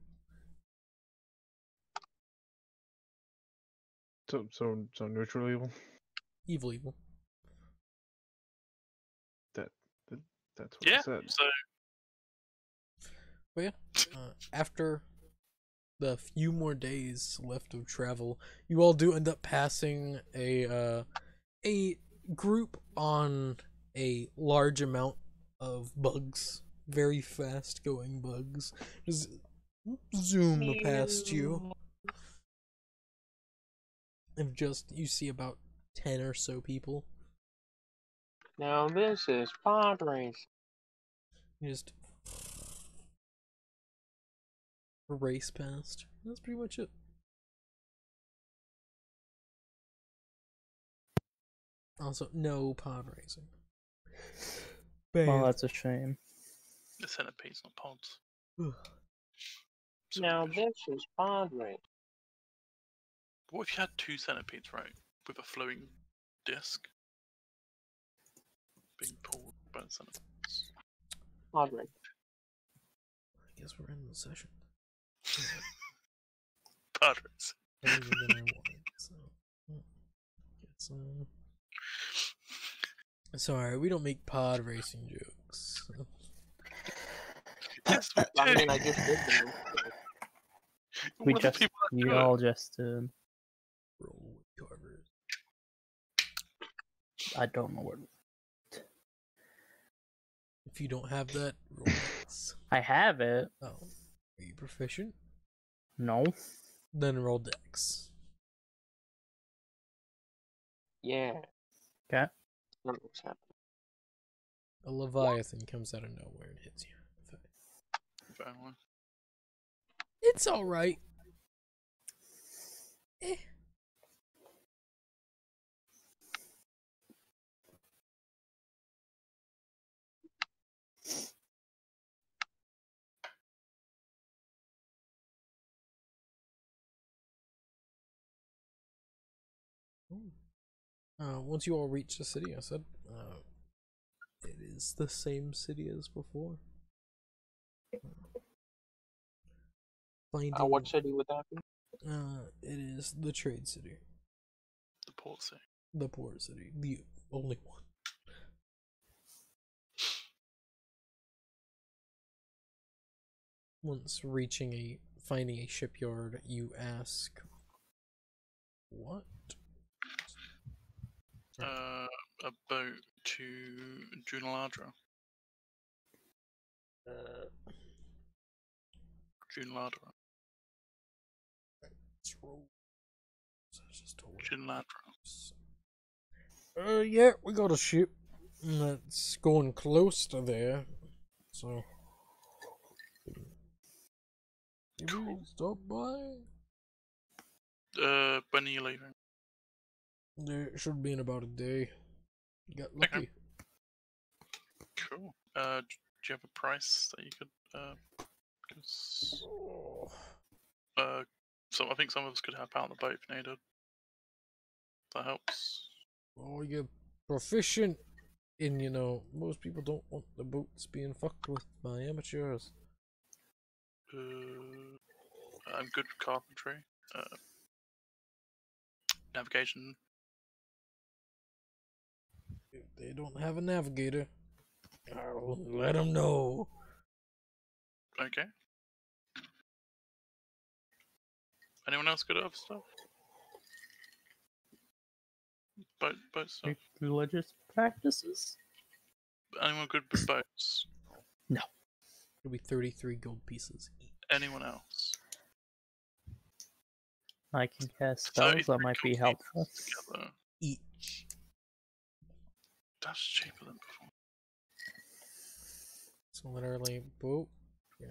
So neutral evil. Evil, evil. That's what I Yeah. said. So But yeah, after the few more days left of travel, you all do end up passing a group on a large amount of bugs, very fast going bugs, just zoom past you. And just you see about 10 or so people. Now this is pod race. You just race past. That's pretty much it. Also, no pod racing. Well, that's a shame. the centipedes, not pods. Now this is pod race. What if you had 2 centipedes, right, with a flowing disc being pulled by the centipedes? Pod race. I guess we're in the session. Padres. Better than I wanted, so, guess, sorry, we don't make pod racing jokes. Yes, we I do. mean, I just did them. We What are the just, people that you do it? all just did. Roll with carvers. I don't know what. If you don't have that, roll dex. I have it. Oh, are you proficient? No. Then roll dex. Yeah. Okay. That looks happy. A leviathan comes out of nowhere and hits you. Fair one. It's alright. Eh. Once you all reach the city, I said, it is the same city as before. Finding, What city would that be? it is the trade city, The port city. the port city, the only one. Once finding a shipyard, you ask, what? A boat to Junaladra. Junaladra. Let's roll. So it's just told. Junaladra. Yeah, we got a ship that's going close to there, so maybe we stop by. When are you leaving? There should be in about a day. You got lucky. Okay. Cool. Do you have a price that you could give us? So I think some of us could help out on the boat if needed. That helps. Oh, you're proficient in, most people don't want the boats being fucked with by amateurs. I'm good with carpentry. Navigation. If they don't have a navigator, I'll let them know. Okay. Anyone else good at other stuff? boat stuff. Religious practices? Anyone good with boats? No. It'll be 33 gold pieces each. Anyone else? I can cast So spells that might be helpful. Together. Each. That's cheaper than before. So literally, boat. Yeah.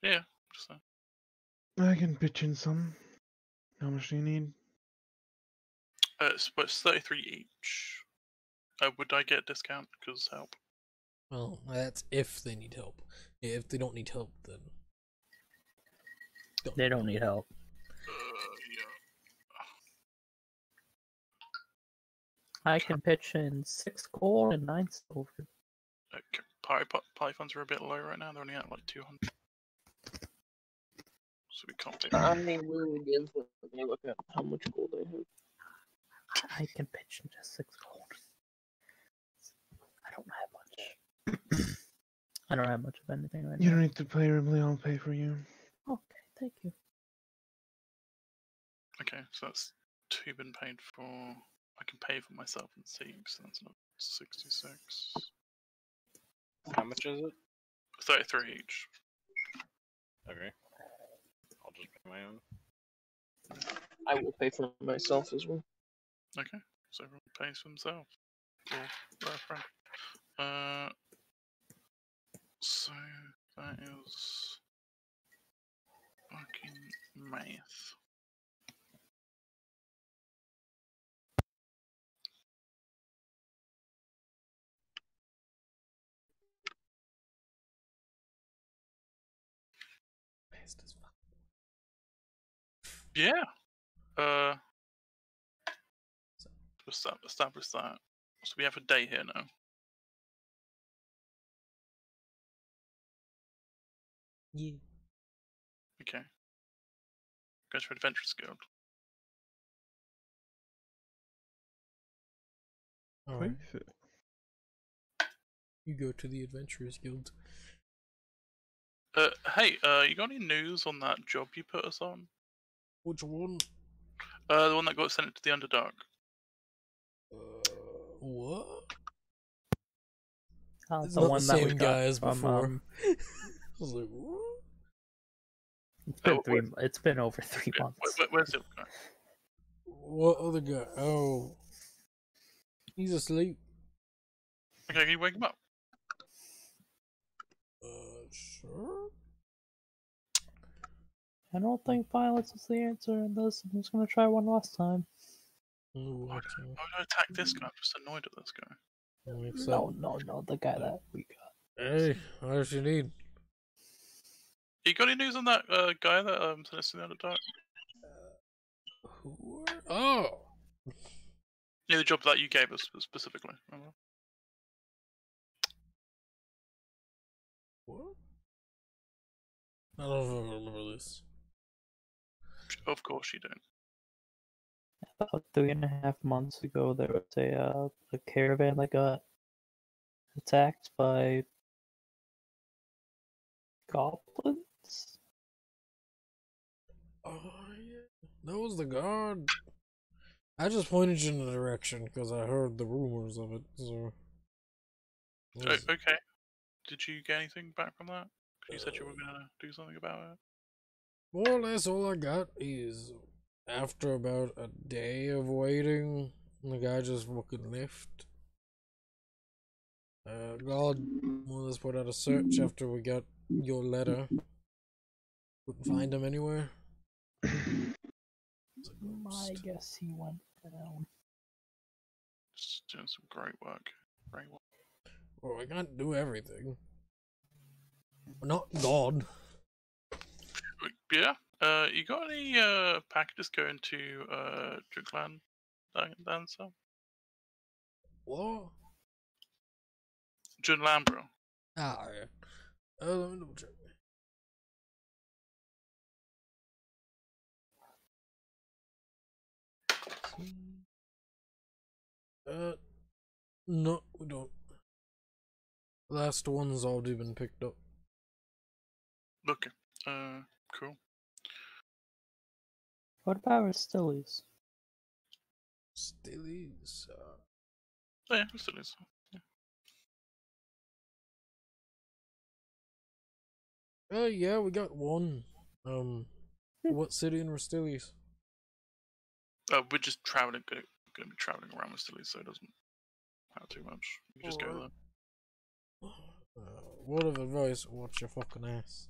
Yeah, just saying. I can pitch in some. How much do you need? It's 33 each. Would I get a discount because help? Well, that's if they need help. If they don't need help, then They don't need help. Yeah. I can pitch in 6 gold and 9 silver. Pythons are a bit low right now. They're only at like 200. So we can't take. I mean, we would give when they look at how much gold they have. I can pitch into 6 gold. I don't have much. I don't have much of anything right You now. don't need to pay Ribley, I'll pay for you. Okay, thank you. Okay, so that's 2 been paid for. I can pay for myself and Sieg, so that's not 66. How much is it? 33 each. Okay. I'll just pay my own. I will pay for myself as well. Okay, so everyone pays for themselves. Or their friend. So that is fucking math. Yeah. Establish that. So we have a day here now. Yeah. Okay. Go to Adventurers Guild. Alright. Place it. You go to the Adventurers Guild. Hey, you got any news on that job you put us on? Which one? The one that got sent to the Underdark. What? It's The not one the that we same got guy as from, before. I was like, what? It's been what- It's been over 3 months. Where's the other guy? What other guy? Oh. He's asleep. Okay, can you wake him up? Sure. I don't think violence is the answer in this. I'm just gonna try one last time. Ooh, Why okay. would I attack this guy? I'm just annoyed at this guy. No, the guy that we got. Hey, what else you need? You got any news on that guy that sent us to the Underdark? Who are... Oh! Yeah, the job that you gave us specifically. Remember? What? I don't know if I remember this. Of course you don't. About 3.5 months ago, there was a caravan that got attacked by goblins. Oh, yeah. That was the guard. I just pointed you in the direction because I heard the rumors of it, so... Okay. Did you get anything back from that? 'Cause you said you were gonna do something about it. More or less all I got is after about a day of waiting, the guy just fucking left. God more or less put out a search after we got your letter. Couldn't find him anywhere. I guess he went down. Just doing some great work. Great work. Well, I can't do everything. We're not God. Yeah. You got any packages going to Drinkland dancer? What? Junland, bro. Ah, yeah. Let me double check. No, we don't. Last one's already been picked up. Okay. Cool. What about Astilles? Stillies. Oh yeah, it still is. Yeah. Yeah, we got one. What city in Restilius? We're just traveling. Going to be traveling around with Stilly, so it doesn't matter too much. You can just go Alright. there. Word of advice: watch your fucking ass.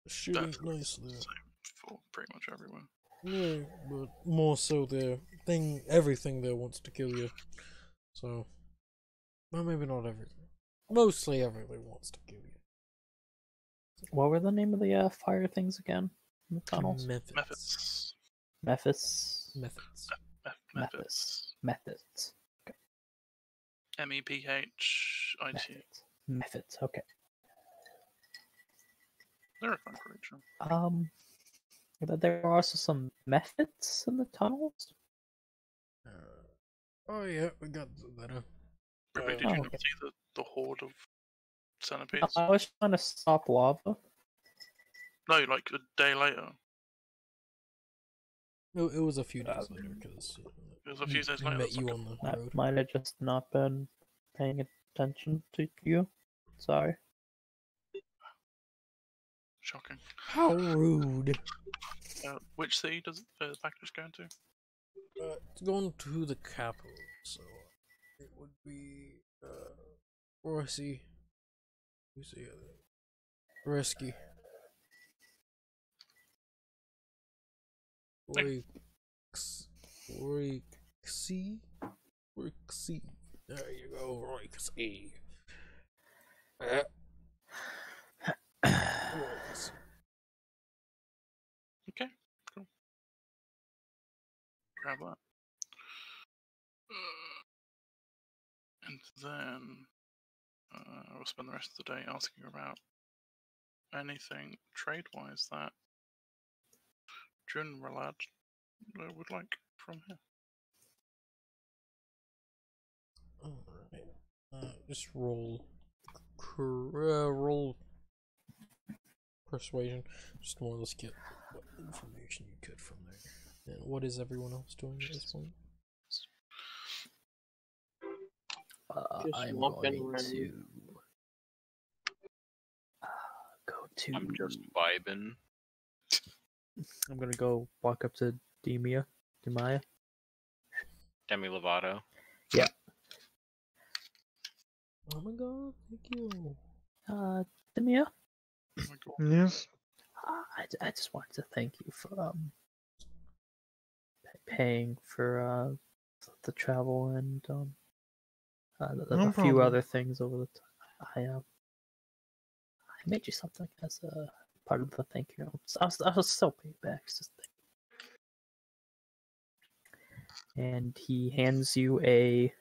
Shooting That's nicely. same for pretty much everywhere. Yeah, but more so there. Everything there wants to kill you. So, well, maybe not everything. Mostly everything wants to kill you. What were the name of the fire things again? In the tunnels? Methods. Mephis. Methods. Mephis. Methods. MEPHIT. Methods. Methods. Okay. They're a fun creature. But there are also some methods in the tunnels. Oh yeah, we got that. Really, did Oh, you not okay. see the horde of centipedes? I was trying to stop lava. No, like a day later. It was a few days later because It was a few days later. met That's you not on the I road. might have just not been paying attention to you. Sorry. shocking. How rude! Which city does the package go into? It's going to the capital, so it would be Rossi. You see, Risky. Rixie. There you go, Rixie. Okay, cool. Grab that. And then we'll spend the rest of the day asking about anything trade-wise that Junralad would like from here. Alright. Just roll persuasion. Just more or less get what information you could from there. And what is everyone else doing at this point? I'm walking going around. to go to. I'm just vibing. I'm gonna go walk up to Demia. Demaya. Demi Lovato. Oh my god, thank you. Demia. Oh my god. Yes. I just wanted to thank you for paying for the travel and No a few problem. other things over the time. I made you something as a part of the thank you notes. I'll still pay you back. It's just and he hands you a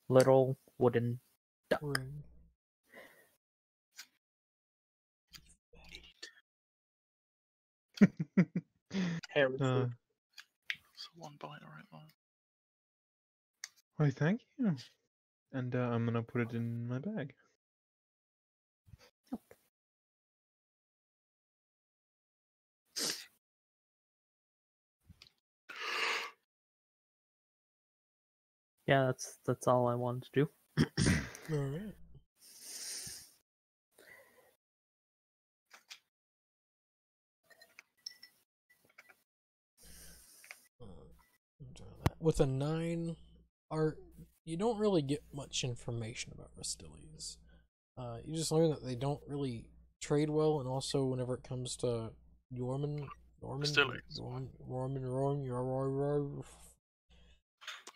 little wooden duck. Ring. Harry. So one bite right there. Why, thank you. And I'm gonna put it in my bag. Yeah, that's all I wanted to do. Alright. With a 9 art, you don't really get much information about Restilius. You just learn that they don't really trade well, and also whenever it comes to Yorman, Restilius.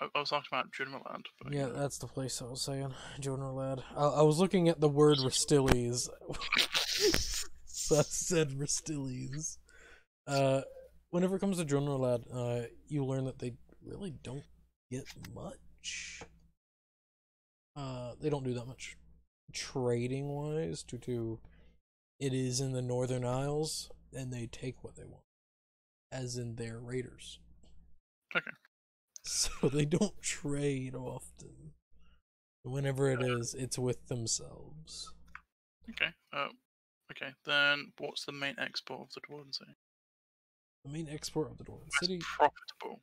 I was talking about Junralad. But Yeah, that's the place I was saying. Jonah Lad. I was looking at the word Restilius. So I said Restilius. Whenever it comes to Jonah Lad, you learn that they really don't get much. They don't do that much trading wise due to it is in the Northern Isles, and they take what they want, as in their raiders. Okay. So they don't trade often. Whenever it is, it's with themselves. Okay. Okay. Then what's the main export of the Dwarven City? The main export of the Dwarven What's City. profitable?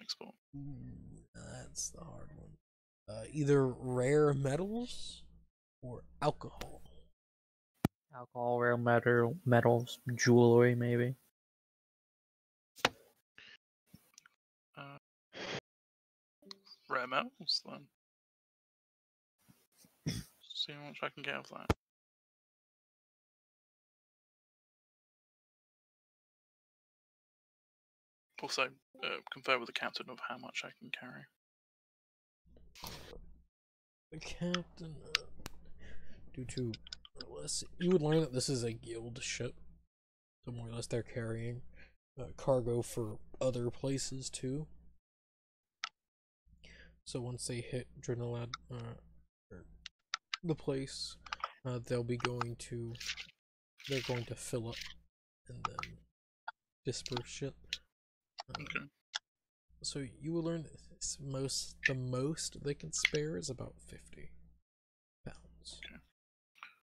export? That's the hard one. Either rare metals or alcohol. Alcohol, rare metals, jewelry, maybe. Rare metals, then. See how much I can get of that. Also, confer with the captain of how much I can carry. The captain, due to, you would learn that this is a guild ship, so more or less they're carrying cargo for other places too. So once they hit Drinalad, the place, they're going to fill up and then disperse shit. Okay. So you will learn this the most they can spare is about 50 pounds. Okay.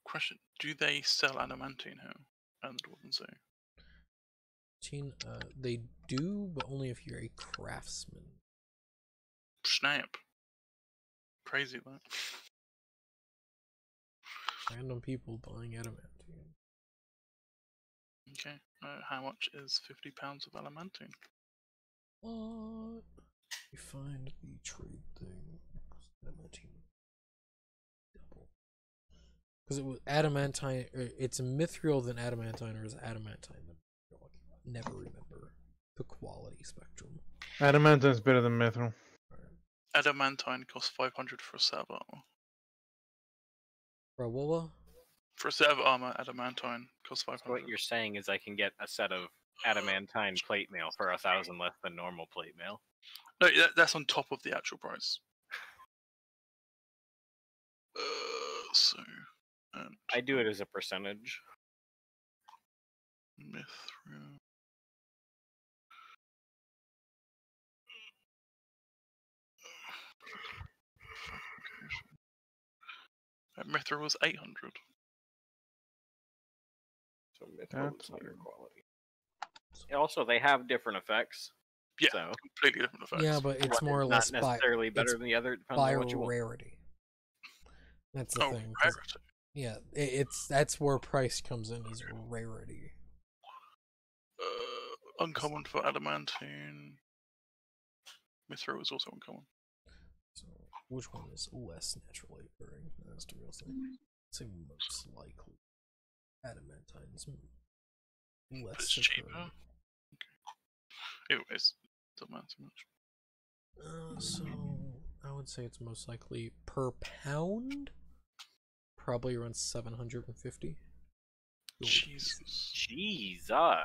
Question: do they sell adamantine here in the Dwarven Sea? They do, but only if you're a craftsman. Snap. Crazy that. Random people buying adamantine. Okay. How much is 50 pounds of adamantine? What? You find the trade thing. Adamantine. Double. Because it was adamantine. It's mithril than adamantine, or is adamantine than mithril? I never remember the quality spectrum. Adamantine is better than mithril. Adamantine costs 500 for a set of armor. Rawola? For a set of armor, adamantine costs 500. So what you're saying is I can get a set of adamantine plate mail for 1,000 less than normal plate mail. No, that's on top of the actual price. So, I do it as a percentage. Mithril. Mithril was 800. So mithril is higher quality. Also, they have different effects. Yeah, so. Completely different effects. Yeah, but it's more or less not necessarily better than the other. By on what you want. rarity. That's the thing. Rarity. Yeah, that's where price comes in, is rarity. Uncommon for adamantine. Mithril is also uncommon. So, which one is less naturally occurring? That's the real thing. I'd say most likely adamantine's less It's cheaper. occurring. Okay. Anyways, doesn't matter too much. So I would say it's most likely per pound, probably around 750. Jesus. Yeah.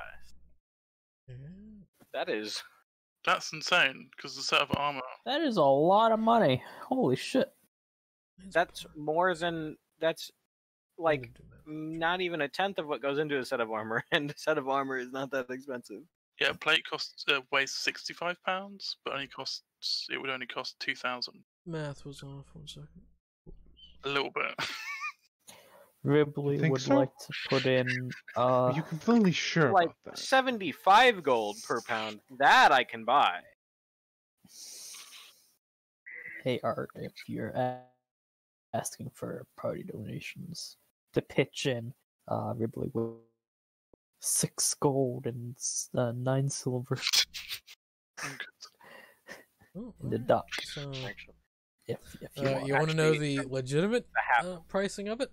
That's insane, because the set of armor. That is a lot of money. Holy shit. That's more than. That's like not even a tenth of what goes into a set of armor, and a set of armor is not that expensive. Yeah, plate costs weighs 65 pounds, but it would only cost 2,000. Math was off 1 second. A little bit. Ribley would like to put in. Are you completely sure like about that? 75 gold per pound. That I can buy. Hey Art, if you're asking for party donations to pitch in, Ribley would 6 gold and 9 silver. In the dock. So, if you want to know the legitimate pricing of it?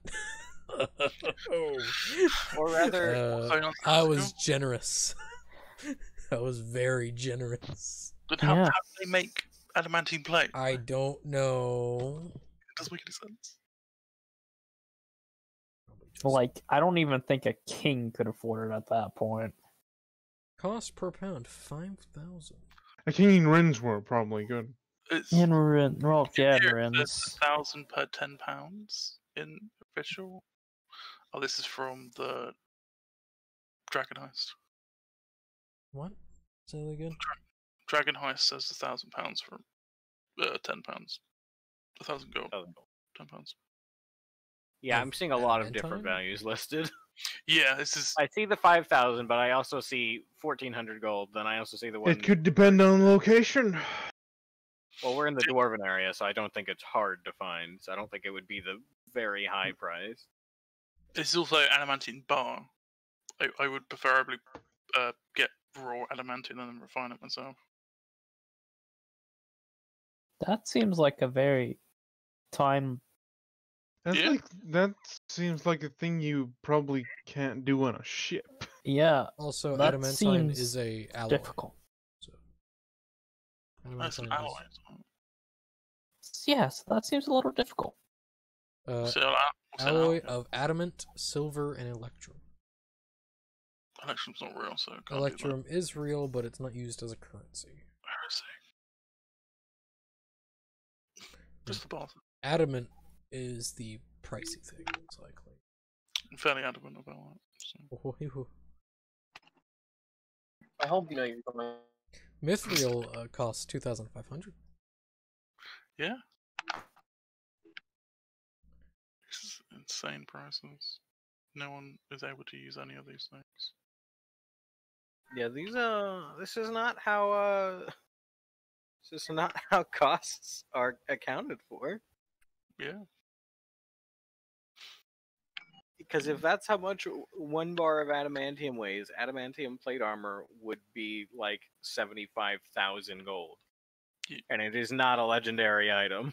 Or rather, I was generous. I was very generous. But how do they make adamantine plate? I don't know. It doesn't make any sense. Like, I don't even think a king could afford it at that point. Cost per pound 5,000. I think in Rins were probably good. In Rins, well, yeah, in It's Rins. 1,000 per 10 pounds in official. Oh, this is from the Dragon Heist. What? Say that again. Dragon Heist says 1,000 pounds for 10 pounds. 1,000 gold. 10 pounds. Yeah, I'm seeing a lot of different values listed. Yeah, this is. I see the 5,000, but I also see 1,400 gold. Then I also see the one. It could depend on location. Well, we're in the dwarven area, so I don't think it's hard to find. So I don't think it would be the very high price. This is also adamantine bar. I would preferably get raw adamantine and then refine it myself. That seems like a very time. Yeah. That seems like a thing you probably can't do on a ship. Yeah, Also, that adamantine seems is a alloy. difficult. So, That's an adamantine alloy. Yes, that seems a little difficult. is So alloy of adamant, silver, and electrum. Electrum's not real, so it can't be Electrum is real, but it's not used as a currency. heresy. Just the boss. Adamant is the pricey thing, most likely. I'm fairly adamant about that. So. I hope you know you're going. Mithril costs 2,500. Yeah. This is insane prices. No one is able to use any of these things. Yeah, this is not how costs are accounted for. Yeah. Because if that's how much one bar of adamantium weighs, adamantium plate armor would be like 75,000 gold. Yeah. And it is not a legendary item.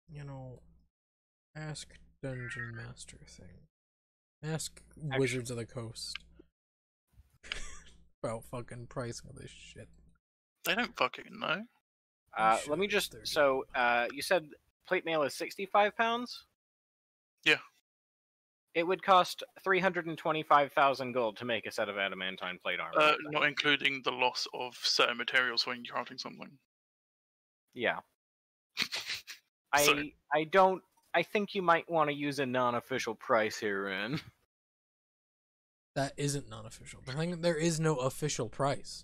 You know, ask Dungeon Master thing. Ask Wizards of the Coast about fucking pricing of this shit. They don't fucking know. Let me just. So, you said plate mail is 65 pounds? Yeah. It would cost 325,000 gold to make a set of adamantine plate armor. Not including the loss of certain materials when you're crafting something. Yeah. Sorry. I think you might want to use a non-official price here, Ren. That isn't non-official. The thing, there is no official price.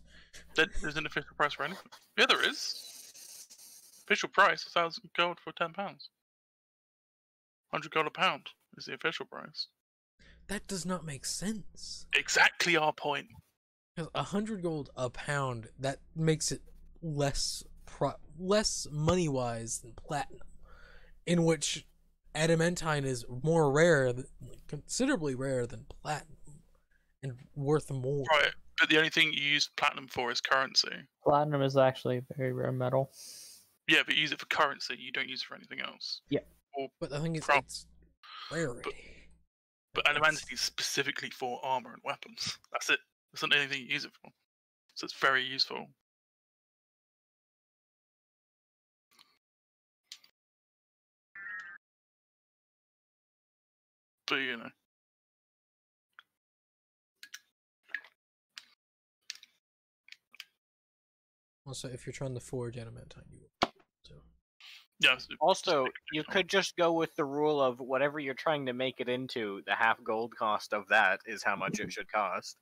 There's an official price for anything. Yeah, there is. Official price, 1,000 gold for £10. 100 gold a pound is the official price. That does not make sense. Exactly our point. Because 100 gold a pound, that makes it less money-wise than platinum, in which adamantine is more rare, considerably rarer than platinum, and worth more. Right, but the only thing you use platinum for is currency. Platinum is actually a very rare metal. Yeah, but you use it for currency, you don't use it for anything else. Yeah. Or But the thing is, From- it's rarity. But adamantine is specifically for armor and weapons. That's it. That's not anything you use it for. So it's very useful. But you know. Also, if you're trying to forge adamantine, you will. So. Yeah. it's Also, just you useful. could just go with the rule of whatever you're trying to make it into, the half gold cost of that is how much it should cost.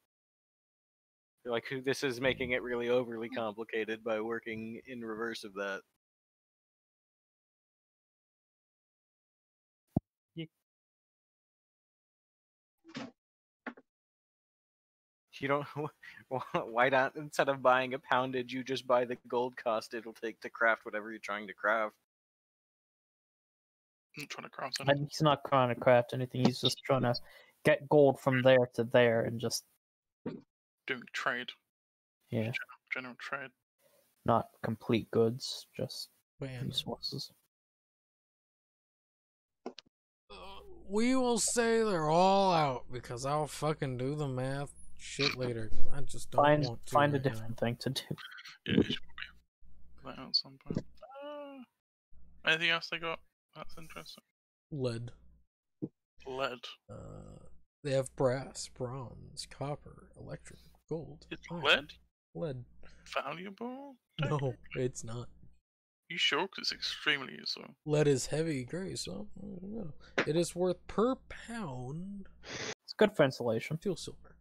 Like, this is making it really overly complicated by working in reverse of that. You don't. Why not? Instead of buying a poundage, you just buy the gold cost it'll take to craft whatever you're trying to craft. I'm not trying to craft And anything. he's not trying to craft anything. He's just trying to get gold from there to there and just Doing trade. yeah, General trade. not complete goods, just Man. resources. We will say they're all out because I'll fucking do the math shit later. 'Cause I just don't want to. Find a right now. different thing to do. Yeah, you should probably that at some point. Anything else they got? That's interesting. Lead. Lead. They have brass, bronze, copper, electric, gold. Is iron. lead Lead. valuable? No, it's not. You sure? Because it's extremely useful. Lead is heavy gray, so I don't know. It is worth per pound It's good for insulation. steel silver.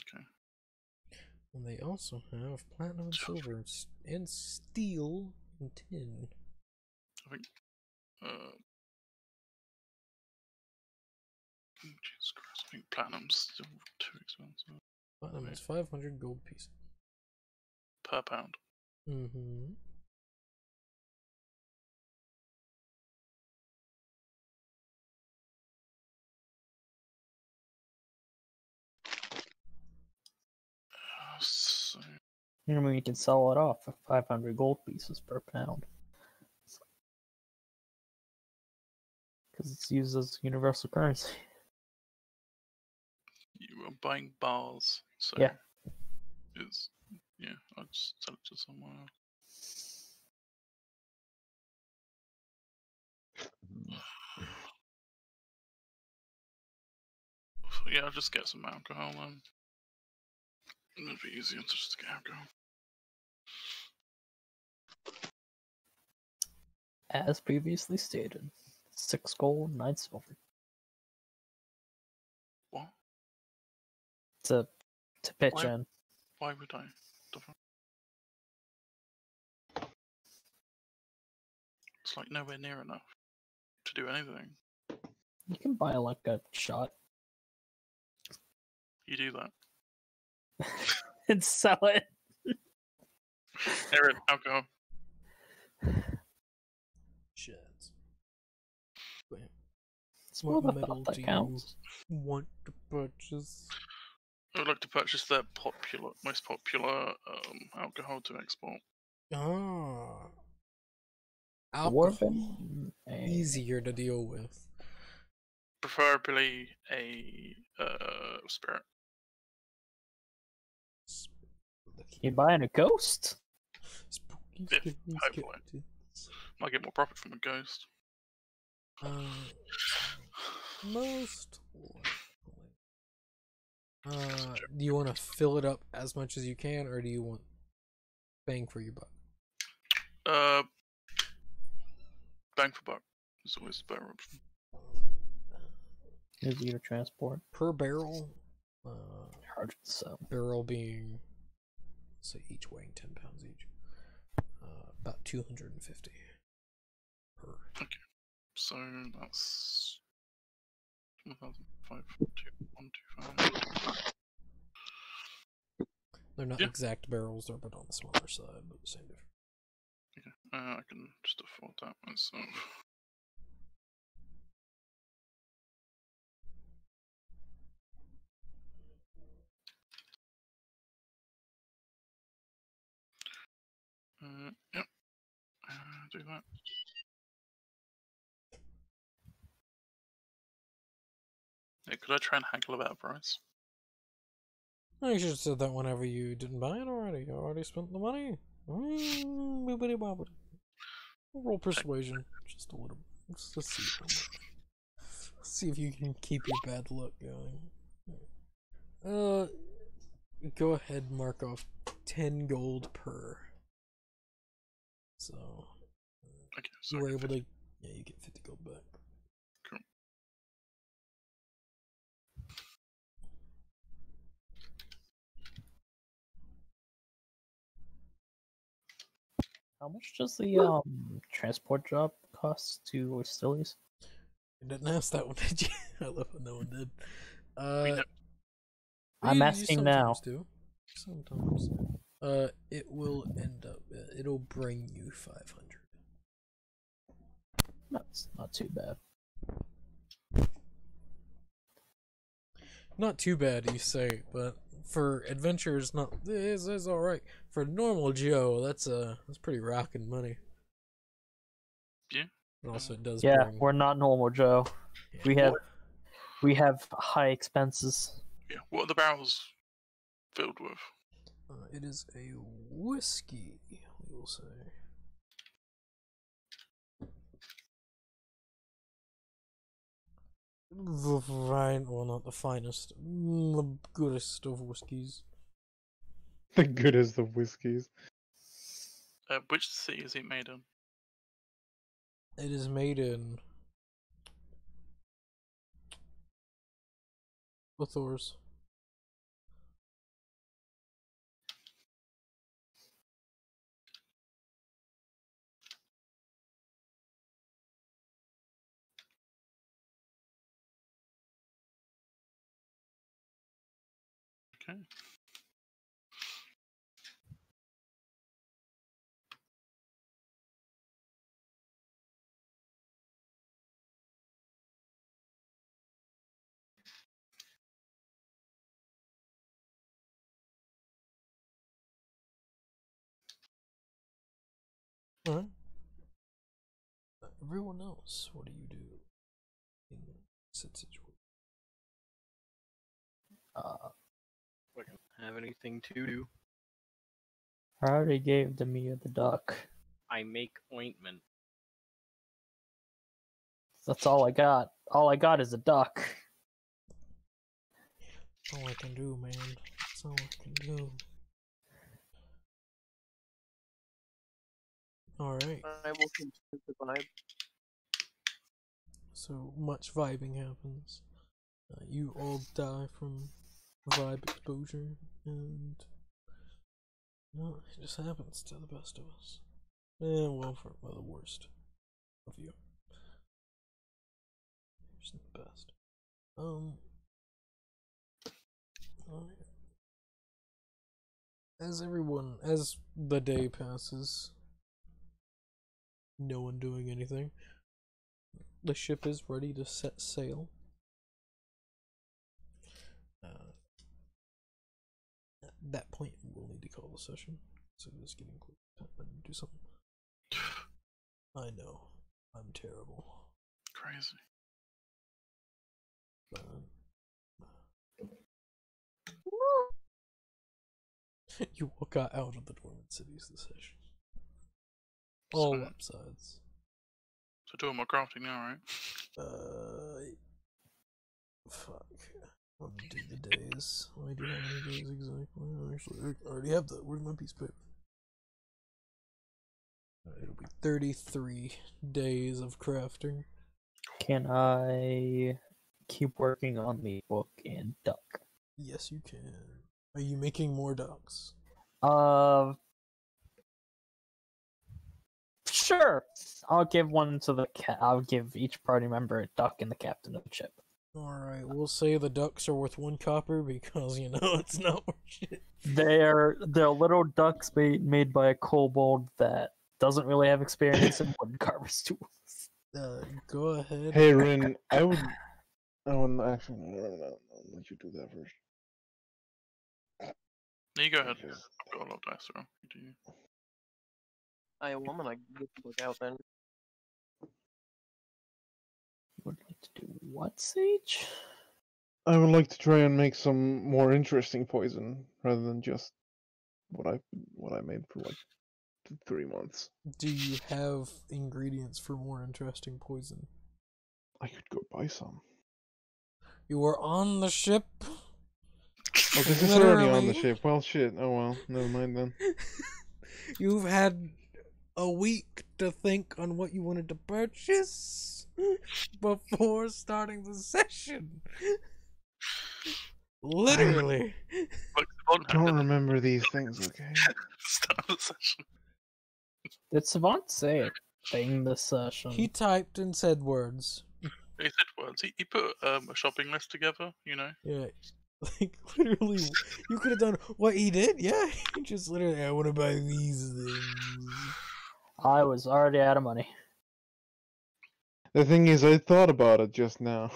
Okay. And they also have platinum and silver and steel tin. I think. Jesus Christ! I think platinum's still too expensive. Platinum is 500 gold pieces per pound. Mm-hmm. So, I mean, you can sell it off for 500 gold pieces per pound. Because it's used as universal currency. you are buying bars, so Yeah. it's I'll just sell it to someone else. So, yeah, I'll just get some alcohol then. It'll be easier to just get alcohol. As previously stated, 6 gold, 9 silver. What? To pitch Why? in. Why would I? It's like nowhere near enough to do anything. You can buy like a shot You do that. and sell it. Aaron, alcohol. Sheds. Wait, It's more what the metal thought that do counts. you want to purchase? I would like to purchase their most popular alcohol to export. Ah. Dwarven? Easier to deal with. Preferably a spirit. You buying a ghost? Spooky Yeah, scary hopefully. skeletons. Might get more profit from a ghost. Most likely. Do you want to fill it up as much as you can, or do you want bang for your buck? Bang for buck is always the better option. Easier to transport. Per barrel? Hard to sell. Barrel being, say, each weighing 10 pounds each. About 250 per. Okay, so that's 1,525. They're not exact barrels, they're a bit on the smaller side, but the same difference. Okay, I can just afford that myself. Yep. Do that. Yeah, could I try and haggle about a price? You should have said that whenever you didn't buy it already. You already spent the money. Boobity bobbity. Roll persuasion. Just a little. Let's see. Let's see if you can keep your bad luck going. Go ahead and mark off 10 gold per. So. Okay, so you were able to. Yeah, you get 50 gold back. Cool. How much does the transport job cost to Oistilies? You didn't ask that one, did you? I love when no one did. I'm asking now. Do. Sometimes. It will end up. It'll bring you 500. That's not too bad. Not too bad, you say, but for adventures, it's all right. For normal Joe, that's pretty rocking money. Yeah. And also, it does. Yeah, bring... we're not normal Joe. Yeah. We have high expenses. Yeah. What are the barrels filled with? It is a whiskey, we will say. The fine, well, not the finest, the goodest of whiskeys. The goodest of whiskeys. Which city is it made in? It is made in Lothor's. Okay. Alright. Everyone else, what do you do in said situation? Wouldn't have anything to do. I already gave Demia the duck. I make ointment. That's all I got. All I got is a duck. That's all I can do, man. That's all I can do. Alright. I will continue to vibe. So much vibing happens. You all die from vibe exposure, and no, it just happens to the best of us. Well, for the worst of you. Here's the best. Alright. As the day passes, no one doing anything. The ship is ready to set sail. At that point, we'll need to call a session. So it's getting close to time to do something. I know, I'm terrible. Crazy. You all got out of the Dormant Cities this session. All So- upsides. So doing my crafting now, right? Fuck. Let me do the days. Let me do how many days exactly. Actually, I already have that. Where's my piece of paper? It'll be 33 days of crafting. Can I keep working on the book and duck? Yes, you can. Are you making more ducks? Sure. I'll give one to the I'll give each party member a duck and the captain of the ship. Alright, we'll say the ducks are worth 1 copper because, you know, it's not worth shit. They're little ducks made by a kobold that doesn't really have experience in wooden carver's tools. Go ahead. Hey, Rin, I wouldn't actually. No, I'll let you do that first. No, you go ahead. Okay. I've got a lot of dice, so you do you. I am a woman. I get to look out then. Would like to do what, Sage? I would like to try and make some more interesting poison rather than just what I made for like 3 months. Do you have ingredients for more interesting poison? I could go buy some. You were on the ship? Oh, this is already on the Literally. ship. Well, shit. Oh well, never mind then. You've had a week to think on what you wanted to purchase before starting the session. Literally. Look, Savant had Don't it remember these things, okay? at the start of the session. Did Savant say a thing this session? He typed and said words. He said words. He put a shopping list together, you know. Yeah. Like, literally, you could have done what he did. Yeah. He just literally, I want to buy these things. I was already out of money. The thing is, I thought about it just now.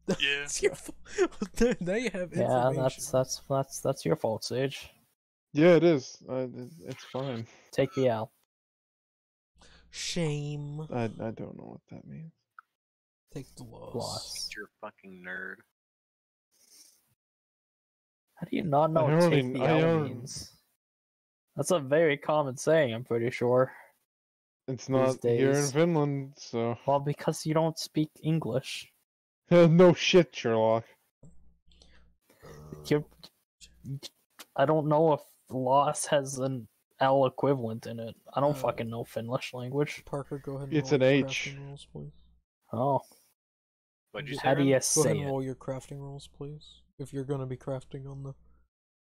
Yeah. It's your fault. Now you have Yeah, information. that's your fault, Sage. Yeah, it is. It's fine. Take the L. Shame. I don't know what that means. Take the loss. Loss. You're a fucking nerd. How do you not know I what already- take the I L already- means? That's a very common saying, I'm pretty sure. It's not here in days. Finland, so Well, because you don't speak English. no shit, Sherlock. You're... I don't know if loss has an L equivalent in it. I don't fucking know Finnish language. Parker, go ahead and It's roll an your H. crafting rolls, please. Oh, What'd you say? how do Ren? you Go ahead say and it? roll your crafting rolls, please. If you're gonna be crafting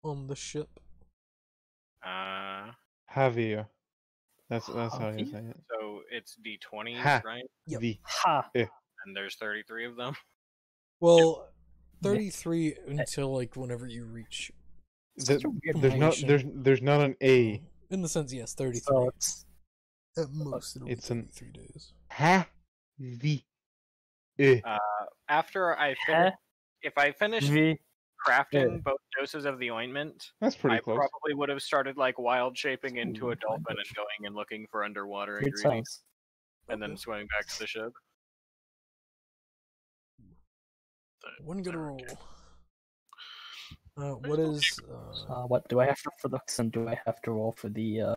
on the ship. Javier. That's how you Javier? say it. So it's D20, Ha. right? Yep. The Ha! And there's 33 of them. Well, 33 until like whenever you reach Such a weird There's not an A. In the sense, yes, 33. So it's At most, it'll It's be an- 33 days. Ha V E. After I finish, if I finish V. crafting both doses of the ointment, That's pretty I close. probably would have started like wild shaping into a Ooh, dolphin and language. going and looking for underwater Good ingredients, sense. and then swimming back to the ship. One good There we roll. go. What is What do I have for looks and do I have to roll for the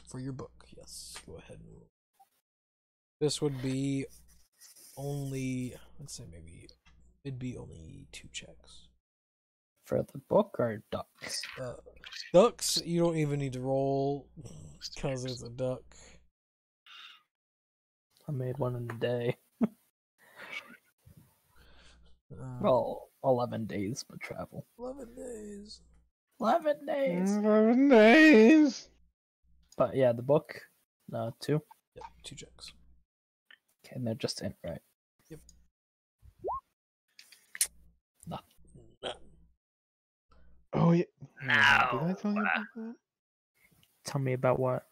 for your book? Yes, go ahead and roll. This would be only, let's say maybe it'd be only 2 checks. for the book or ducks? Ducks, you don't even need to roll because it's a duck. I made one in a day. Uh, Well, 11 days but travel. 11 days. 11 days. 11 days. But yeah, the book, 2. Yep, 2 checks. Okay, and they're just in, right? Yep. No. Oh yeah. Did No. I tell you about that? Tell me about what?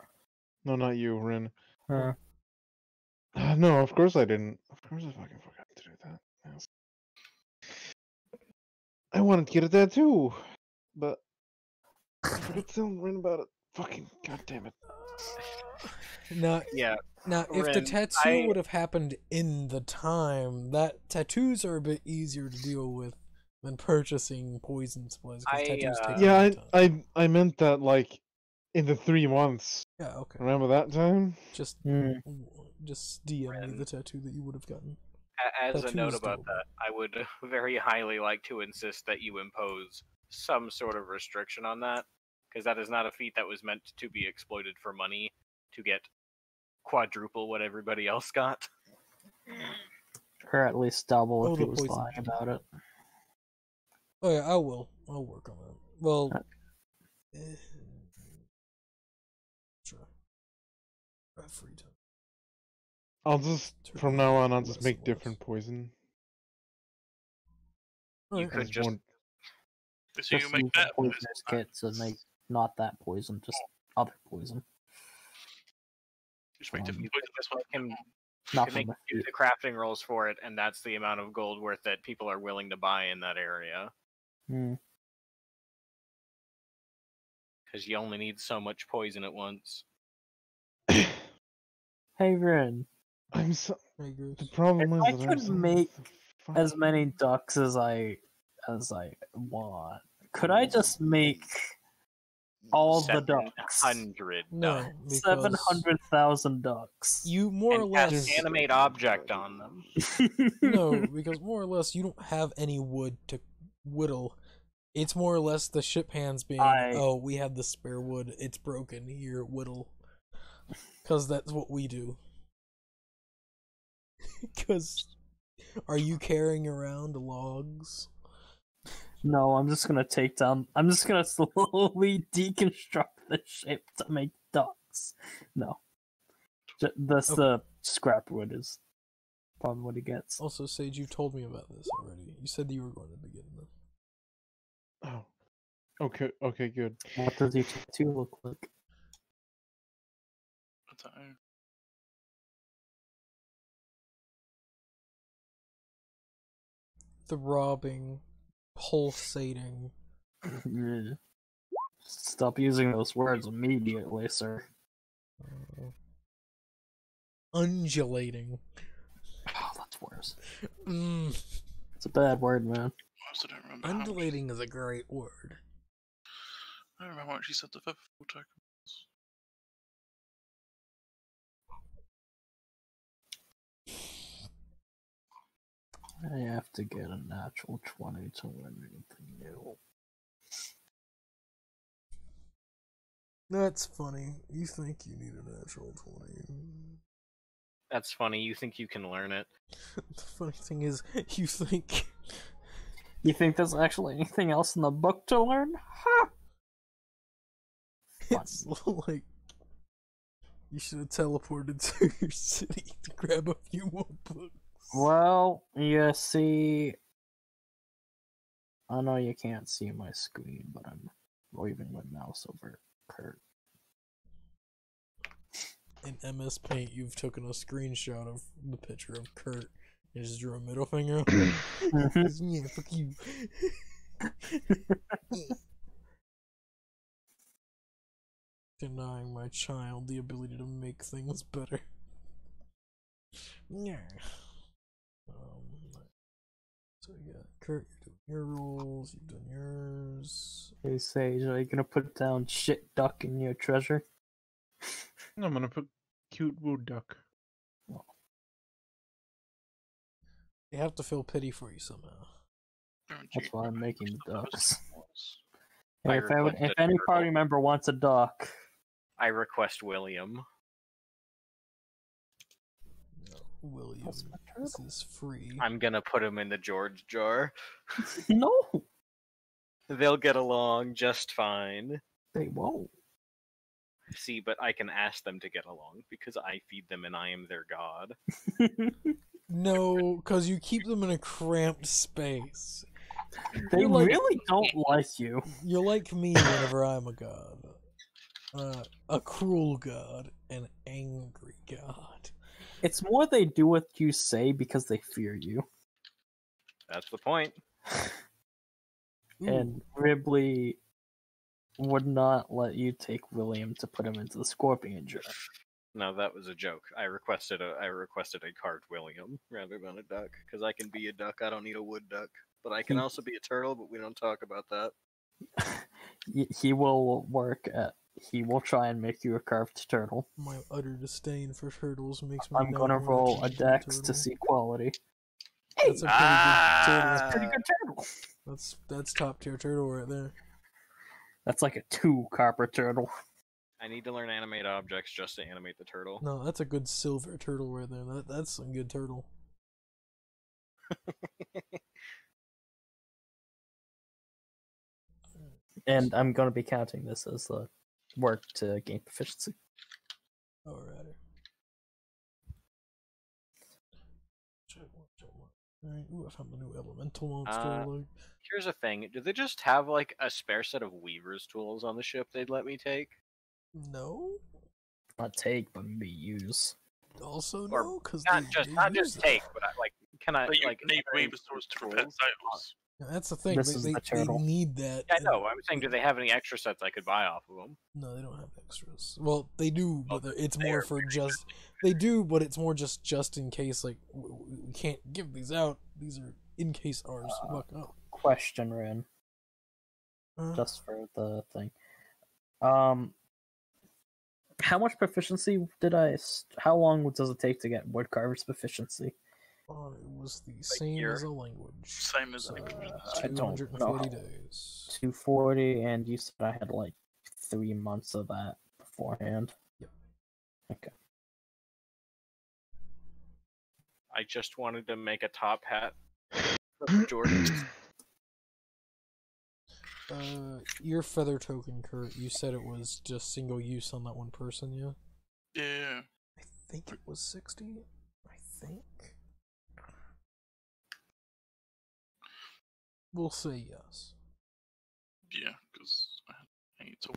No, not you, Rin. Uh, No, of course I didn't. Of course I fucking forgot to do that. Yes. I wanted to get a tattoo, but I forgot to tell Rin about it. Fucking goddamn it. Now, Yeah, now, if the Ren, tattoo would have happened in the time, that tattoos are a bit easier to deal with than purchasing poison supplies. 'Cause tattoos take a Yeah, long time. I meant that like in the 3 months. Yeah, okay. Remember that time? Just DM me Ren. the tattoo that you would have gotten. as a Tattoos note about don't. that, I would very highly like to insist that you impose some sort of restriction on that, because that is not a feat that was meant to be exploited for money to get quadruple what everybody else got. or at least double Oh, if the he was poison. lying about it. Oh yeah, I will. I'll work on that. Well, try. I have free time. I'll just from now on I'll just make different poison. You Alright. could As just one- So you Just make use that the poisonous kits and make not that poison, just other poison. Just make Um, different You poison. could just make him Nothing. do the crafting rolls for it, and that's the amount of gold worth that people are willing to buy in that area. Hmm. Because you only need so much poison at once. Hey, Rin, I'm so. I agree. The problem If is I that I'm could so make fuck- as many ducks as I want, could I just make all the ducks? 700 No, ducks. because 700,000 ducks. you more or And cast less animate object on them. no, because more or less you don't have any wood to whittle. It's more or less the ship hands being, oh, we have the spare wood. It's broken. Here, whittle. Because that's what we do. Because are you carrying around logs? No, I'm just gonna take down. I'm just gonna slowly deconstruct the ship to make ducks. No, the scrap wood is probably what he gets. Also, Sage, you've told me about this already. You said that you were going to begin this. Oh. Okay, good. What does your tattoo look like? I don't know. Throbbing, pulsating. Yeah. Stop using those words immediately, sir. Undulating. Oh, that's worse. Mm. It's a bad word, man. I also don't remember. How much, Undulating is a great word. I don't remember how much you said the featherfall token was. I have to get a natural 20 to win anything new. That's funny. You think you need a natural 20. That's funny. You think you can learn it? The funny thing is, you think You think there's actually anything else in the book to learn? Ha! it's like you should have teleported to your city to grab a few more books. Well, you see, I know you can't see my screen, but I'm waving my mouse over Kurt. In MS Paint, you've taken a screenshot of the picture of Kurt. You just drew a middle finger. Yeah, fuck you. Denying my child the ability to make things better. Yeah. So yeah, Kurt, you're doing your rolls. You've done yours. Hey Sage, are you gonna put down shit duck in your treasure? I'm gonna put cute wood duck. They have to feel pity for you somehow. That's why I'm making the ducks. I Hey, if any party member wants a duck, I request William. No, William, this is free. I'm gonna put him in the George jar. no, They'll get along just fine. they won't. See, but I can ask them to get along because I feed them and I am their god. No, because you keep them in a cramped space. They You're like- really don't like you. You're like me whenever I'm a god. A cruel god, an angry god. It's more they do what you say because they fear you. That's the point. And Ribley would not let you take William to put him into the scorpion jar. No, that was a joke. I requested a carved William rather than a duck because I can be a duck. I don't need a wood duck, but I can also be a turtle. But we don't talk about that. He will work at. He will try and make you a carved turtle. My utter disdain for turtles makes me. I'm gonna never roll wanna a change dex into to a see quality. That's a pretty good turtle. That's a pretty good turtle. That's top tier turtle right there. That's like a 2 copper turtle. I need to learn animate objects just to animate the turtle. No, that's a good silver turtle right there. That's some good turtle. And I'm gonna be counting this as the work to gain proficiency. Alrighty. Alright, ooh, I found the new elemental monster. Like, Here's a thing: do they just have like a spare set of weaver's tools on the ship they'd let me take? no. Not take, but maybe use. Also Or no, because Not just take, but can I But you like need carry weaver's tools to repair tools? sails. That's the thing. This is They the turtle. need that. Yeah, I and- know. I'm saying, do they have any extra sets I could buy off of them? No, they don't have extras. Well, they do, but it's they more are for very just. They do, but it's more just in case. Like we can't give these out. These are in case ours fuck up. Question, Ren, Uh, just for the thing. How much proficiency did I? How long does it take to get woodcarver's proficiency? it was the same year. as a language. Same as So, I don't 240 know. days. 240, and you said I had like 3 months of that beforehand. Yep. Okay. I just wanted to make a top hat for Jordan. Your feather token, Kurt. You said it was just single use on that one person, yeah? Yeah. I think it was 60. I think. We'll say yes. Yeah, because I need to.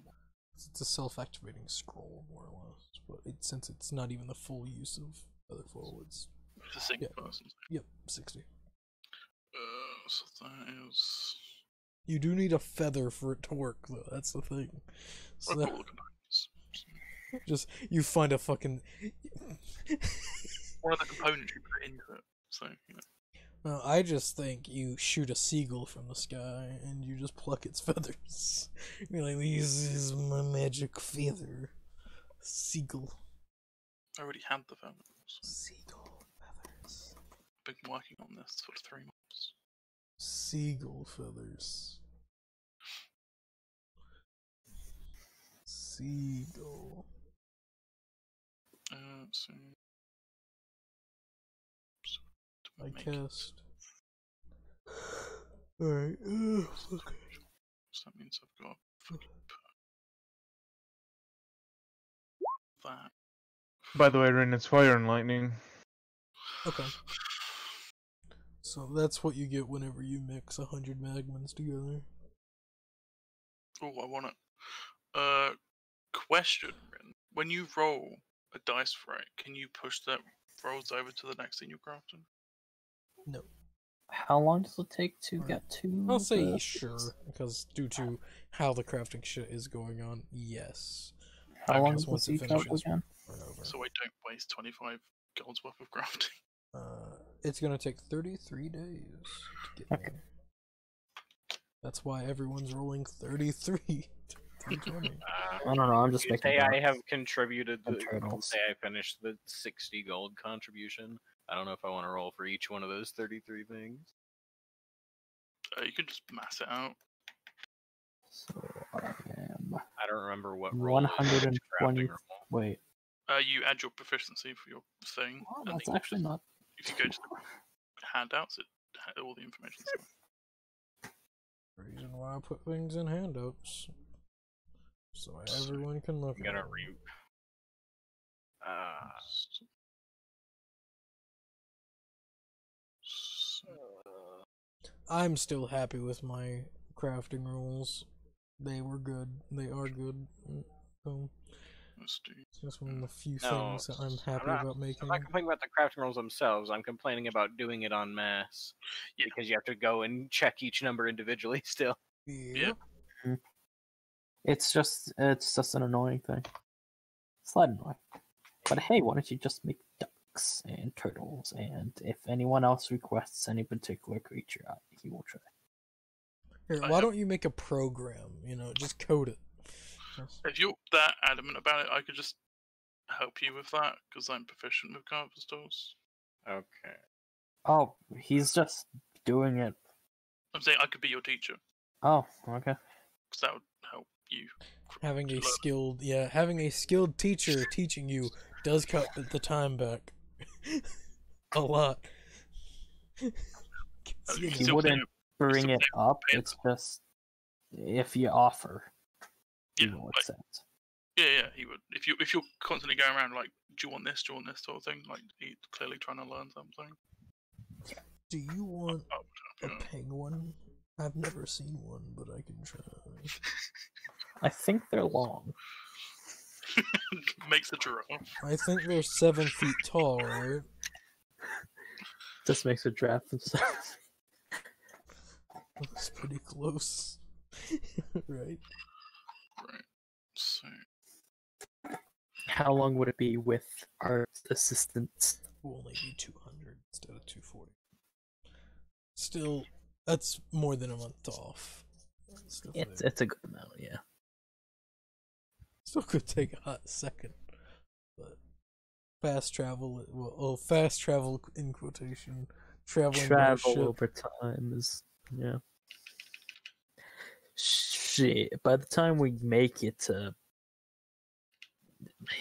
It's a self-activating scroll, more or less. But since it's not even the full use of feather flow, it's It's a single Yeah. person. yep, 60. So that is. You do need a feather for it to work, though. That's the thing. So I've got all the components. just you find a fucking. One of the components you put into it. So, you know. No, I just think you shoot a seagull from the sky and you just pluck its feathers. You're like, this is my magic feather. Seagull. I already had the feathers. Seagull feathers. Been working on this for 3 months. Seagull feathers. Seagull. So to I make cast. Alright. Okay. So that means I've got that. By the way, Rin, it's fire and lightning. Okay. So that's what you get whenever you mix 100 magmans together. Oh, I want it. Question: when you roll a dice for it, can you push that rolls over to the next thing you're crafting? No. How long does it take to get to? I'll say the- sure, because due to how the crafting shit is going on, yes. How long Because does once the it seek out finishes, again? we're over. So I don't waste 25 gold's worth of crafting. It's gonna take 33 days to get Okay. there. That's why everyone's rolling 33. 320. I don't know. I'm just You making. say I math. have contributed. And The, turtles. say I finished the 60 gold contribution. I don't know if I want to roll for each one of those 33 things. You can just mass it out. So I am I don't remember what roll. is each 120. crafting roll. Wait. You add your proficiency for your thing. Oh, and that's then you actually not. If you go to the handouts, it all the information's there. Reason why I put things in handouts. So everyone can look I'm at gonna them. re. I'm still happy with my crafting rules. They were good. They are good. So Let's do. it's just one of the few No, things that I'm happy about making. I'm not complaining about the crafting rolls themselves. I'm complaining about doing it en masse. Yeah. Because you have to go and check each number individually still. Yeah. It's just an annoying thing. Slight annoying. But hey, why don't you just make ducks and turtles, and if anyone else requests any particular creature, he will try. Here, why don't you make a program? Just code it. If you're that adamant about it, I could just help you with that because I'm proficient with carpenter's tools. Okay. Oh, he's just doing it. I'm saying I could be your teacher Oh, okay. because that would help you. Having a learn. having a skilled teacher teaching you does cut the time back a lot. You He still wouldn't bring still it up. It's just if you offer, he Yeah, will like, accept. yeah, he would. If you're constantly going around like, do you want this? Do you want this sort of thing? Like, he's clearly trying to learn something. Do you want a Yeah. penguin? I've never seen one, but I can try. I think they're long. Makes a giraffe. I think they're 7 feet tall, right? This makes a draft themselves. That's pretty close, right? Right. So How long would it be with our assistants? Will only be 200 instead of 240. Still, that's more than a month off. It's a good amount, yeah. Still could take a hot second, but fast travel. Well, fast travel in quotation. Traveling by Travel ship. over time is shit. By the time we make it to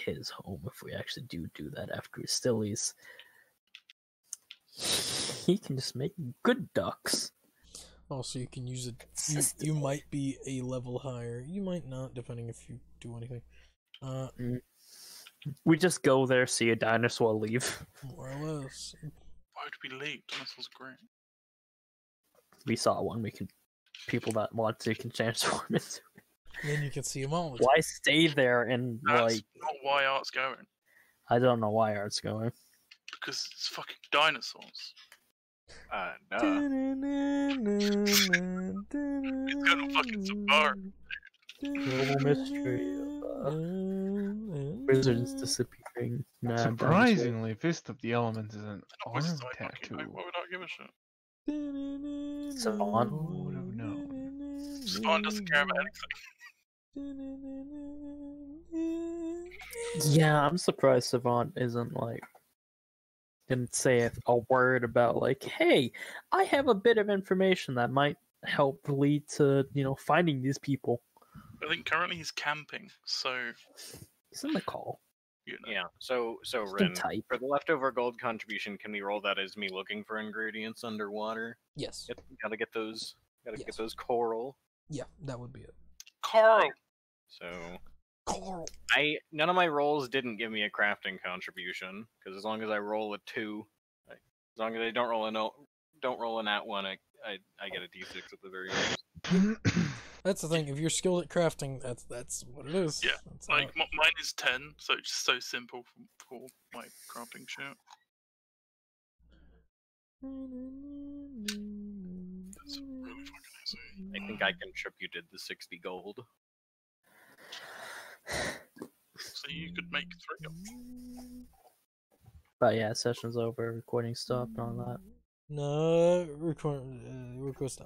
his home, if we actually do that after his stillies, he can just make good ducks. Also, you can use it. You might be a level higher. You might not, depending if you do anything. We just go there, see a dinosaur, leave. More or less. why would we leave? Dinosaurs are great. We saw one. People that want to can transform into. Then you can see them all. Why stay there and That's not why Art's going. I don't know why Art's going. Because it's fucking dinosaurs. Duh. It's got fucking safari. Global mystery of wizards disappearing. Nah, Surprisingly, Fist of the Elements is an Not arm wizards, I fucking tattoo. know. Why would I give a shit? Savant. Who would have known? Spawn doesn't care about Yeah, I'm surprised Savant isn't didn't say a word about hey, I have a bit of information that might help lead to finding these people. I think currently he's camping, so He's in the call. Yeah. So Just Ren, type. for the leftover gold contribution, can we roll that as me looking for ingredients underwater? Yes. Gotta get those. Gotta Yes. get those coral. Yeah, that would be it. Carl. So Coral. none of my rolls didn't give me a crafting contribution because as long as I roll a 2, as long as I don't roll a nat 1, I get a d6 at the very end. That's the thing. If you're skilled at crafting, that's what it is. Yeah, That's how like mine is 10, so it's just so simple for my crafting shit. That's really fucking easy. I think I contributed the 60 gold. So you could make 3 of them. But yeah, session's over, recording stopped and all that. No, record stop.